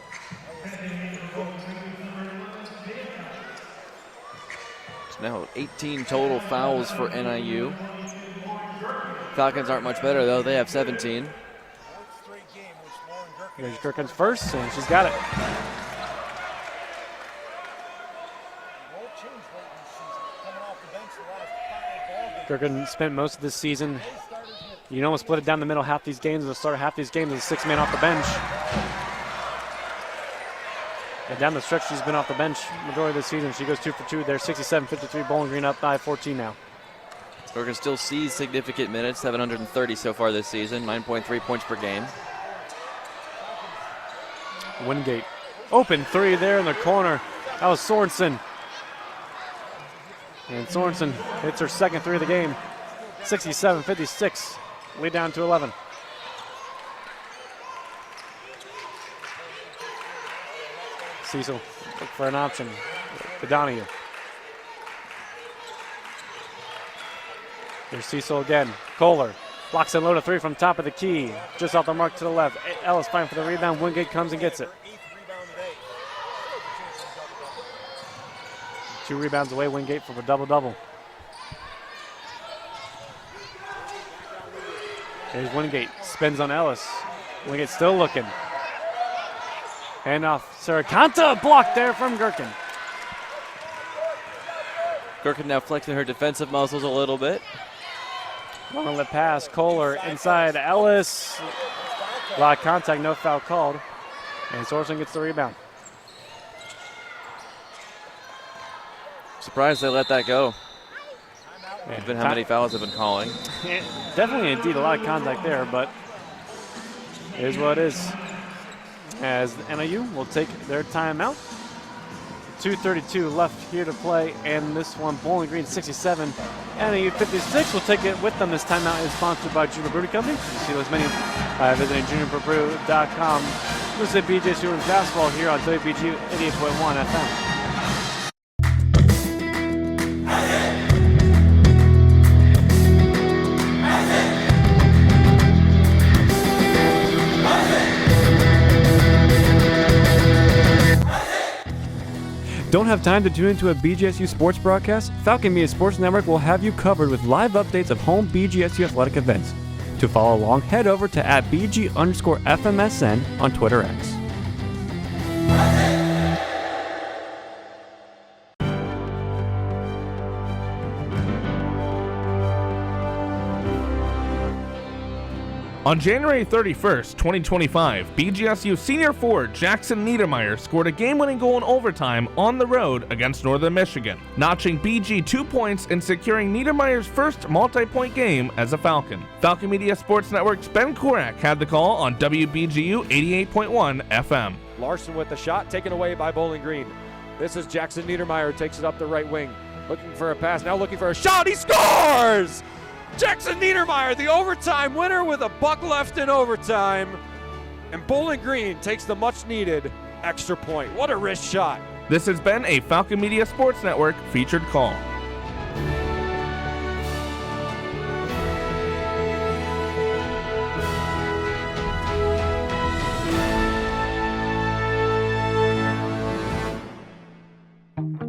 It's now 18 total fouls for NIU. Falcons aren't much better, though. They have 17. Here's Gherkin's first, and she's got it. Gherkin spent most of this season, you know, split it down the middle. Half these games, the start of half these games is 6 man off the bench. And down the stretch, she's been off the bench majority of the season. She goes 2 for 2 there, 67-53. Bowling Green up by 14 now. Gherkin still sees significant minutes, 730 so far this season, 9.3 points per game. Wingate, open three there in the corner. That was Sorensen. And Sorensen hits her second three of the game. 67-56, lead down to 11. Cecil look for an option to Donahue. Here's Cecil again. Kohler blocks and load a three from top of the key. Just off the mark to the left. Ellis fighting for the rebound. Wingate comes and gets it. 2 rebounds away, Wingate from a double-double. Here's Wingate, spins on Ellis. Wingate still looking. Hand off. Saracanta blocked there from Gherkin. Gherkin now flexing her defensive muscles a little bit. Long lip pass. Kohler inside Ellis. A lot of contact, no foul called. And Sorensen gets the rebound. Surprised they let that go. Given how many fouls they've been calling. Definitely, indeed, a lot of contact there, but it is what it is. As NIU will take their timeout. 2:32 left here to play, and this one, Bowling Green 67, NIU 56 will take it with them. This timeout is sponsored by Juniper Brewing Company. You can see those many by visiting juniperbrew.com. This is BGSU Women's Basketball here on WBGU 88.1 FM. Don't have time to tune into a BGSU sports broadcast? Falcon Media Sports Network will have you covered with live updates of home BGSU athletic events. To follow along, head over to @BG_FMSN on Twitter X. On January 31st, 2025, BGSU senior forward Jackson Niedermeyer scored a game-winning goal in overtime on the road against Northern Michigan, notching BG 2 points and securing Niedermeyer's first multi-point game as a Falcon. Falcon Media Sports Network's Ben Korak had the call on WBGU 88.1 FM. Larson with the shot taken away by Bowling Green. This is Jackson Niedermeyer, takes it up the right wing, looking for a pass, now looking for a shot, he scores! Jackson Niedermeyer, the overtime winner with a buck left in overtime. And Bowling Green takes the much-needed extra point. What a wrist shot. This has been a Falcon Media Sports Network featured call.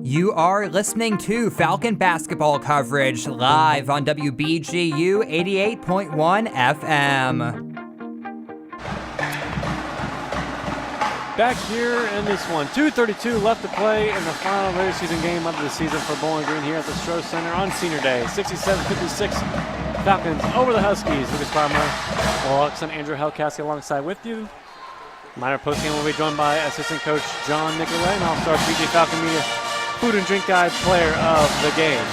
You are listening to Falcon basketball coverage live on WBGU 88.1 FM. Back here in this one, 2:32 left to play in the final regular season game of the season for Bowling Green here at the Stroh Center on Senior Day. 67-56 Falcons over the Huskies. Lucas Palmer, Alexa, Andrew Helkowski alongside with you. Minor postgame will be joined by assistant coach John Nicolay and all-star BG Falcon Media Food and Drink Guide player of the game.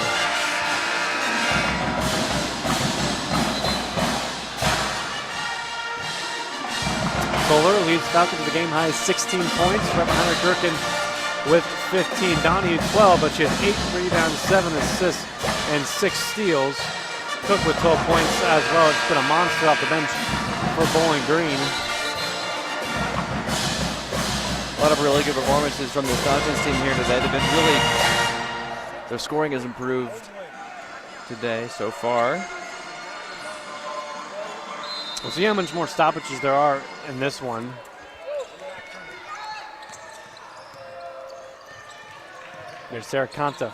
Kohler leads Falcon to the game high 16 points. Right behind her, Gherkin with 15. Donahue 12, but she has 8 rebounds, 7 assists, and 6 steals. Cook with 12 points as well. It's been a monster off the bench for Bowling Green. A lot of really good performances from the Falcons team here today. They've been their scoring has improved today so far. We'll see how much more stoppages there are in this one. There's Saracanta.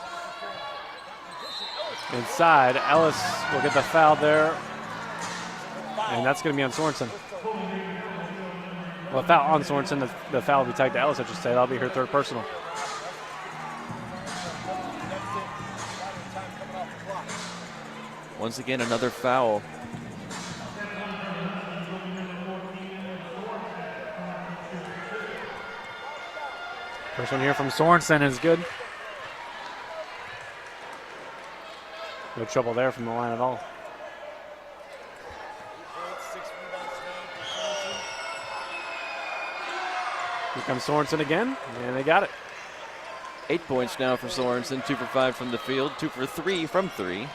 Inside, Ellis will get the foul there. And that's going to be on Sorensen. Well, foul on Sorensen, the foul will be tagged to Ellis, I should say. That'll be her third personal. Once again, another foul. First one here from Sorensen is good. No trouble there from the line at all. Here comes Sorensen again, and they got it. 8 points now for Sorensen, 2 for 5 from the field, 2 for 3 from 3.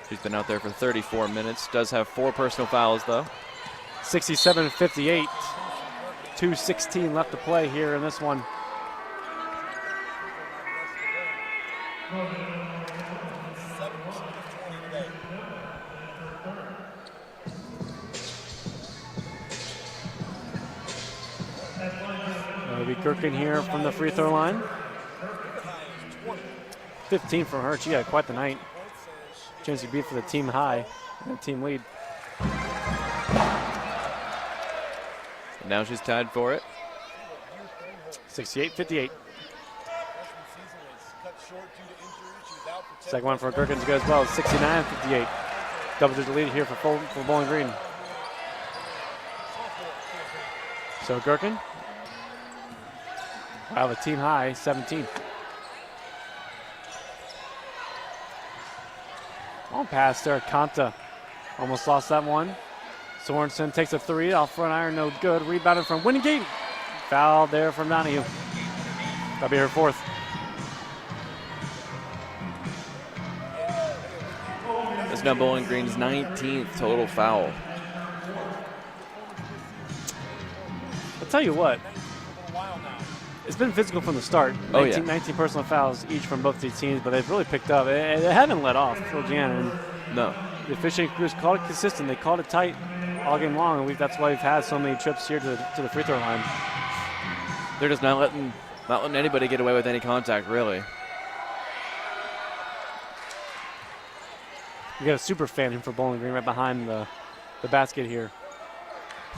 She's been out there for 34 minutes, does have 4 personal fouls though. 67-58, 2:16 left to play here in this one. It'll be Gherkin here from the free throw line. 15 from her. She had quite the night. Chance to beat for the team high and team lead. Now she's tied for it. 68-58. Second one for Gherkin's good as well. 69-58. Double-digit lead here for Bowling Green. So Gherkin, wow, a team high, 17. On pass there, Kanta almost lost that one. Sorensen takes a three off front iron, no good. Rebounded from Winningate. Foul there from Donahue. That'll be her fourth. That's now Bowling Green's 19th total foul. I'll tell you what, it's been physical from the start. 19 personal fouls each from both these teams, but they've really picked up. They haven't let off, Phil Jan. No. The officiating crews called it consistent. They called it tight all game long, and that's why we've had so many trips here to the free throw line. They're just not letting anybody get away with any contact, really. We got a super fan here for Bowling Green right behind the basket here.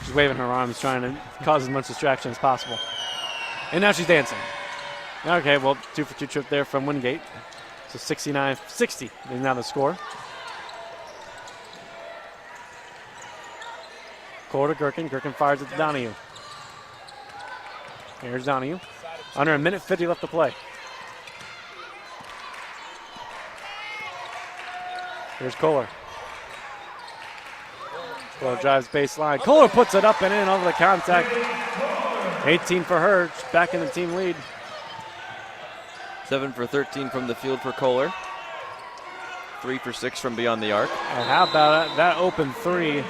She's waving her arms, trying to cause as much distraction as possible. And now she's dancing. Okay, well, 2 for 2 trip there from Wingate. So 69-60 is now the score. Kohler to Gherkin. Gherkin fires it to Donahue. Here's Donahue. Under a minute 50 left to play. Here's Kohler. Kohler drives baseline. Kohler puts it up and in over the contact. 18 for her. She's back in the team lead. 7 for 13 from the field for Kohler. 3 for 6 from beyond the arc. And how about that open three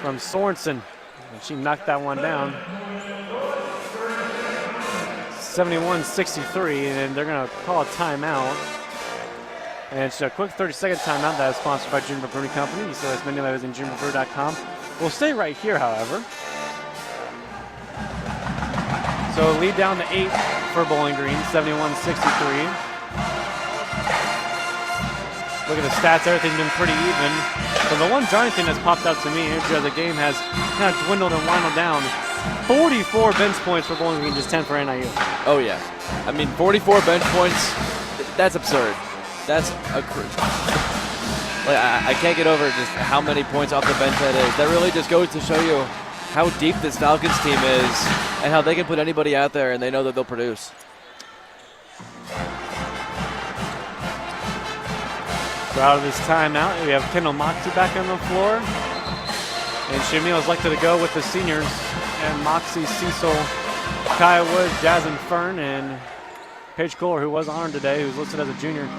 from Sorensen? And she knocked that one down. 71-63, and they're going to call a timeout. And it's a quick 30-second timeout that is sponsored by Juniper Brewing Company. You see this menu that is in juniperbrew.com. We'll stay right here, however. So lead down to 8 for Bowling Green, 71-63. Look at the stats, everything's been pretty even. So the one jarring thing that's popped out to me is the game has kind of dwindled and windled down. 44 bench points for Bowling Green, just 10 for NIU. Oh, yeah. I mean, 44 bench points, that's absurd. That's I can't get over just how many points off the bench that is. That really just goes to show you how deep this Falcons team is and how they can put anybody out there and they know that they'll produce. So out of this timeout, we have Kendall Moxie back on the floor. And Shamil is elected to go with the seniors. And Moxie, Cecil, Kaya Woods, Jasmine Fern, and Paige Kohler, who was honored today, who's listed as a junior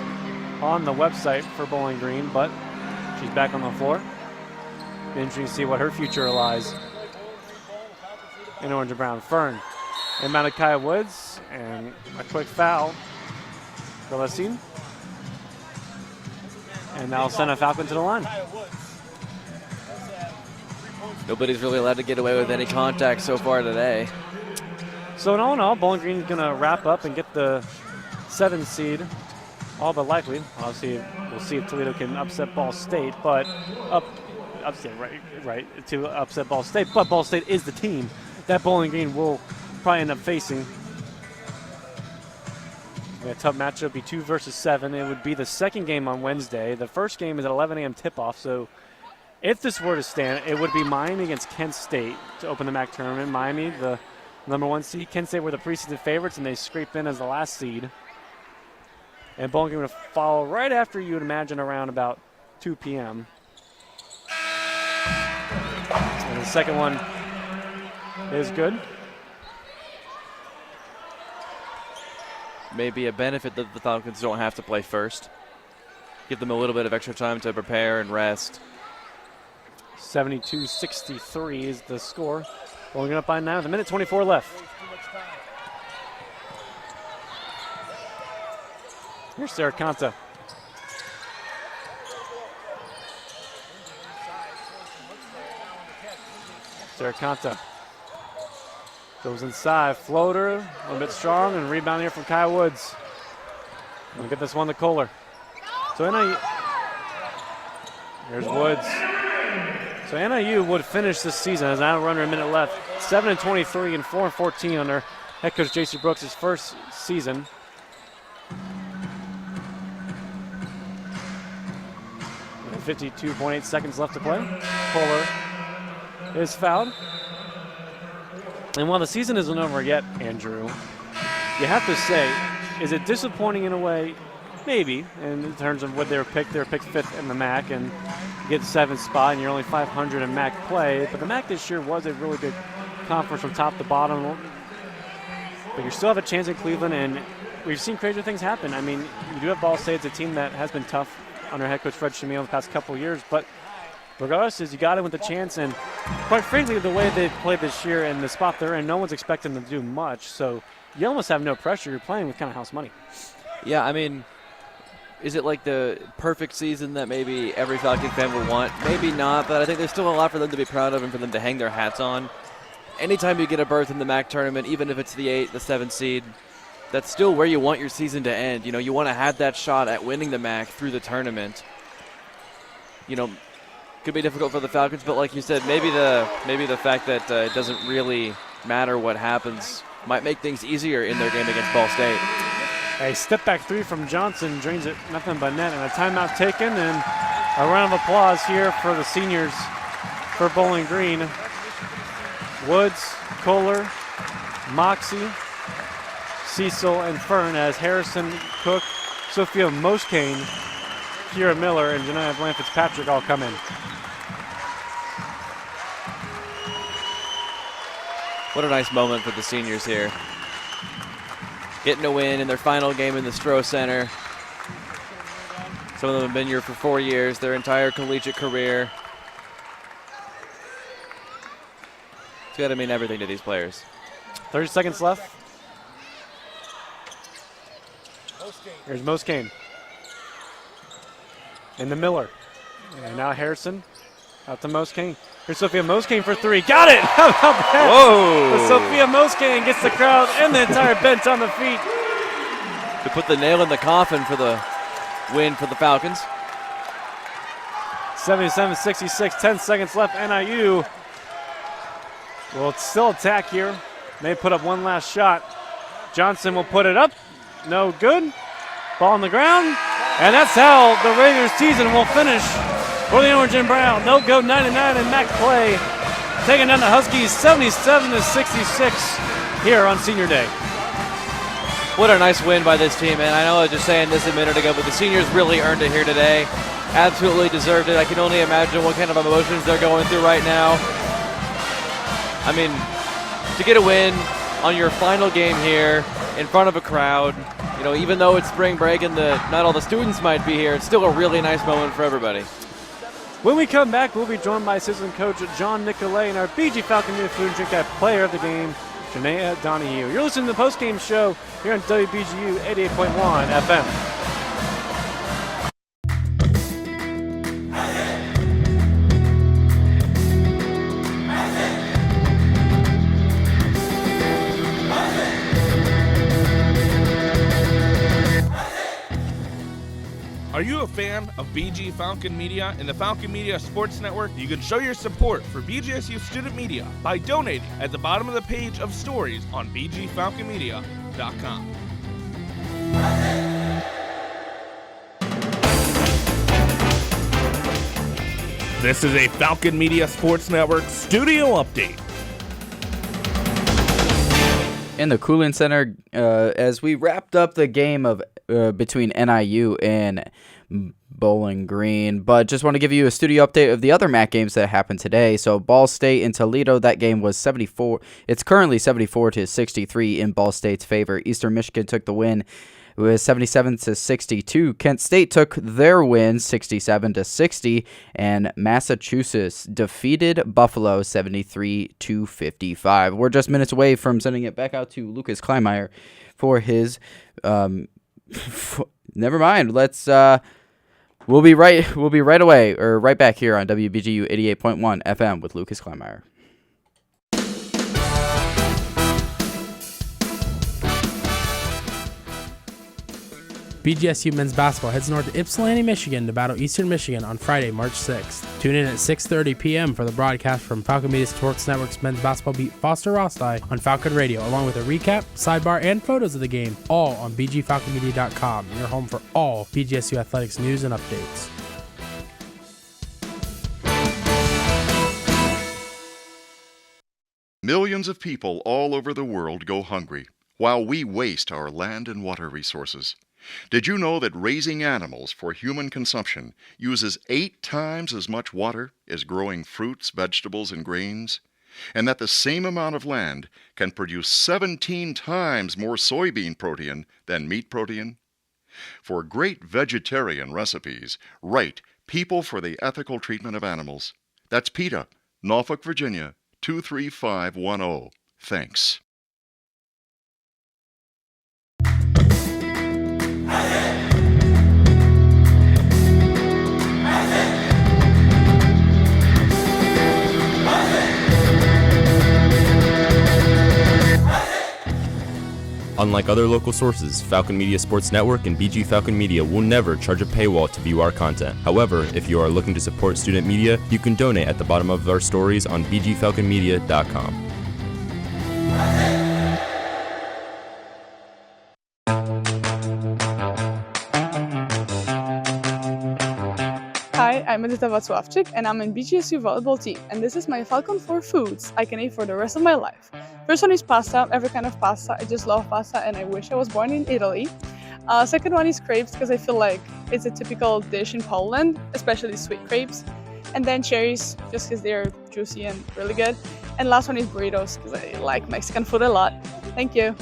on the website for Bowling Green, but she's back on the floor. Be interesting to see what her future lies in orange and brown. Fern inbounded Kaya Woods, and a quick foul for Lessine. And now send a Falcon to the line. Nobody's really allowed to get away with any contact so far today. So in all, Bowling Green is going to wrap up and get the 7th seed, all but likely. Obviously, we'll see if Toledo can upset Ball State, but to upset Ball State. But Ball State is the team that Bowling Green will probably end up facing. A tough matchup would be 2 versus 7. It would be the second game on Wednesday. The first game is at 11 a.m. tip-off, so if this were to stand, it would be Miami against Kent State to open the MAC tournament. Miami, the number 1 seed. Kent State were the preseason favorites, and they scraped in as the last seed. And Bowling Green would follow right after, you would imagine, around about 2 p.m. And the second one is good. Maybe a benefit that the Falcons don't have to play first. Give them a little bit of extra time to prepare and rest. 72-63 is the score. Bowling up by 9 with a minute 24 left. Here's Sarah Kanta. Sarah Kanta goes inside, floater, a little bit strong, and rebound here from Kaya Woods. We'll get this one to Kohler. So NIU. Here's Woods. So NIU would finish this season, as now under a minute left, 7-23 and 4-14 under head coach J.C. Brooks' first season. And 52.8 seconds left to play. Kohler is fouled. And while the season isn't over yet, Andrew, you have to say, is it disappointing in a way? Maybe, in terms of what they were picked 5th in the MAC, and you get the 7th spot, and you're only 500 in MAC play. But the MAC this year was a really good conference from top to bottom. But you still have a chance in Cleveland, and we've seen crazier things happen. I mean, you do have Ball State. It's a team that has been tough under head coach Fred Shamil the past couple of years. But regardless, you got it with a chance, and quite frankly, the way they've played this year and the spot they're in, no one's expecting them to do much. So you almost have no pressure. You're playing with kind of house money. Yeah, I mean, is it like the perfect season that maybe every Falcon fan would want? Maybe not, but I think there's still a lot for them to be proud of and for them to hang their hats on. Anytime you get a berth in the MAC tournament, even if it's the 8th, the 7th seed, that's still where you want your season to end. You know, you want to have that shot at winning the MAC through the tournament. You know, could be difficult for the Falcons, but like you said, maybe the fact that it doesn't really matter what happens might make things easier in their game against Ball State. A step back 3 from Johnson, drains it nothing but net, and a timeout taken, and a round of applause here for the seniors for Bowling Green. Woods, Kohler, Moxie, Cecil, and Fern, as Harrison Cook, Sophia Moskane, Kira Miller, and Janiyah Bland Fitzpatrick all come in. What a nice moment for the seniors here. Getting a win in their final game in the Stroh Center. Some of them have been here for 4 years, their entire collegiate career. It's got to mean everything to these players. 30 seconds left. Here's Moskane. And the Miller. And now Harrison out to Moskane. Here's Sophia Moskane for 3. Got it! How about that? Whoa! But Sophia Moskane gets the crowd and the entire bench on the feet. To put the nail in the coffin for the win for the Falcons. 77-66, 10 seconds left. NIU will still attack here. They put up one last shot. Johnson will put it up. No good. Ball on the ground. And that's how the regular season will finish for the Orange and Brown. They'll go 9-9 in MAC play, taking down the Huskies 77-66 here on Senior Day. What a nice win by this team, and I know I was just saying this a minute ago, but the seniors really earned it here today. Absolutely deserved it. I can only imagine what kind of emotions they're going through right now. I mean, to get a win on your final game here in front of a crowd, you know, even though it's spring break and not all the students might be here, it's still a really nice moment for everybody. When we come back, we'll be joined by assistant coach John Nicolay and our BG Falcon Food and Drink Guy player of the game, Janiyah Donahue. You're listening to the postgame show here on WBGU 88.1 FM. Are you a fan of BG Falcon Media and the Falcon Media Sports Network? You can show your support for BGSU student media by donating at the bottom of the page of stories on bgfalconmedia.com. This is a Falcon Media Sports Network studio update. In the Cooling Center, as we wrapped up the game of between NIU and Bowling Green, but just want to give you a studio update of the other MAC games that happened today. So Ball State and Toledo, that game was 74. It's currently 74-63 in Ball State's favor. Eastern Michigan took the win. It was 77-62. Kent State took their win 67-60, and Massachusetts defeated Buffalo 73-55. We're just minutes away from sending it back out to Lucas Kleinmeyer for his. Never mind. Let's. We'll be right away, or right back here on WBGU 88.1 FM with Lucas Kleinmeyer. BGSU men's basketball heads north to Ypsilanti, Michigan to battle Eastern Michigan on Friday, March 6th. Tune in at 6:30 p.m. for the broadcast from Falcon Media Sports Network's men's basketball beat Foster Rosti on Falcon Radio, along with a recap, sidebar, and photos of the game, all on bgfalconmedia.com, your home for all BGSU athletics news and updates. Millions of people all over the world go hungry, while we waste our land and water resources. Did you know that raising animals for human consumption uses 8 times as much water as growing fruits, vegetables, and grains? And that the same amount of land can produce 17 times more soybean protein than meat protein? For great vegetarian recipes, write People for the Ethical Treatment of Animals. That's PETA, Norfolk, Virginia, 23510. Thanks. Unlike other local sources, Falcon Media Sports Network and BG Falcon Media will never charge a paywall to view our content. However, if you are looking to support student media, you can donate at the bottom of our stories on bgfalconmedia.com. Hi, I'm Edita Vatsławczyk and I'm in BGSU volleyball team, and this is my Falcon 4 foods I can eat for the rest of my life. First one is pasta, every kind of pasta. I just love pasta and I wish I was born in Italy. Second one is crepes because I feel like it's a typical dish in Poland, especially sweet crepes. And then cherries, just because they're juicy and really good. And last one is burritos because I like Mexican food a lot. Thank you.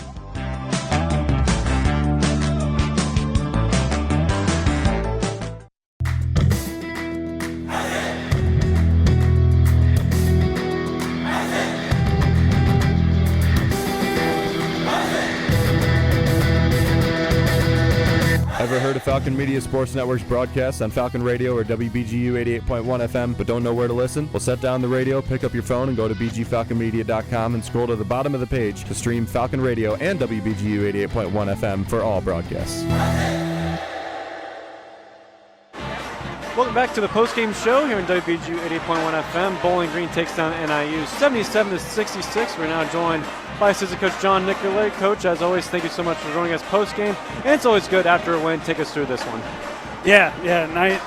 Ever heard of Falcon Media Sports Network's broadcasts on Falcon Radio or WBGU 88.1 FM but don't know where to listen? Well, set down the radio, pick up your phone, and go to bgfalconmedia.com and scroll to the bottom of the page to stream Falcon Radio and WBGU 88.1 FM for all broadcasts. Welcome back to the post-game show here in WBGU 88.1 FM. Bowling Green takes down NIU 77-66. We're now joined by assistant coach John Nicolay. Coach, as always, thank you so much for joining us post-game. And it's always good after a win. Take us through this one. Yeah,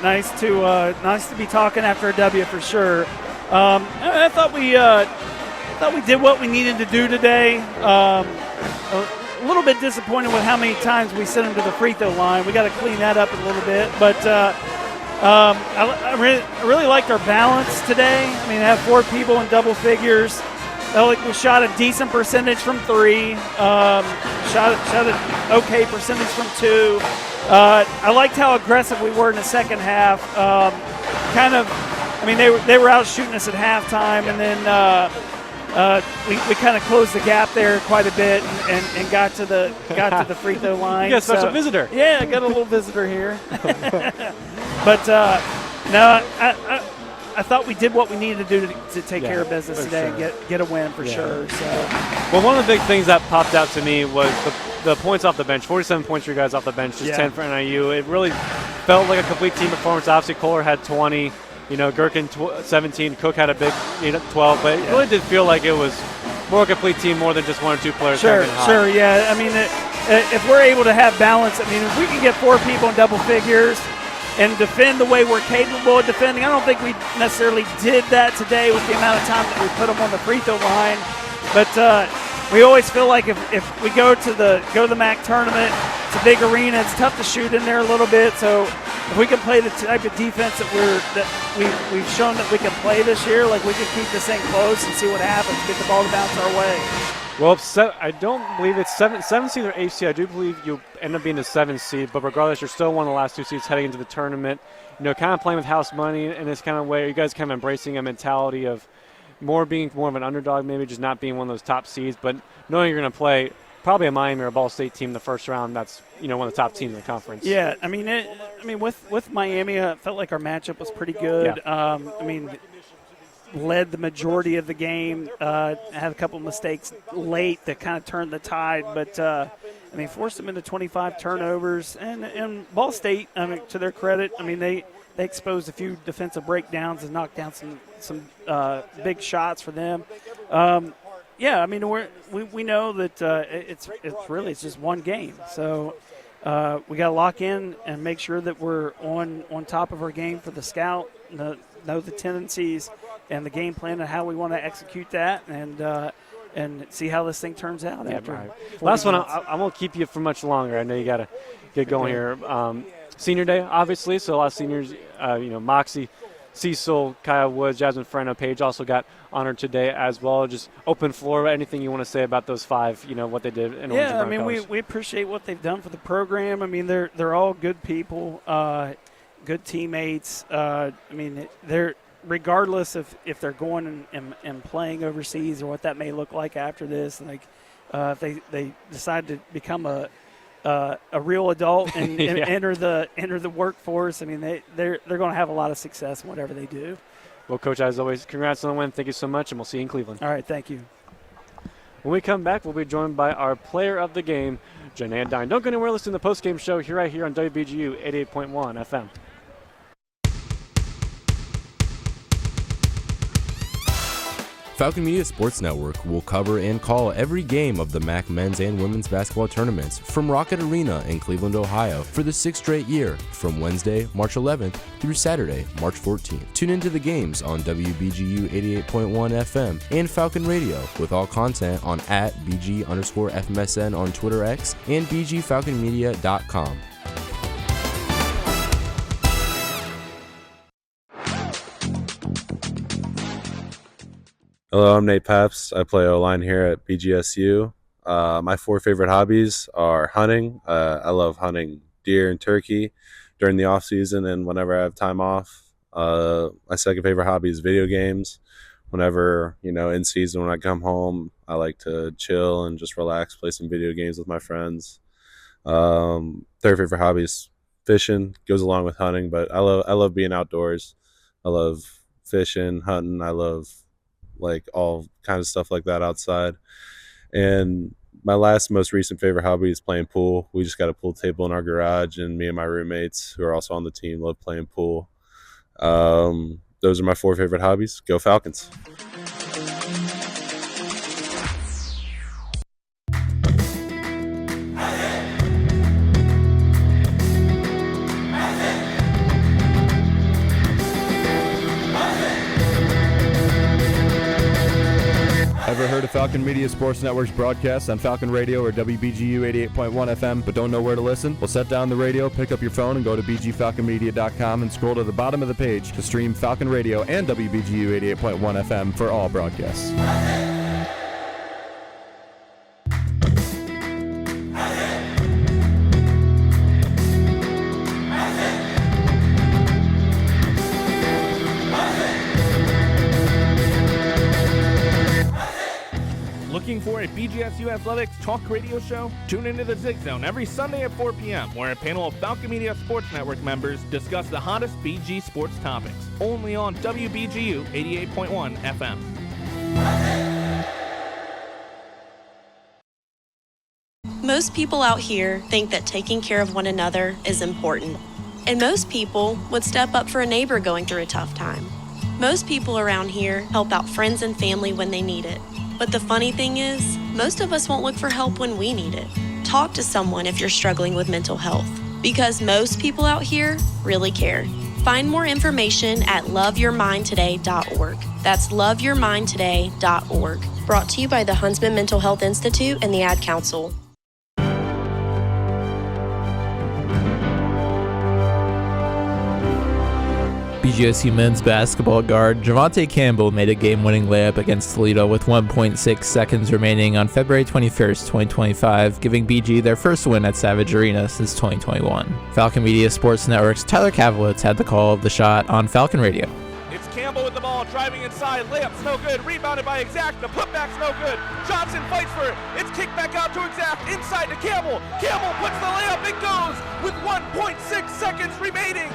nice to be talking after a W for sure. I thought we did what we needed to do today. A little bit disappointed with how many times we sent them to the free throw line. We got to clean that up a little bit, but I really liked our balance today. I mean, I have 4 people in double figures. We shot a decent percentage from 3. Shot an okay percentage from 2. I liked how aggressive we were in the second half. They were out shooting us at halftime, and then we kind of closed the gap there quite a bit and got to the free throw line. You got a special visitor. Yeah, I got a little visitor here. But no, I thought we did what we needed to do to take care of business today and get a win for sure. So. Well, one of the big things that popped out to me was the points off the bench. 47 points for you guys off the bench, just 10 for NIU. It really felt like a complete team performance. Obviously, Kohler had 20. Gherkin 17. Cook had a big 12. But it really did feel like it was more a complete team, more than just 1 or 2 players. Sure. Yeah. I mean, if we're able to have balance, I mean, if we can get 4 people in double figures and defend the way we're capable of defending. I don't think we necessarily did that today with the amount of time that we put them on the free throw line. But we always feel like if we go to the MAC tournament, it's a big arena. It's tough to shoot in there a little bit. So if we can play the type of defense that we've shown that we can play this year, like we can keep this thing close and see what happens, get the ball to bounce our way. Well, I don't believe it's 7 seed or 8 seed. I do believe you end up being the 7th seed, but regardless, you're still one of the last 2 seeds heading into the tournament. Kind of playing with house money in this kind of way. You guys kind of embracing a mentality of being more of an underdog, maybe just not being one of those top seeds, but knowing you're going to play probably a Miami or a Ball State team in the first round. That's one of the top teams in the conference. Yeah, I mean, with Miami, I felt like our matchup was pretty good. Yeah. Led the majority of the game. Had a couple mistakes late that kind of turned the tide, but forced them into 25 turnovers. And Ball State, to their credit, they exposed a few defensive breakdowns and knocked down some big shots for them. We know that it's just one game. So we got to lock in and make sure that we're on top of our game for the scout, know the tendencies and the game plan and how we want to execute that, and see how this thing turns out. Last one, I won't keep you for much longer. I know you got to get going here. Senior day, obviously, so a lot of seniors, Moxie, Cecil, Kyle Woods, Jasmine Freno, Paige also got honored today as well. Just open floor, anything you want to say about those 5, what they did in Orange and Brown colors. We appreciate what they've done for the program. They're all good people, good teammates. They're regardless if they're going and playing overseas or what that may look like after this. If they decide to become a real adult and enter the workforce, they're going to have a lot of success in whatever they do. Well, Coach, as always, congrats on the win. Thank you so much, and we'll see you in Cleveland. All right, thank you. When we come back, we'll be joined by our player of the game, Janan Dine. Don't go anywhere. Listen to the postgame show right here on WBGU 88.1 FM. Falcon Media Sports Network will cover and call every game of the MAC men's and women's basketball tournaments from Rocket Arena in Cleveland, Ohio for the 6th straight year from Wednesday, March 11th through Saturday, March 14th. Tune into the games on WBGU 88.1 FM and Falcon Radio with all content on @BG_FMSN on Twitter X and BGFalconMedia.com. Hello, I'm Nate Paps. I play O-line here at BGSU. My 4 favorite hobbies are hunting. I love hunting deer and turkey during the off season and whenever I have time off. My second favorite hobby is video games. Whenever, in season when I come home, I like to chill and just relax, play some video games with my friends. Third favorite hobby is fishing. Goes along with hunting, but I love being outdoors. I love fishing, hunting. I love all kinds of stuff like that outside. And my most recent favorite hobby is playing pool. We just got a pool table in our garage, and me and my roommates, who are also on the team, love playing pool. Those are my 4 favorite hobbies. Go Falcons. Ever heard of Falcon Media Sports Network's broadcast on Falcon Radio or WBGU 88.1 FM but don't know where to listen? Well, set down the radio, pick up your phone, and go to BGFalconMedia.com and scroll to the bottom of the page to stream Falcon Radio and WBGU 88.1 FM for all broadcasts. Looking for a BGSU Athletics talk radio show? Tune into the Zig Zone every Sunday at 4 p.m., where a panel of Falcon Media Sports Network members discuss the hottest BG sports topics. Only on WBGU 88.1 FM. Most people out here think that taking care of one another is important. And most people would step up for a neighbor going through a tough time. Most people around here help out friends and family when they need it. But the funny thing is, most of us won't look for help when we need it. Talk to someone if you're struggling with mental health, because most people out here really care. Find more information at loveyourmindtoday.org. That's loveyourmindtoday.org. Brought to you by the Huntsman Mental Health Institute and the Ad Council. BGSU men's basketball guard Javante Campbell made a game-winning layup against Toledo with 1.6 seconds remaining on February 21st, 2025, giving BG their first win at Savage Arena since 2021. Falcon Media Sports Network's Tyler Kavelitz had the call of the shot on Falcon Radio. It's Campbell with the ball, driving inside, layup's no good, rebounded by Exact, the putback's no good. Johnson fights for it, it's kicked back out to Exact, inside to Campbell. Campbell puts the layup, it goes with 1.6 seconds remaining.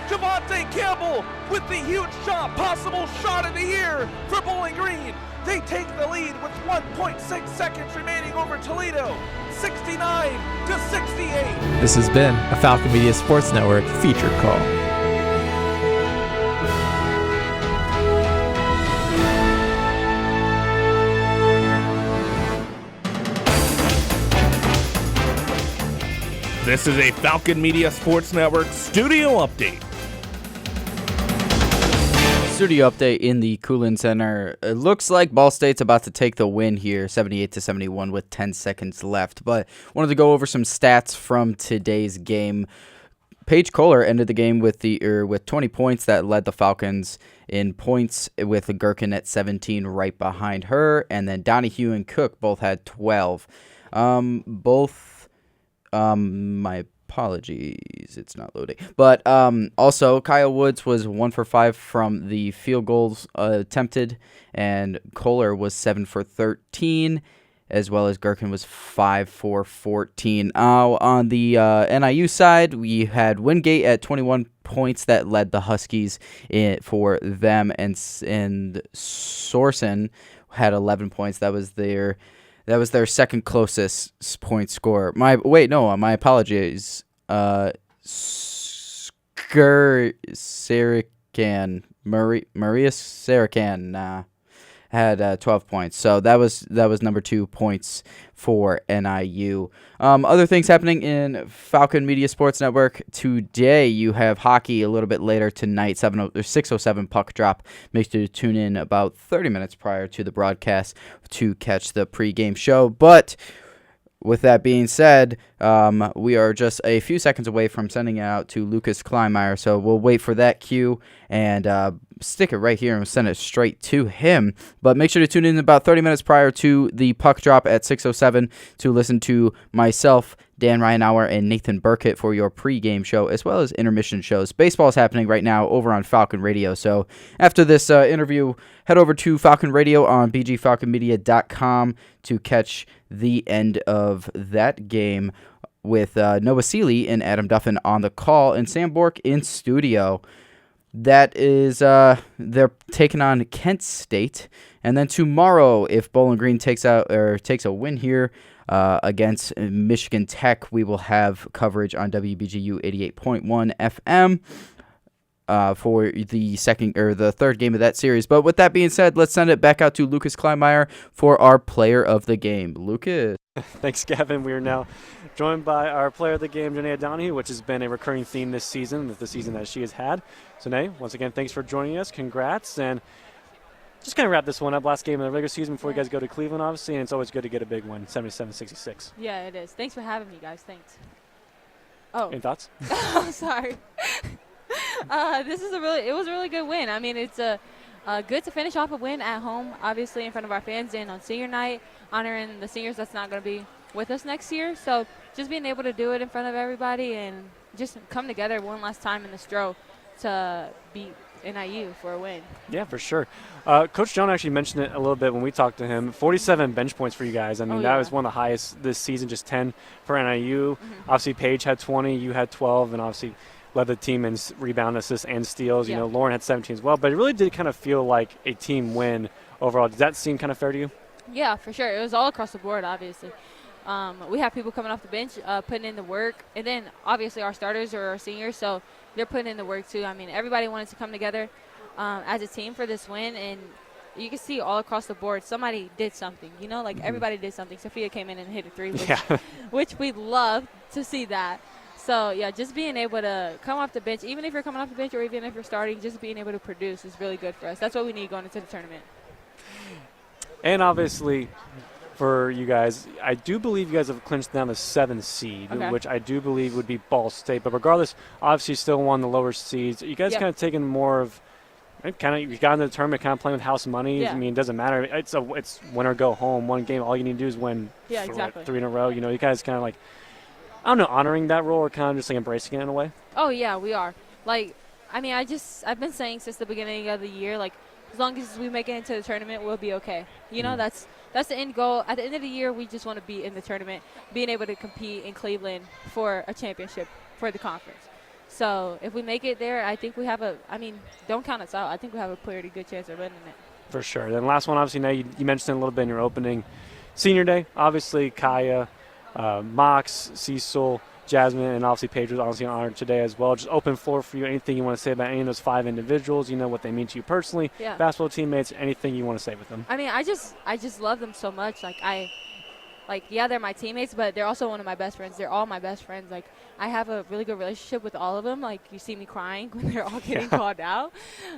Javante Campbell with the huge shot, possible shot of the year for Bowling Green. They take the lead with 1.6 seconds remaining over Toledo, 69-68. This has been a Falcon Media Sports Network featured call. This is a Falcon Media Sports Network studio update. Studio update in the Coolin Center. It looks like Ball State's about to take the win here, 78-71 with 10 seconds left. But wanted to go over some stats from today's game. Paige Kohler ended the game with 20 points. That led the Falcons in points, with Gherkin at 17 right behind her, and then Donahue and Cook both had 12. My apologies, it's not loading. But also, Kyle Woods was 1 for 5 from the field goals attempted, and Kohler was 7 for 13, as well as Gherkin was 5 for 14. On the NIU side, we had Wingate at 21 points. That led the Huskies for them, and Sorsen had 11 points. That was their second closest point score. My apologies. Maria Sarakan had 12 points. So that was number 2 points for NIU. Other things happening in Falcon Media Sports Network today. You have hockey a little bit later tonight, 6:07 puck drop. Make sure to tune in about 30 minutes prior to the broadcast to catch the pregame show. But with that being said, we are just a few seconds away from sending it out to Lucas Kleinmeyer, so we'll wait for that cue and stick it right here and we'll send it straight to him. But make sure to tune in about 30 minutes prior to the puck drop at 6:07 to listen to myself, Dan Ryanauer, and Nathan Burkett for your pregame show, as well as intermission shows. Baseball is happening right now over on Falcon Radio, so after this interview, head over to Falcon Radio on bgfalconmedia.com to catch the end of that game with Noah Seeley and Adam Duffin on the call and Sam Bork in studio. That is, they're taking on Kent State. And then tomorrow, if Bowling Green takes a win here against Michigan Tech, we will have coverage on WBGU 88.1 FM for the third game of that series. But with that being said, let's send it back out to Lucas Kleinmeyer for our player of the game. Lucas. Thanks, Gavin. We are now joined by our player of the game, Janae Donahue, which has been a recurring theme this season, the season that she has had. So, Janae, once again, thanks for joining us. Congrats. And just kind of wrap this one up. Last game of the regular season before you guys go to Cleveland, obviously, and it's always good to get a big win, 77-66. Yeah, it is. Thanks for having me, guys. Thanks. Oh. Any thoughts? Oh, sorry. It was a really good win. I mean, it's good to finish off a win at home, obviously in front of our fans, and on senior night, honoring the seniors that's not going to be with us next year. So just being able to do it in front of everybody and just come together one last time in the Stro to beat NIU for a win. Yeah, for sure. Coach John actually mentioned it a little bit when we talked to him. 47 bench points for you guys. I mean, that was one of the highest this season, just 10 for NIU. Obviously, Paige had 20, you had 12, and obviously led the team in rebound, assists, and steals. You know, Lauren had 17 as well. But it really did kind of feel like a team win overall. Does that seem kind of fair to you? Yeah, for sure. It was all across the board, obviously. We have people coming off the bench, putting in the work. And then, obviously, our starters are our seniors, so they're putting in the work, too. I mean, everybody wanted to come together as a team for this win. And you can see all across the board, somebody did something. You know, like everybody did something. Sophia came in and hit a 3, which we love to see that. So, yeah, just being able to come off the bench, even if you're coming off the bench or even if you're starting, just being able to produce is really good for us. That's what we need going into the tournament. And obviously, for you guys, I do believe you guys have clinched down the 7th seed, which I do believe would be Ball State. But regardless, obviously you still won the lower seeds. You guys kind of taken more of you got into the tournament kind of playing with house money. Yeah. I mean, it doesn't matter. It's win or go home. One game, all you need to do is win exactly. 3 in a row. You know, you guys kind of like, I don't know, honoring that role or kind of just like embracing it in a way? Oh, yeah, we are. Like, I mean, I've been saying since the beginning of the year, like, as long as we make it into the tournament, we'll be okay. You know, that's the end goal. At the end of the year, we just want to be in the tournament, being able to compete in Cleveland for a championship for the conference. So if we make it there, I think we have don't count us out. I think we have a pretty good chance of winning it. For sure. Then last one, obviously, now you mentioned it a little bit in your opening. Senior Day, obviously, Kaya, Mox, Cecil, Jasmine, and obviously Paige was honestly honored today as well. Just open floor for you. Anything you want to say about any of those 5 individuals, what they mean to you personally, basketball teammates, anything you want to say with them. I mean, I just love them so much. They're my teammates, but they're also one of my best friends. They're all my best friends. I have a really good relationship with all of them. You see me crying when they're all getting called out.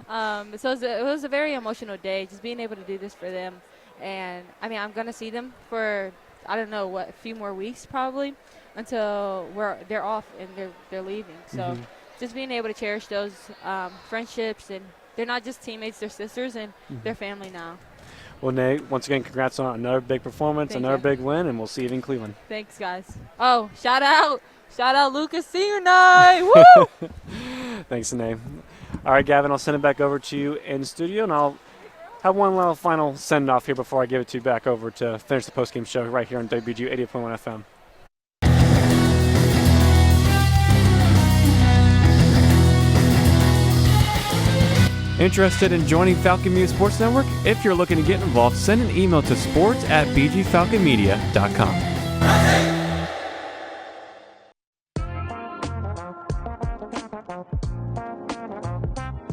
So it was a very emotional day, just being able to do this for them. And, I mean, I'm going to see them for, I don't know, a few more weeks probably until they're off and they're leaving. So just being able to cherish those friendships, and they're not just teammates, they're sisters, and they're family now. Well, Nate, once again, congrats on another big performance, another big win, and we'll see you in Cleveland. Thanks, guys. Oh, shout out Lucas Senior Night. Woo! Thanks, Nate. All right, Gavin, I'll send it back over to you in the studio, and I'll have one little final send-off here before I give it to you back over to finish the postgame show right here on WBGU 88.1 FM. Interested in joining Falcon Media Sports Network? If you're looking to get involved, send an email to sports@bgfalconmedia.com.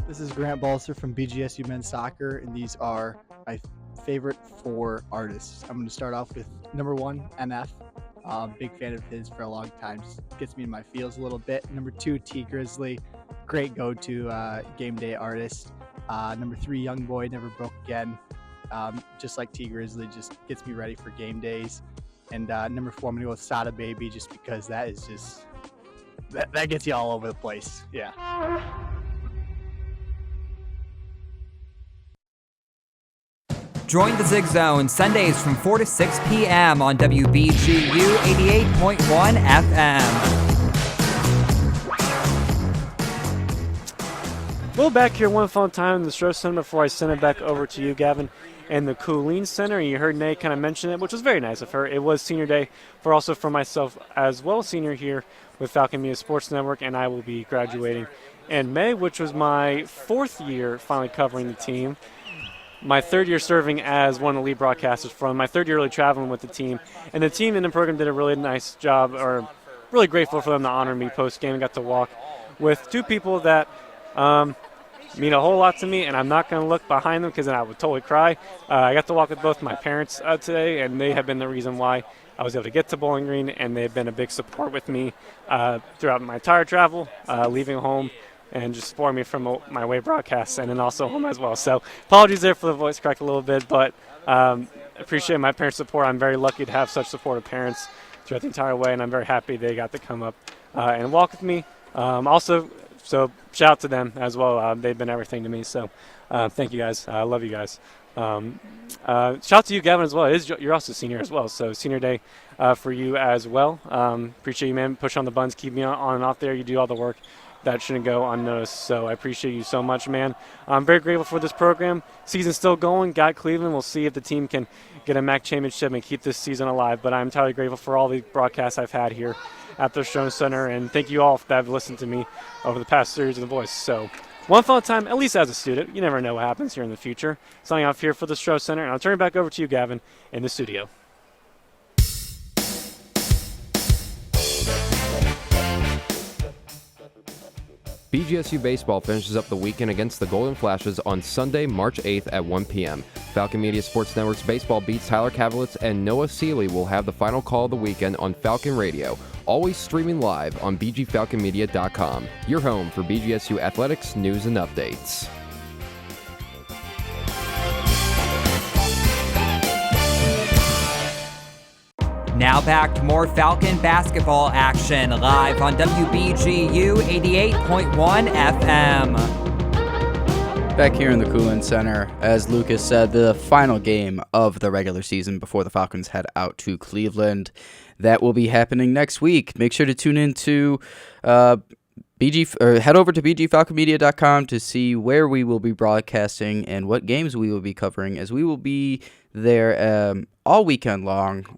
This is Grant Balser from BGSU Men's Soccer, and these are my favorite 4 artists. I'm going to start off with number 1, NF. Big fan of his for a long time. Just gets me in my feels a little bit. Number 2, T Grizzly. Great go-to game day artist. Number 3, Young Boy, Never Broke Again. Just like T Grizzly, just gets me ready for game days. And number 4, I'm going to go with Sada Baby, just because that is just, that gets you all over the place. Yeah. Join the Zig Zone Sundays from 4 to 6 p.m. on WBGU 88.1 FM. We'll back here one final time in the Stroh Center before I send it back over to you, Gavin, and the Cooleen Center. And you heard Nate kind of mention it, which was very nice of her. It was Senior Day for myself as well, senior here with Falcon Media Sports Network, and I will be graduating in May, which was my 4th year finally covering the team. My 3rd year serving as one of the lead broadcasters from my 3rd year really traveling with the team. And the team in the program did a really nice job, or really grateful for them to honor me post-game. Got to walk with 2 people that mean a whole lot to me, and I'm not going to look behind them because then I would totally cry. I got to walk with both my parents today, and they have been the reason why I was able to get to Bowling Green, and they've been a big support with me throughout my entire travel, leaving home, and just supporting me from my away broadcasts and then also home as well. So apologies there for the voice crack a little bit, but appreciate my parents' support. I'm very lucky to have such supportive parents throughout the entire way, and I'm very happy they got to come up and walk with me. So shout out to them as well. They've been everything to me. So thank you guys. I love you guys. Shout out to you, Gavin, as well. You're also a senior as well. So Senior Day for you as well. Appreciate you, man. Push on the buttons. Keep me on and off there. You do all the work. That shouldn't go unnoticed. So I appreciate you so much, man. I'm very grateful for this program. Season's still going. Got Cleveland. We'll see if the team can get a MAC championship and keep this season alive. But I'm entirely grateful for all the broadcasts I've had here at the Stroh Center. And thank you all that have listened to me over the past series of The Voice. So one final time, at least as a student, you never know what happens here in the future. Signing off here for the Stroh Center. And I'll turn it back over to you, Gavin, in the studio. BGSU Baseball finishes up the weekend against the Golden Flashes on Sunday, March 8th at 1 p.m. Falcon Media Sports Network's Baseball Beats Tyler Kavelitz and Noah Seeley will have the final call of the weekend on Falcon Radio, always streaming live on bgfalconmedia.com, your home for BGSU athletics, news, and updates. Now back to more Falcon basketball action live on WBGU 88.1 FM. Back here in the Coolant Center, as Lucas said, the final game of the regular season before the Falcons head out to Cleveland. That will be happening next week. Make sure to tune in to head over to bgfalconmedia.com to see where we will be broadcasting and what games we will be covering, as we will be there all weekend long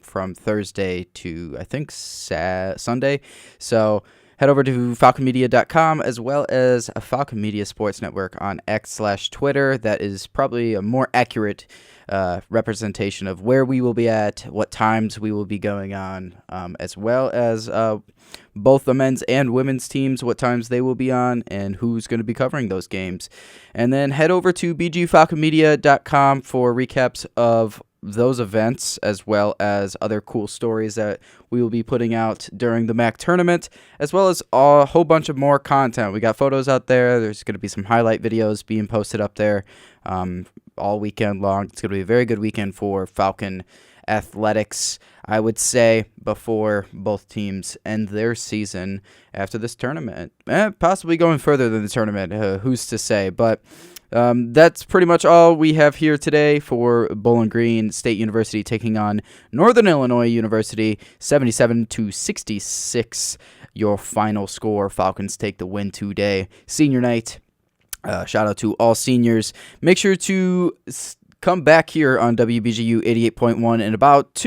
from Thursday to, I think, Sunday. So Head over to falconmedia.com as well as a Falcon Media Sports Network on X/Twitter. That is probably a more accurate representation of where we will be at, what times we will be going on, as well as both the men's and women's teams, what times they will be on, and who's going to be covering those games. And then head over to bgfalconmedia.com for recaps of those events, as well as other cool stories that we will be putting out during the MAC tournament, as well as a whole bunch of more content. We got photos out there. There's going to be some highlight videos being posted up there all weekend long. It's going to be a very good weekend for Falcon athletics, I would say, before both teams end their season after this tournament. Possibly going further than the tournament, who's to say, but that's pretty much all we have here today for Bowling Green State University taking on Northern Illinois University, 77-66. Your final score. Falcons take the win today. Senior night. Shout out to all seniors. Make sure to come back here on WBGU 88.1 in about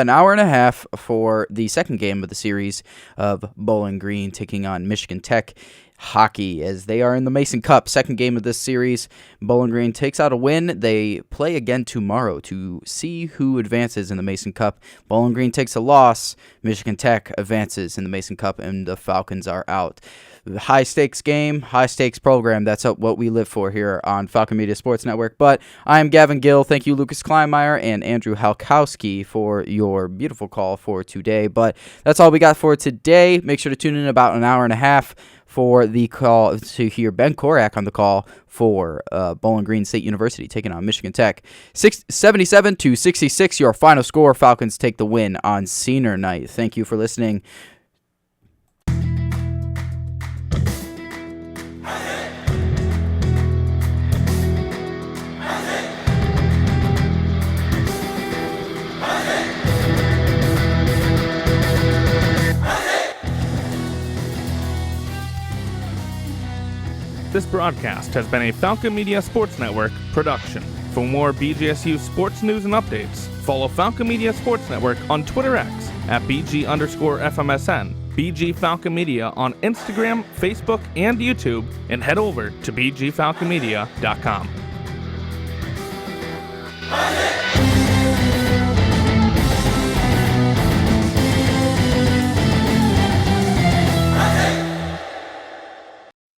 an hour and a half for the second game of the series of Bowling Green taking on Michigan Tech hockey, as they are in the Mason Cup. Second game of this series. Bowling Green takes out a win. They play again tomorrow to see who advances in the Mason Cup. Bowling Green takes a loss. Michigan Tech advances in the Mason Cup, and the Falcons are out. High stakes game, high stakes program. That's what we live for here on Falcon Media Sports Network. But I am Gavin Gill. Thank you, Lucas Kleinmeyer and Andrew Halkowski, for your beautiful call for today. But that's all we got for today. Make sure to tune in about an hour and a half for the call to hear Ben Korak on the call for Bowling Green State University taking on Michigan Tech. 77-66, your final score. Falcons take the win on senior night. Thank you for listening. This broadcast has been a Falcon Media Sports Network production. For more BGSU sports news and updates, follow Falcon Media Sports Network on Twitter X at BG_FMSN, BG Falcon Media on Instagram, Facebook, and YouTube, and head over to BGFalconMedia.com.